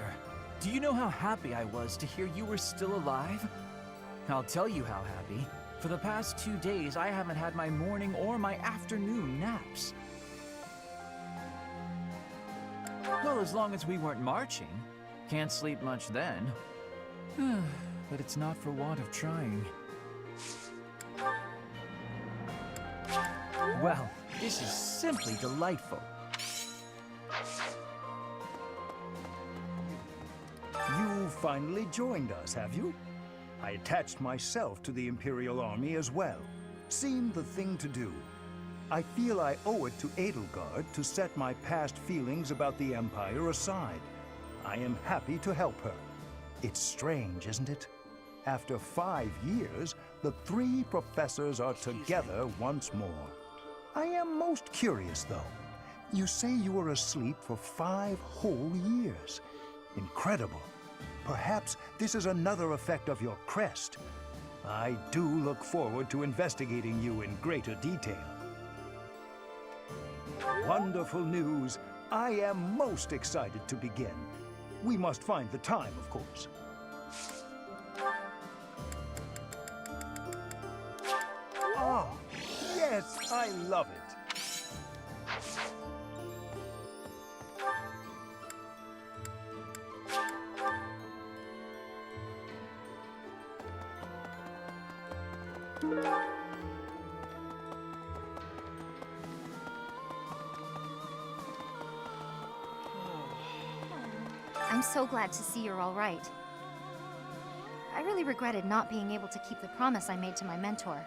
do you know how happy I was to hear you were still alive? I'll tell you how happy. For the past 2 days, I haven't had my morning or my afternoon naps. Well, as long as we weren't marching. Can't sleep much then. But it's not for want of trying. Well, this is simply delightful. You finally joined us, have you? I attached myself to the Imperial Army as well. Seemed the thing to do. I feel I owe it to Edelgard to set my past feelings about the Empire aside. I am happy to help her. It's strange, isn't it? After 5 years, the 3 professors are together once more. I am most curious, though. You say you were asleep for 5 whole years. Incredible. Perhaps this is another effect of your crest. I do look forward to investigating you in greater detail. Wonderful news. I am most excited to begin. We must find the time, of course. Ah, yes, I love it. I'm so glad to see you're all right. I really regretted not being able to keep the promise I made to my mentor.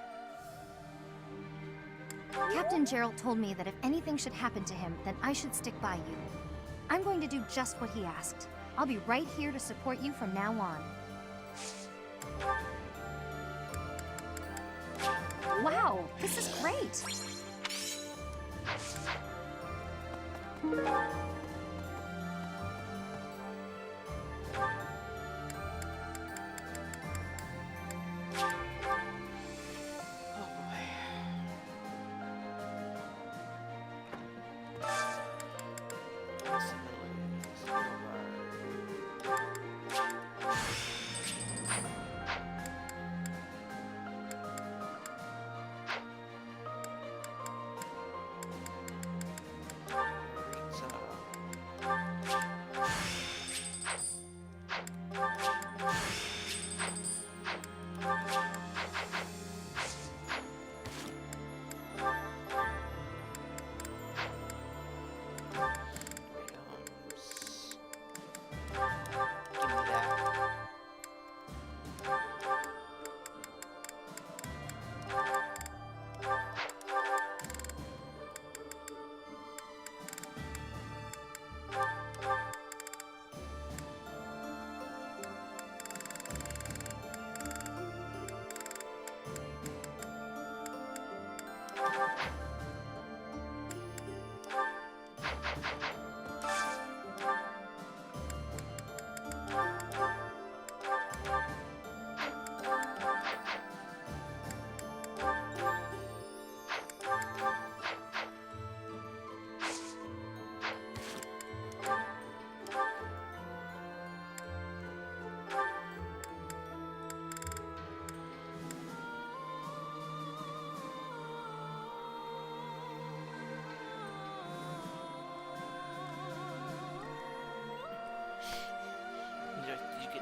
Captain Gerald told me that if anything should happen to him, then I should stick by you. I'm going to do just what he asked. I'll be right here to support you from now on. Wow, this is great!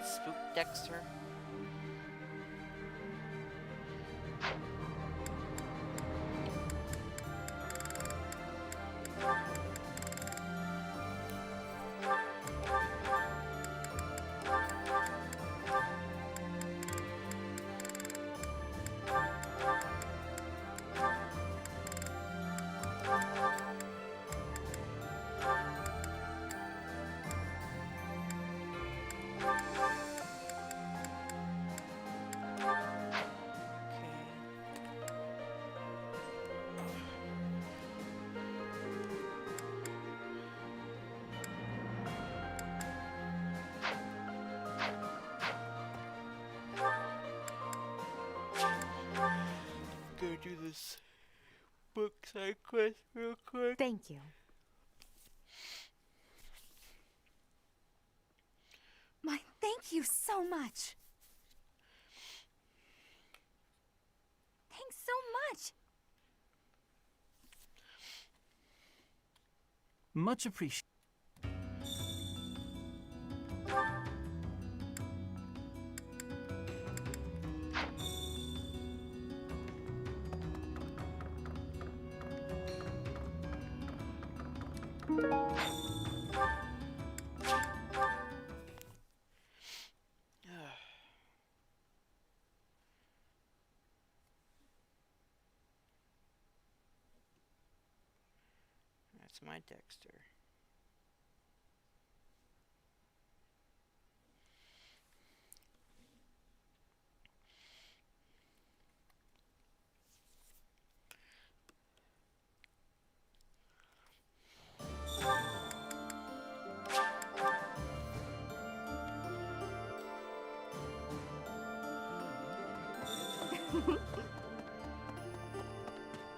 Spook Dexter. Go do this book side quest real quick. Thank you. Thank you so much. Thanks so much. Much appreciated. That's my Dexter.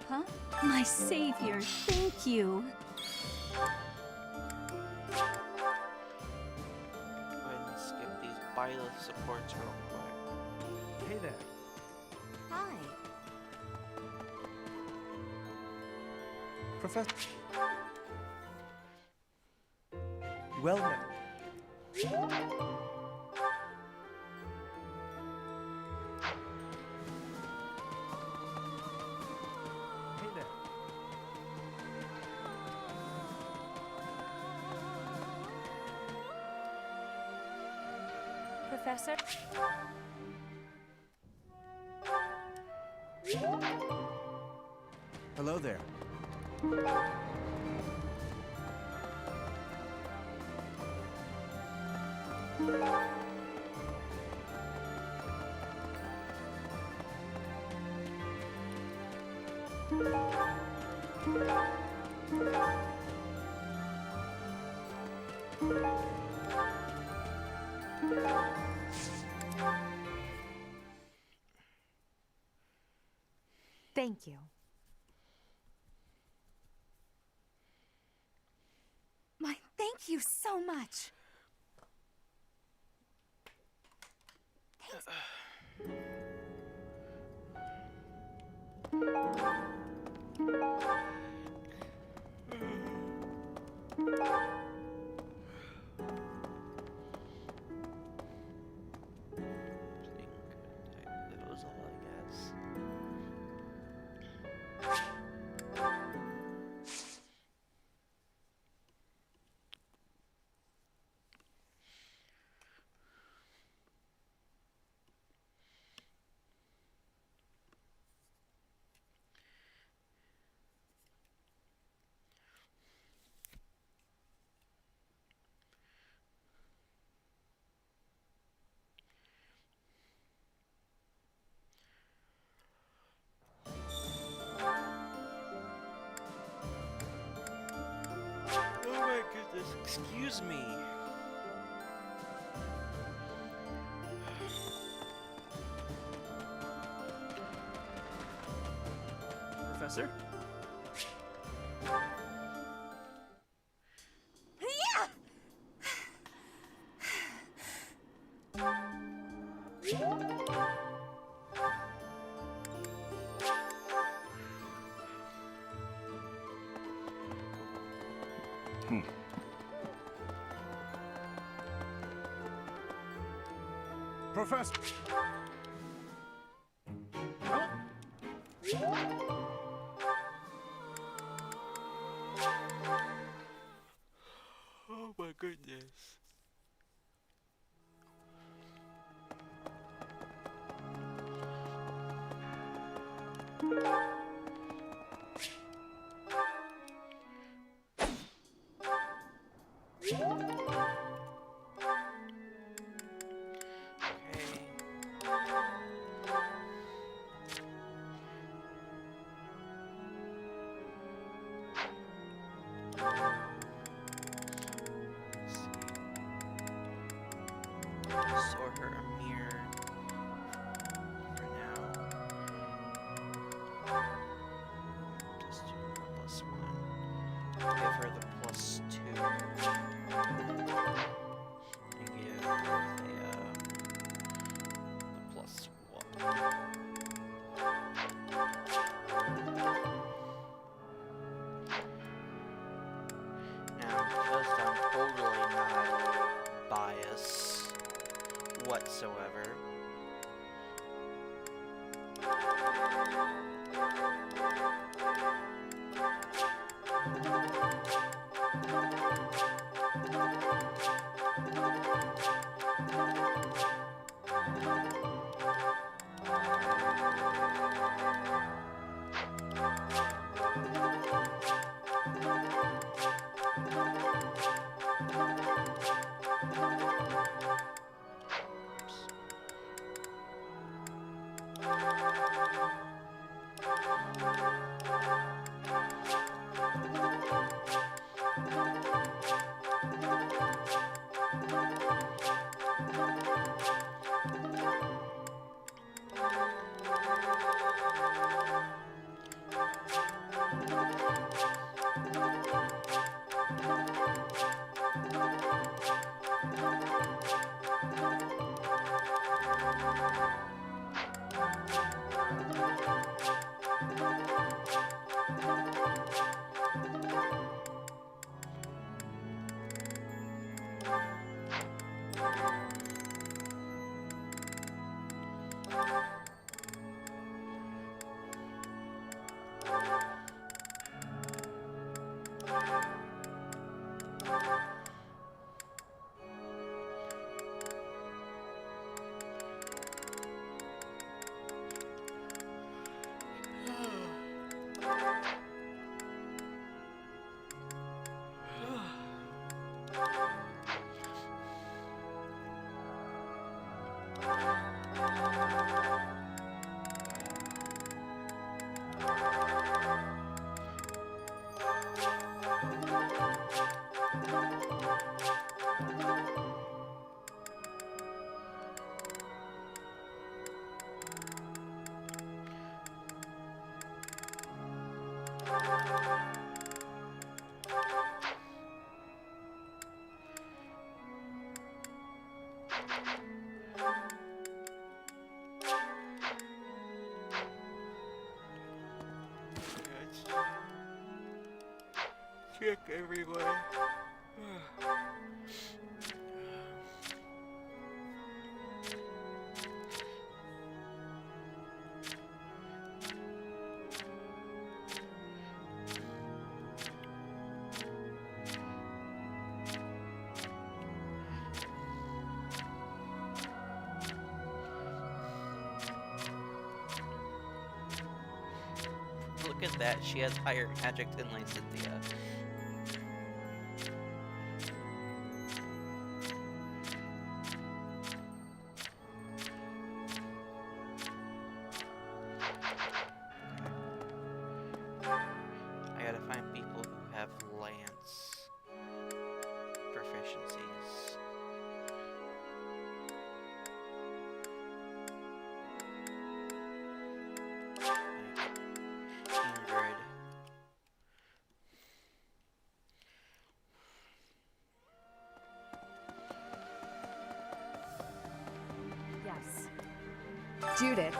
Huh? My savior, thank you. Go ahead and skip these vital supports real quick. Hey there. Hi. Professor. Well met. Hey there. Professor? Hello there. Thank you. Thank you so much. That was all, I guess. Oh my goodness, excuse me. Professor? Professor. Oh my goodness. Restore her a mirror for now. Just do +1. Give her the +2. And give the +1. Now, because I'm totally not biased whatsoever, check everywhere. Look at that, she has higher magic than Lysithea. I gotta find people who have lance proficiencies. Ingrid. Yes. Judith.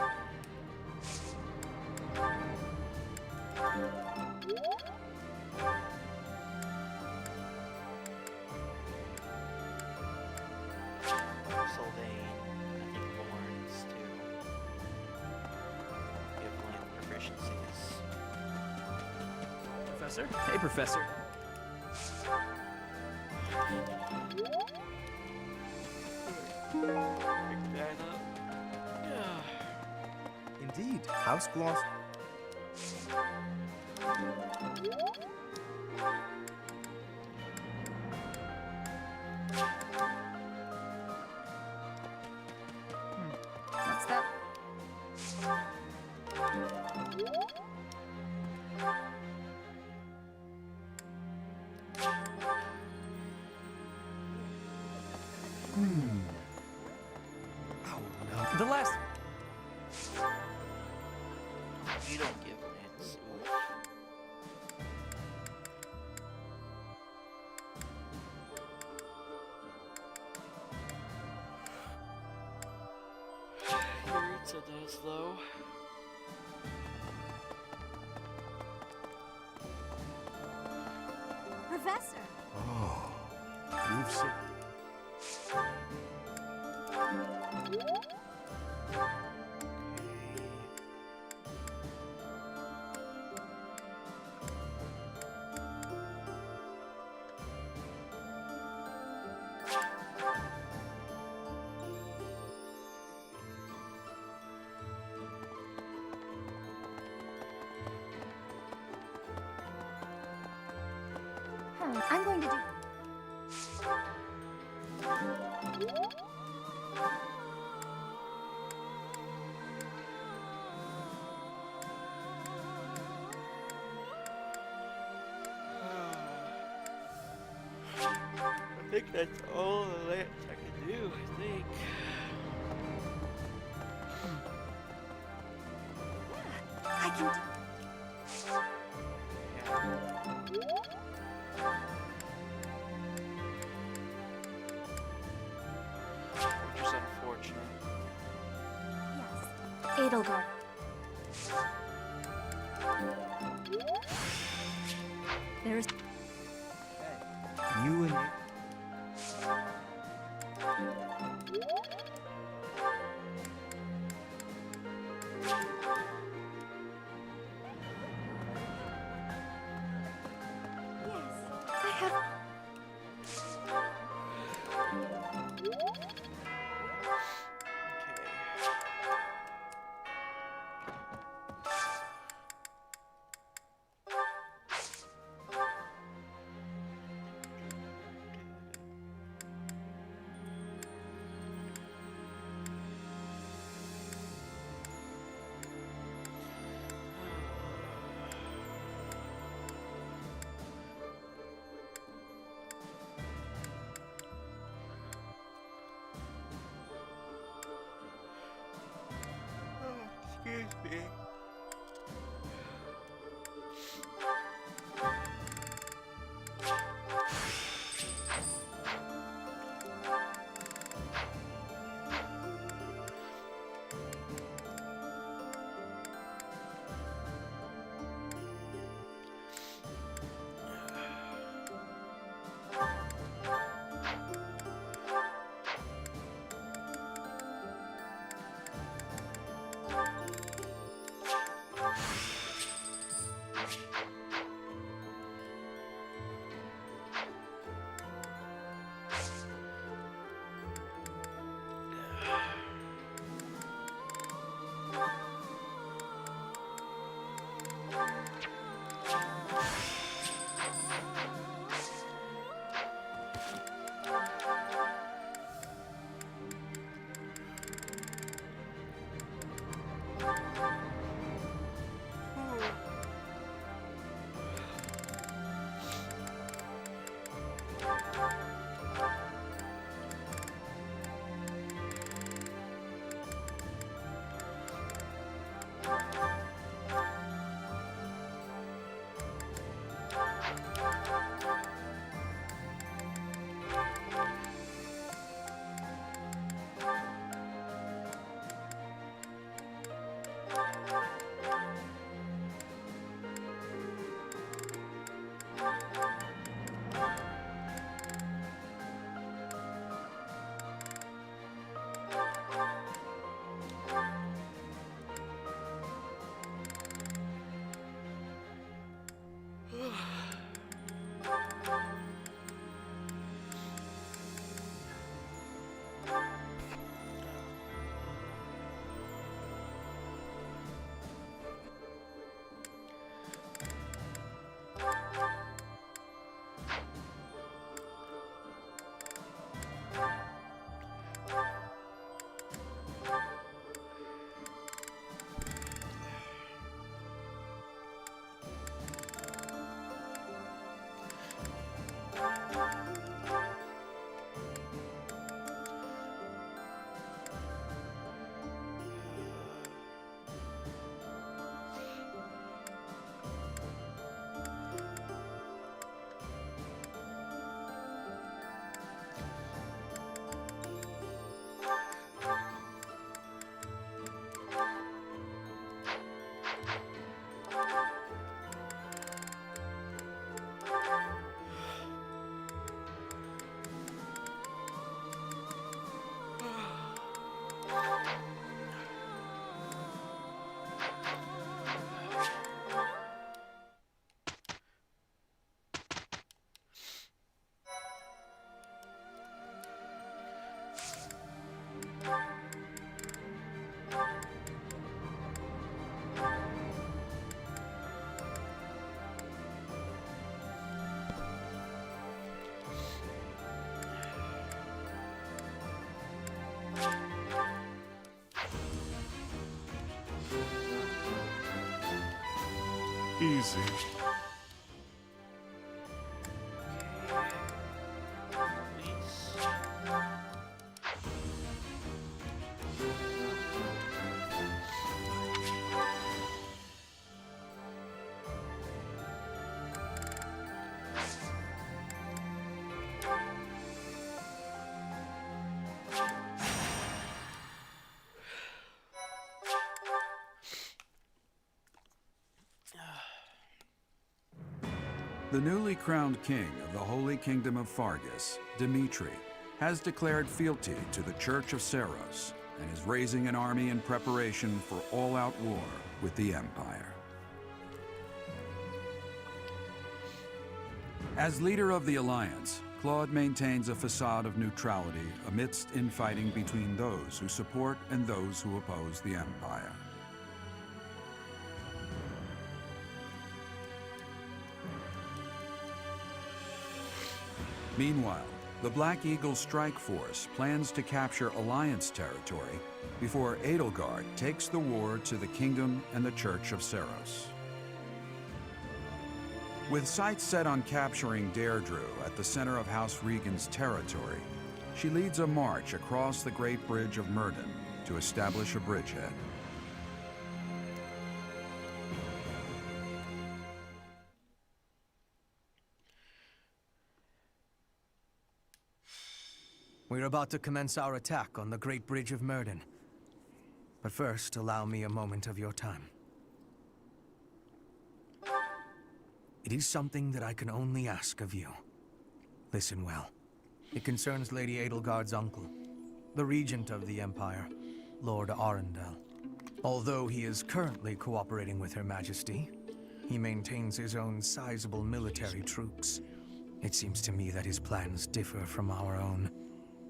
Sylvain. I think deficiencies. Professor? Hey, Professor. Indeed, House Gloucester. What's that? Oh no. The last. You don't give hints. Your roots are those low. Professor! Oh, you've so... I'm going to do... I think that's all the lamps I can do, I think. I can... Which is unfortunate. Yes. Edelgard. There's... You and... I have... Easy. The newly crowned king of the Holy Kingdom of Faerghus, Dimitri, has declared fealty to the Church of Seiros and is raising an army in preparation for all-out war with the Empire. As leader of the Alliance, Claude maintains a facade of neutrality amidst infighting between those who support and those who oppose the Empire. Meanwhile, the Black Eagle Strike Force plans to capture Alliance territory before Edelgard takes the war to the Kingdom and the Church of Seiros. With sights set on capturing Deirdre at the center of House Regan's territory, she leads a march across the Great Bridge of Myrddin to establish a bridgehead. We're about to commence our attack on the Great Bridge of Myrddin. But first, allow me a moment of your time. It is something that I can only ask of you. Listen well. It concerns Lady Edelgard's uncle, the Regent of the Empire, Lord Arundel. Although he is currently cooperating with Her Majesty, he maintains his own sizable military troops. It seems to me that his plans differ from our own.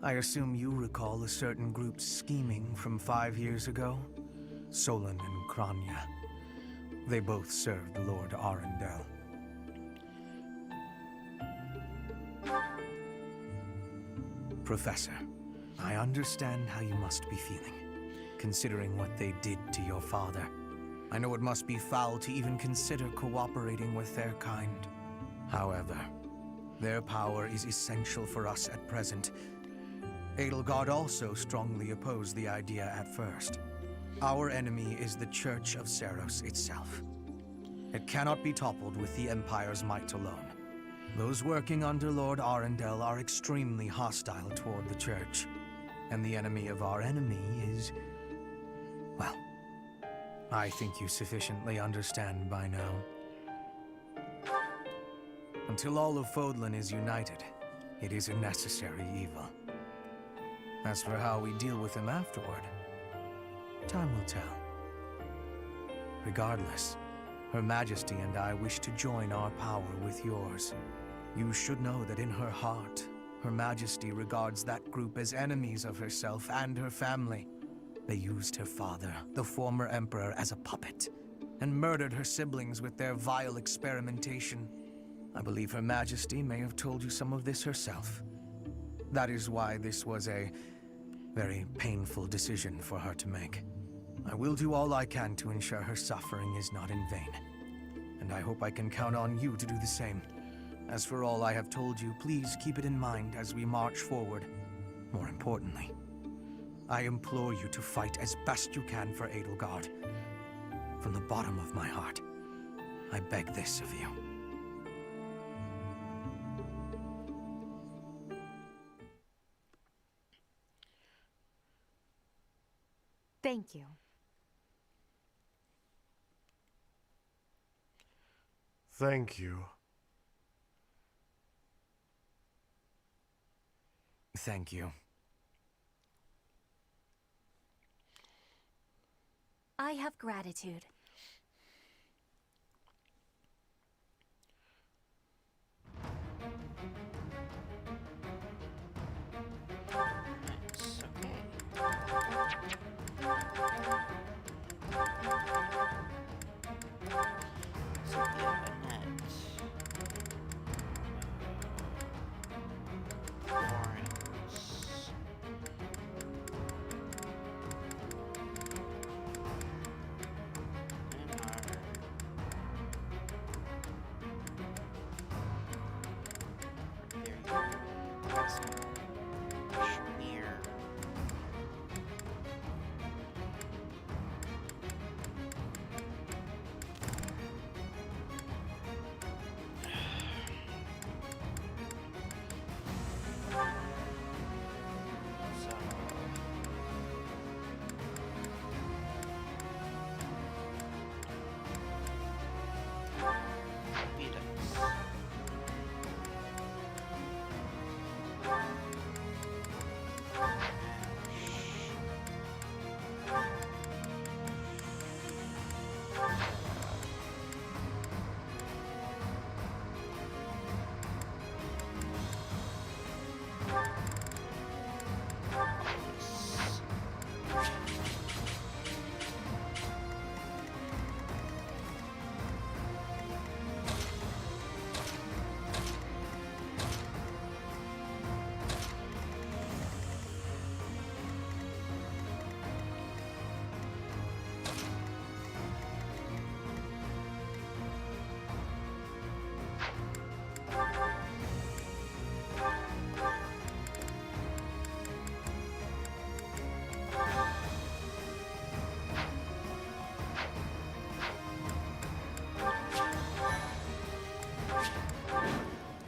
I assume you recall a certain group's scheming from 5 years ago? Solon and Kranya. They both served Lord Arundel. Professor, I understand how you must be feeling, considering what they did to your father. I know it must be foul to even consider cooperating with their kind. However, their power is essential for us at present. Edelgard also strongly opposed the idea at first. Our enemy is the Church of Seiros itself. It cannot be toppled with the Empire's might alone. Those working under Lord Arundel are extremely hostile toward the Church. And the enemy of our enemy is... well, I think you sufficiently understand by now. Until all of Fodlan is united, it is a necessary evil. As for how we deal with him afterward, time will tell. Regardless, Her Majesty and I wish to join our power with yours. You should know that in her heart, Her Majesty regards that group as enemies of herself and her family. They used her father, the former Emperor, as a puppet, and murdered her siblings with their vile experimentation. I believe Her Majesty may have told you some of this herself. That is why this was a very painful decision for her to make. I will do all I can to ensure her suffering is not in vain. And I hope I can count on you to do the same. As for all I have told you, please keep it in mind as we march forward. More importantly, I implore you to fight as best you can for Edelgard. From the bottom of my heart, I beg this of you. Thank you. Thank you. Thank you. I have gratitude. Nice, okay. So yeah, Annette. Lawrence. got some Schmear.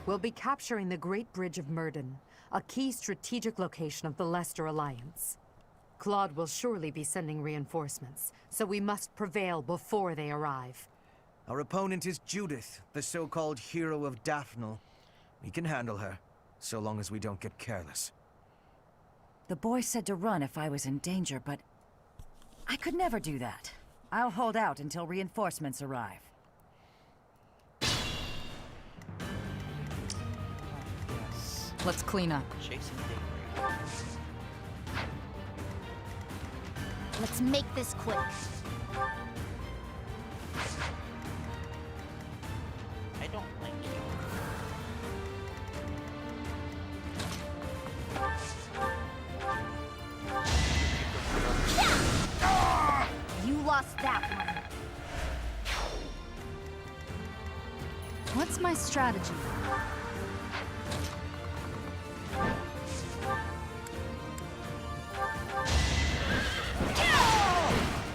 We'll be capturing the Great Bridge of Myrden, a key strategic location of the Leicester Alliance. Claude will surely be sending reinforcements, so we must prevail before they arrive. Our opponent is Judith, the so-called hero of Daphnel. We can handle her, so long as we don't get careless. The boy said to run if I was in danger, but I could never do that. I'll hold out until reinforcements arrive. Let's clean up. Chasing Diggory. Let's make this quick. I don't like you. You lost that one. What's my strategy?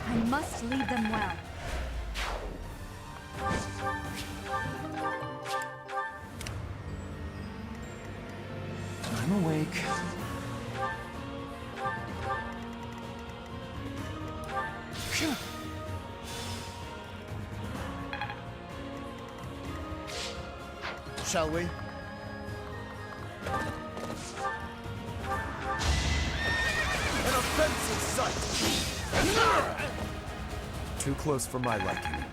I must lead them well. I'm awake. Phew. Shall we? An offensive sight! Too close for my liking.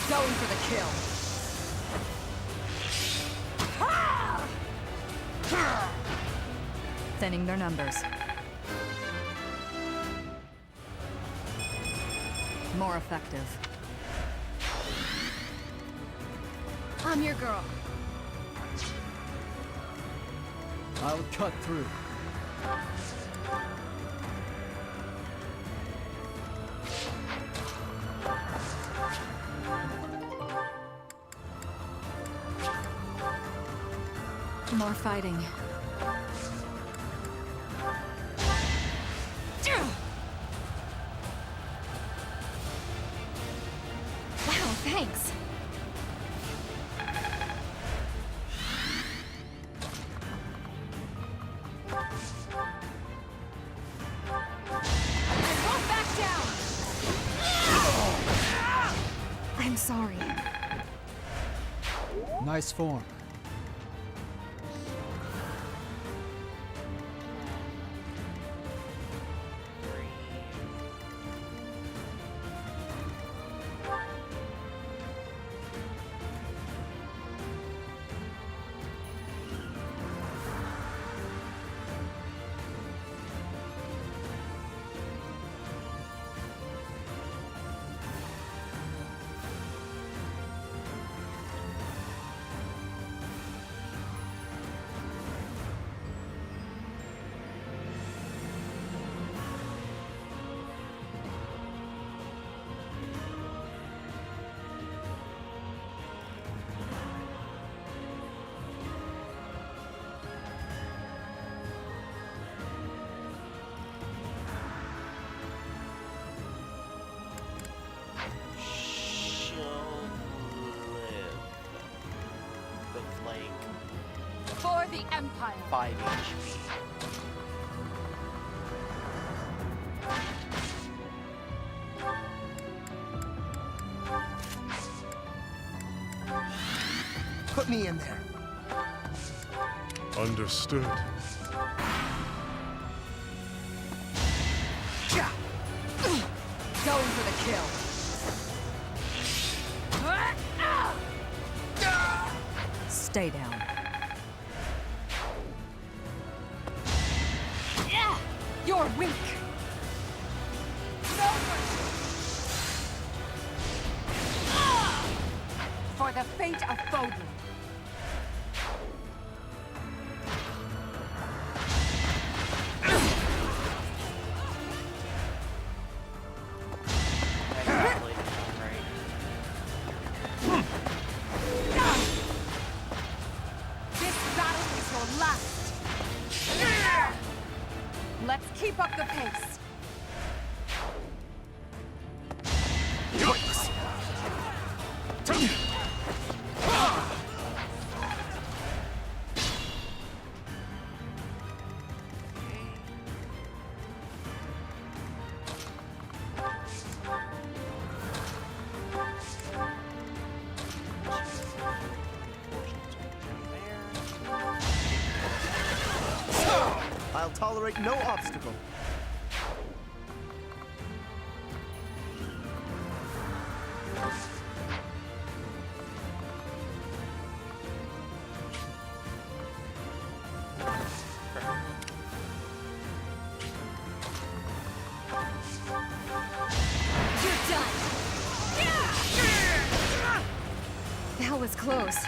Going for the kill. Thinning their numbers. More effective. I'm your girl. I'll cut through. More fighting. Wow, thanks. I won't back down. I'm sorry. Nice form. the Empire! 5 HP. Put me in there. Understood. Going for the kill. Stay down. You're weak. For the fate of Fodlan. This battle is your last. Let's keep up the pace. I'll tolerate no obstacle. That was close.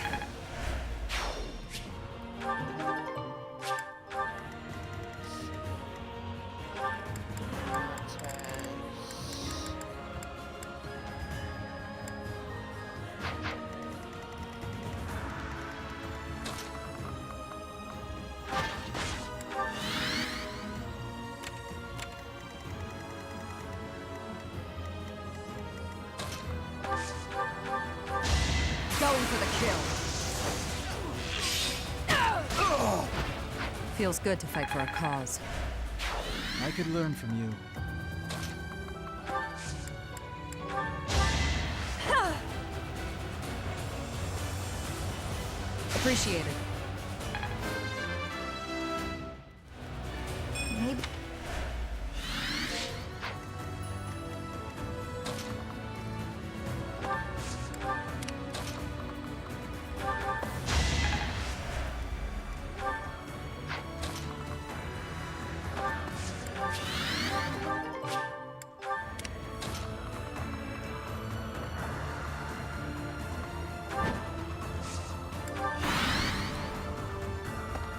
Going for the kill. Feels good to fight for a cause. I could learn from you. Appreciated. Maybe.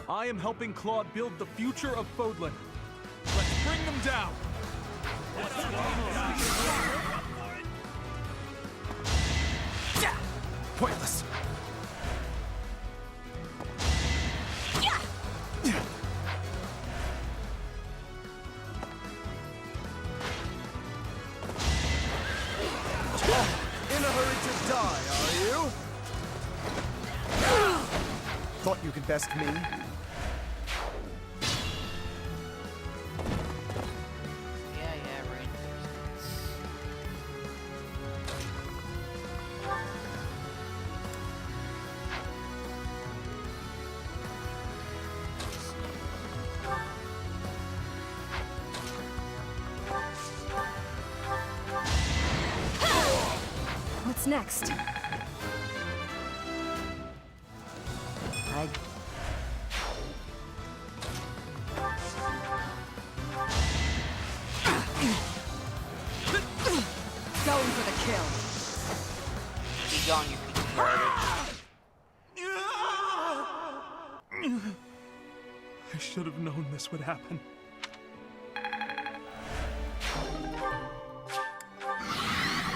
I am helping Claude build the future of Fodlan. Let's bring them down! Pointless. In a hurry to die, are you? Thought you could best me? What's next? Going for the kill. Be gone, you piece of garbage. I should have known this would happen.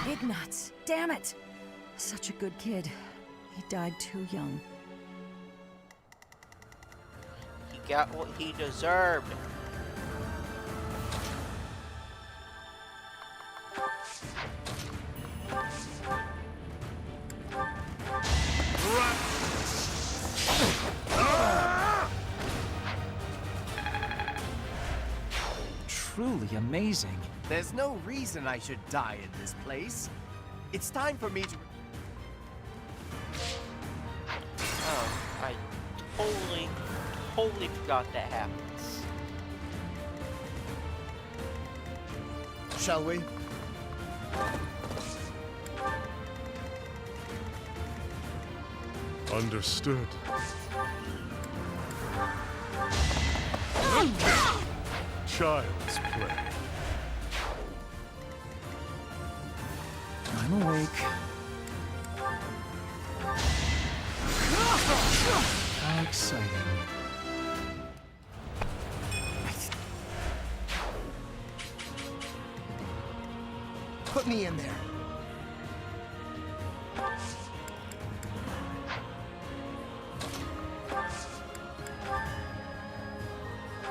Ignatz, damn it! Such a good kid. He died too young. He got what he deserved. simply amazing. There's no reason I should die in this place. It's time for me to... Oh, I totally forgot that happens. Shall we? Understood. Child's play. I'm awake. How exciting. Put me in there.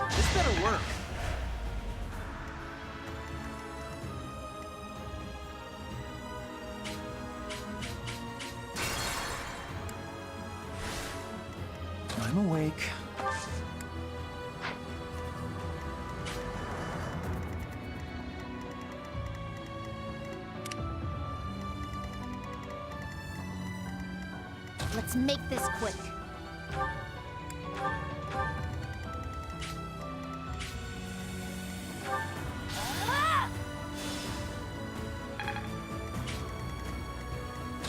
This better work. I'm awake. Let's make this quick.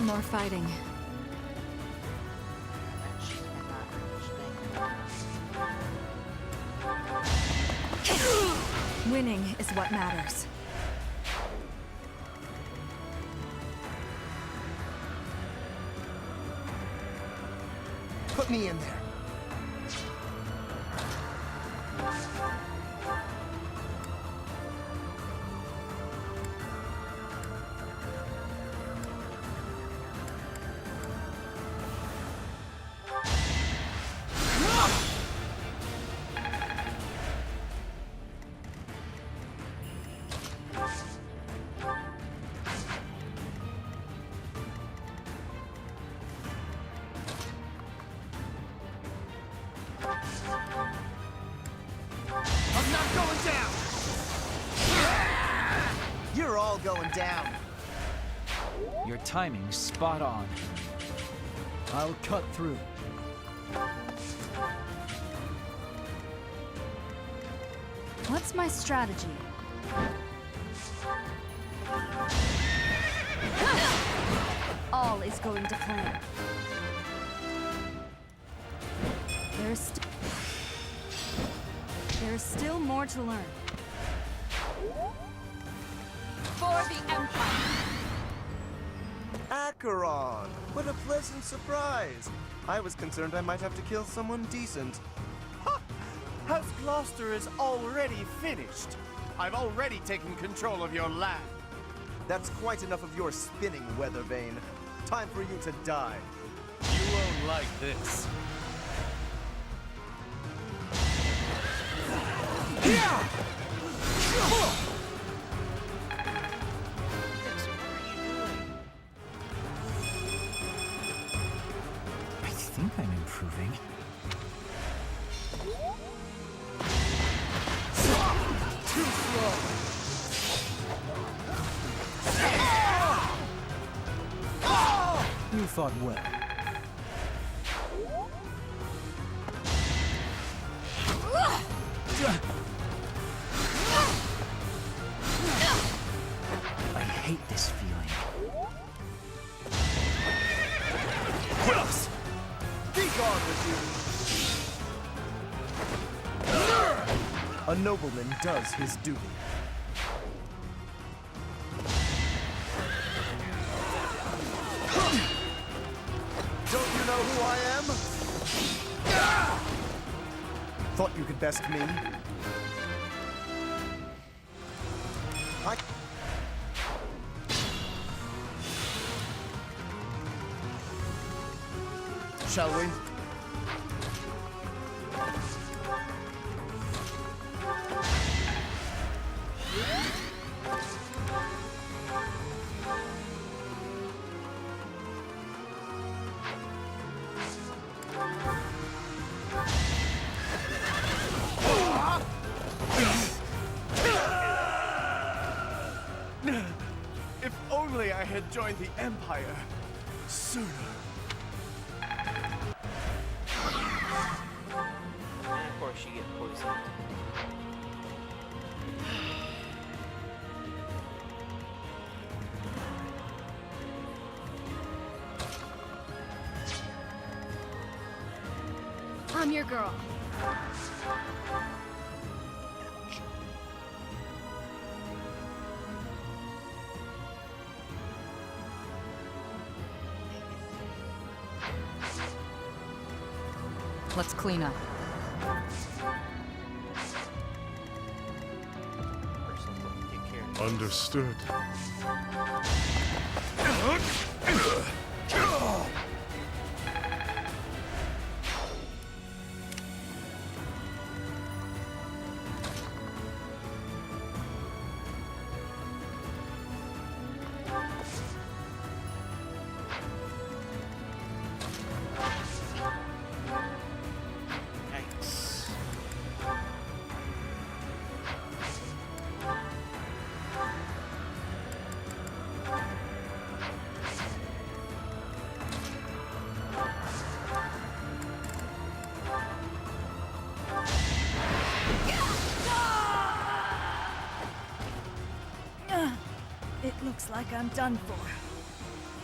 More fighting. Winning is what matters. Put me in there. I'm not going down! You're all going down. Your timing's spot on. I'll cut through. What's my strategy? All is going to plan. There's still more to learn. For the Empire! Acheron! What a pleasant surprise! I was concerned I might have to kill someone decent. Ha! House Gloucester is already finished. I've already taken control of your land. That's quite enough of your spinning, Weathervane. Time for you to die. You won't like this. I think I'm improving. Too slow! You fought well. I hate this feeling. Quills! Be gone with you! A nobleman does his duty. Don't you know who I am? Thought you could best me? Shall we? only I had joined the Empire sooner. And of course you get poisoned. I'm your girl. Let's clean up. Understood. It looks like I'm done for.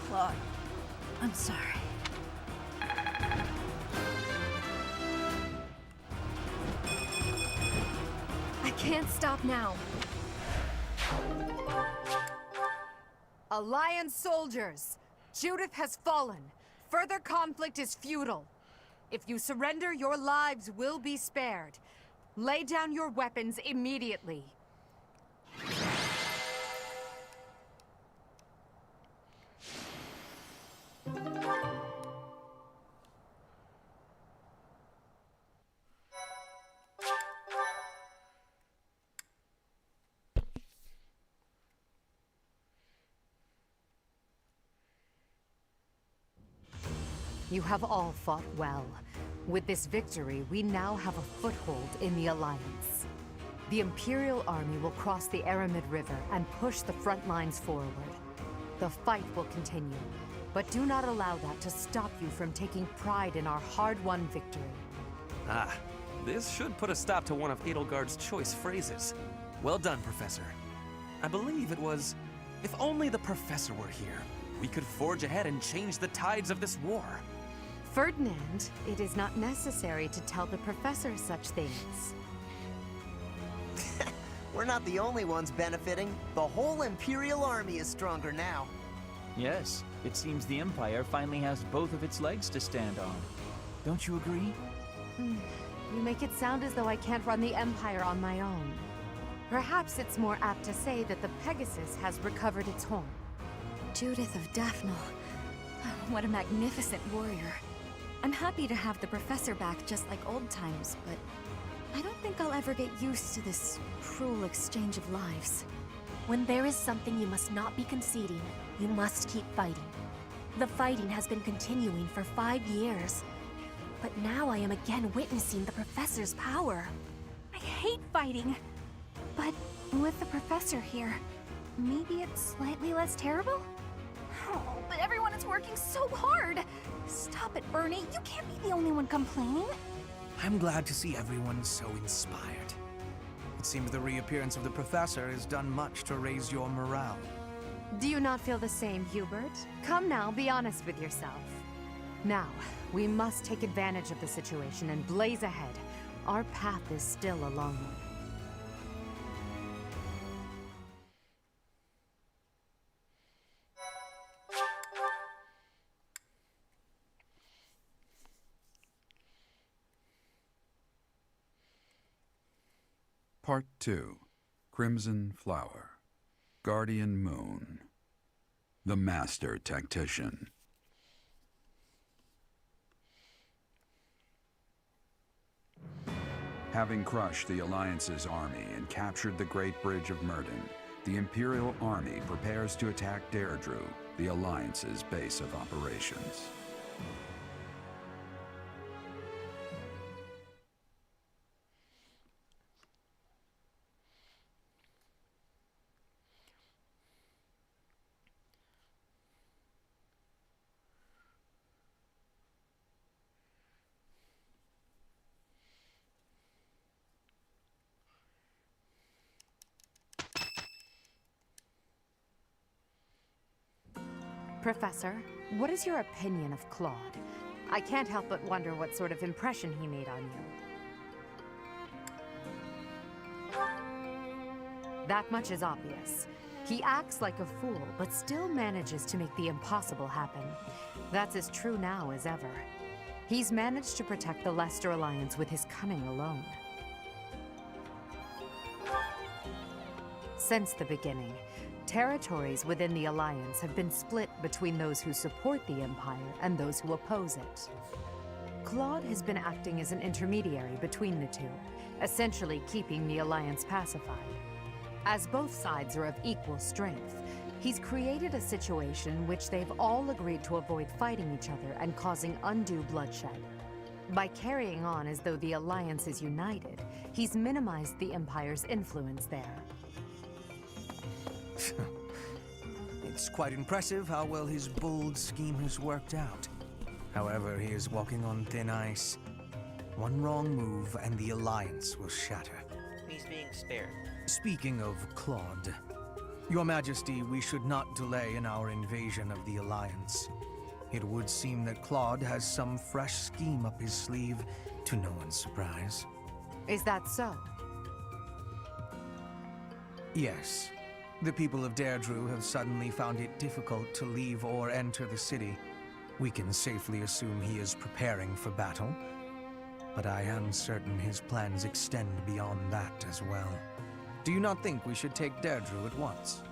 Claude, I'm sorry. I can't stop now. Alliance soldiers! Judith has fallen. Further conflict is futile. If you surrender, your lives will be spared. Lay down your weapons immediately. You have all fought well. With this victory, we now have a foothold in the Alliance. The Imperial Army will cross the Aramid River and push the front lines forward. The fight will continue, but do not allow that to stop you from taking pride in our hard-won victory. Ah, this should put a stop to one of Edelgard's choice phrases. Well done, Professor. I believe it was, if only the Professor were here, we could forge ahead and change the tides of this war. Ferdinand, it is not necessary to tell the Professor such things. We're not the only ones benefiting. The whole Imperial Army is stronger now. Yes, it seems the Empire finally has both of its legs to stand on. Don't you agree? You make it sound as though I can't run the Empire on my own. Perhaps it's more apt to say that the Pegasus has recovered its horn. Judith of Daphne. What a magnificent warrior. I'm happy to have the Professor back just like old times, but I don't think I'll ever get used to this cruel exchange of lives. When there is something you must not be conceding, you must keep fighting. The fighting has been continuing for 5 years. But now I am again witnessing the Professor's power. I hate fighting. But with the Professor here, maybe it's slightly less terrible? Oh, but everyone is working so hard! Stop it, Bernie. You can't be the only one complaining. I'm glad to see everyone so inspired. It seems the reappearance of the Professor has done much to raise your morale. Do you not feel the same, Hubert? Come now, be honest with yourself. Now, we must take advantage of the situation and blaze ahead. Our path is still a long one. Part 2. Crimson Flower. Guardian Moon. The Master Tactician. Having crushed the Alliance's army and captured the Great Bridge of Myrddin, the Imperial Army prepares to attack Deirdre, the Alliance's base of operations. Professor, what is your opinion of Claude? I can't help but wonder what sort of impression he made on you. That much is obvious. He acts like a fool, but still manages to make the impossible happen. That's as true now as ever. He's managed to protect the Leicester Alliance with his cunning alone. Since the beginning, territories within the Alliance have been split between those who support the Empire and those who oppose it. Claude has been acting as an intermediary between the two, essentially keeping the Alliance pacified. As both sides are of equal strength, he's created a situation which they've all agreed to avoid fighting each other and causing undue bloodshed. By carrying on as though the Alliance is united, he's minimized the Empire's influence there. It's quite impressive how well his bold scheme has worked out. However, he is walking on thin ice. One wrong move and the Alliance will shatter. He's being spared. Speaking of Claude, Your Majesty, we should not delay in our invasion of the Alliance. It would seem that Claude has some fresh scheme up his sleeve, to no one's surprise. Is that so? Yes. The people of Deirdre have suddenly found it difficult to leave or enter the city. We can safely assume he is preparing for battle, but I am certain his plans extend beyond that as well. Do you not think we should take Deirdre at once?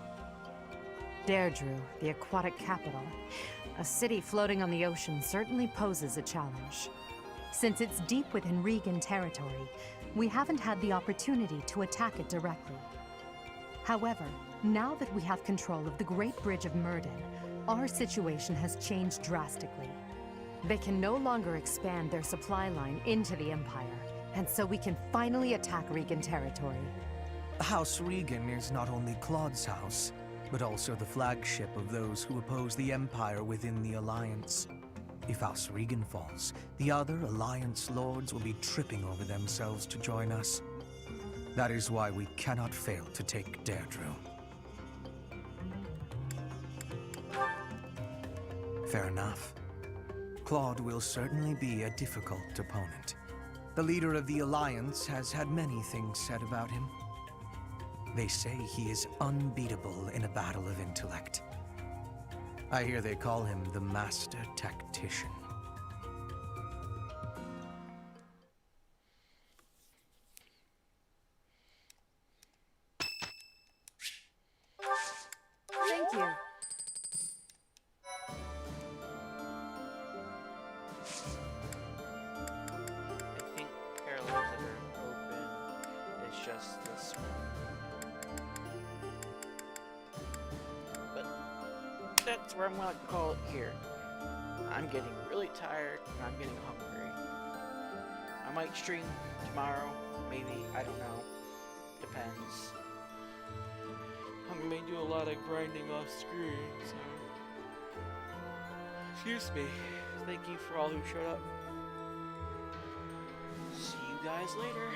Deirdre, the aquatic capital. A city floating on the ocean certainly poses a challenge. Since it's deep within Regan territory, we haven't had the opportunity to attack it directly. However, now that we have control of the Great Bridge of Myrddin, our situation has changed drastically. They can no longer expand their supply line into the Empire, and so we can finally attack Regan territory. House Regan is not only Claude's house, but also the flagship of those who oppose the Empire within the Alliance. If House Regan falls, the other Alliance lords will be tripping over themselves to join us. That is why we cannot fail to take Deirdre. Fair enough. Claude will certainly be a difficult opponent. The leader of the Alliance has had many things said about him. They say he is unbeatable in a battle of intellect. I hear they call him the Master Tactician. Thank you. I think parallels that are open is just this one. But that's where I'm gonna call it here. I'm getting really tired and I'm getting hungry. I might stream tomorrow, maybe, I don't know. Depends. I may do a lot of grinding off screen, so... Excuse me. Thank you for all who showed up. See you guys later.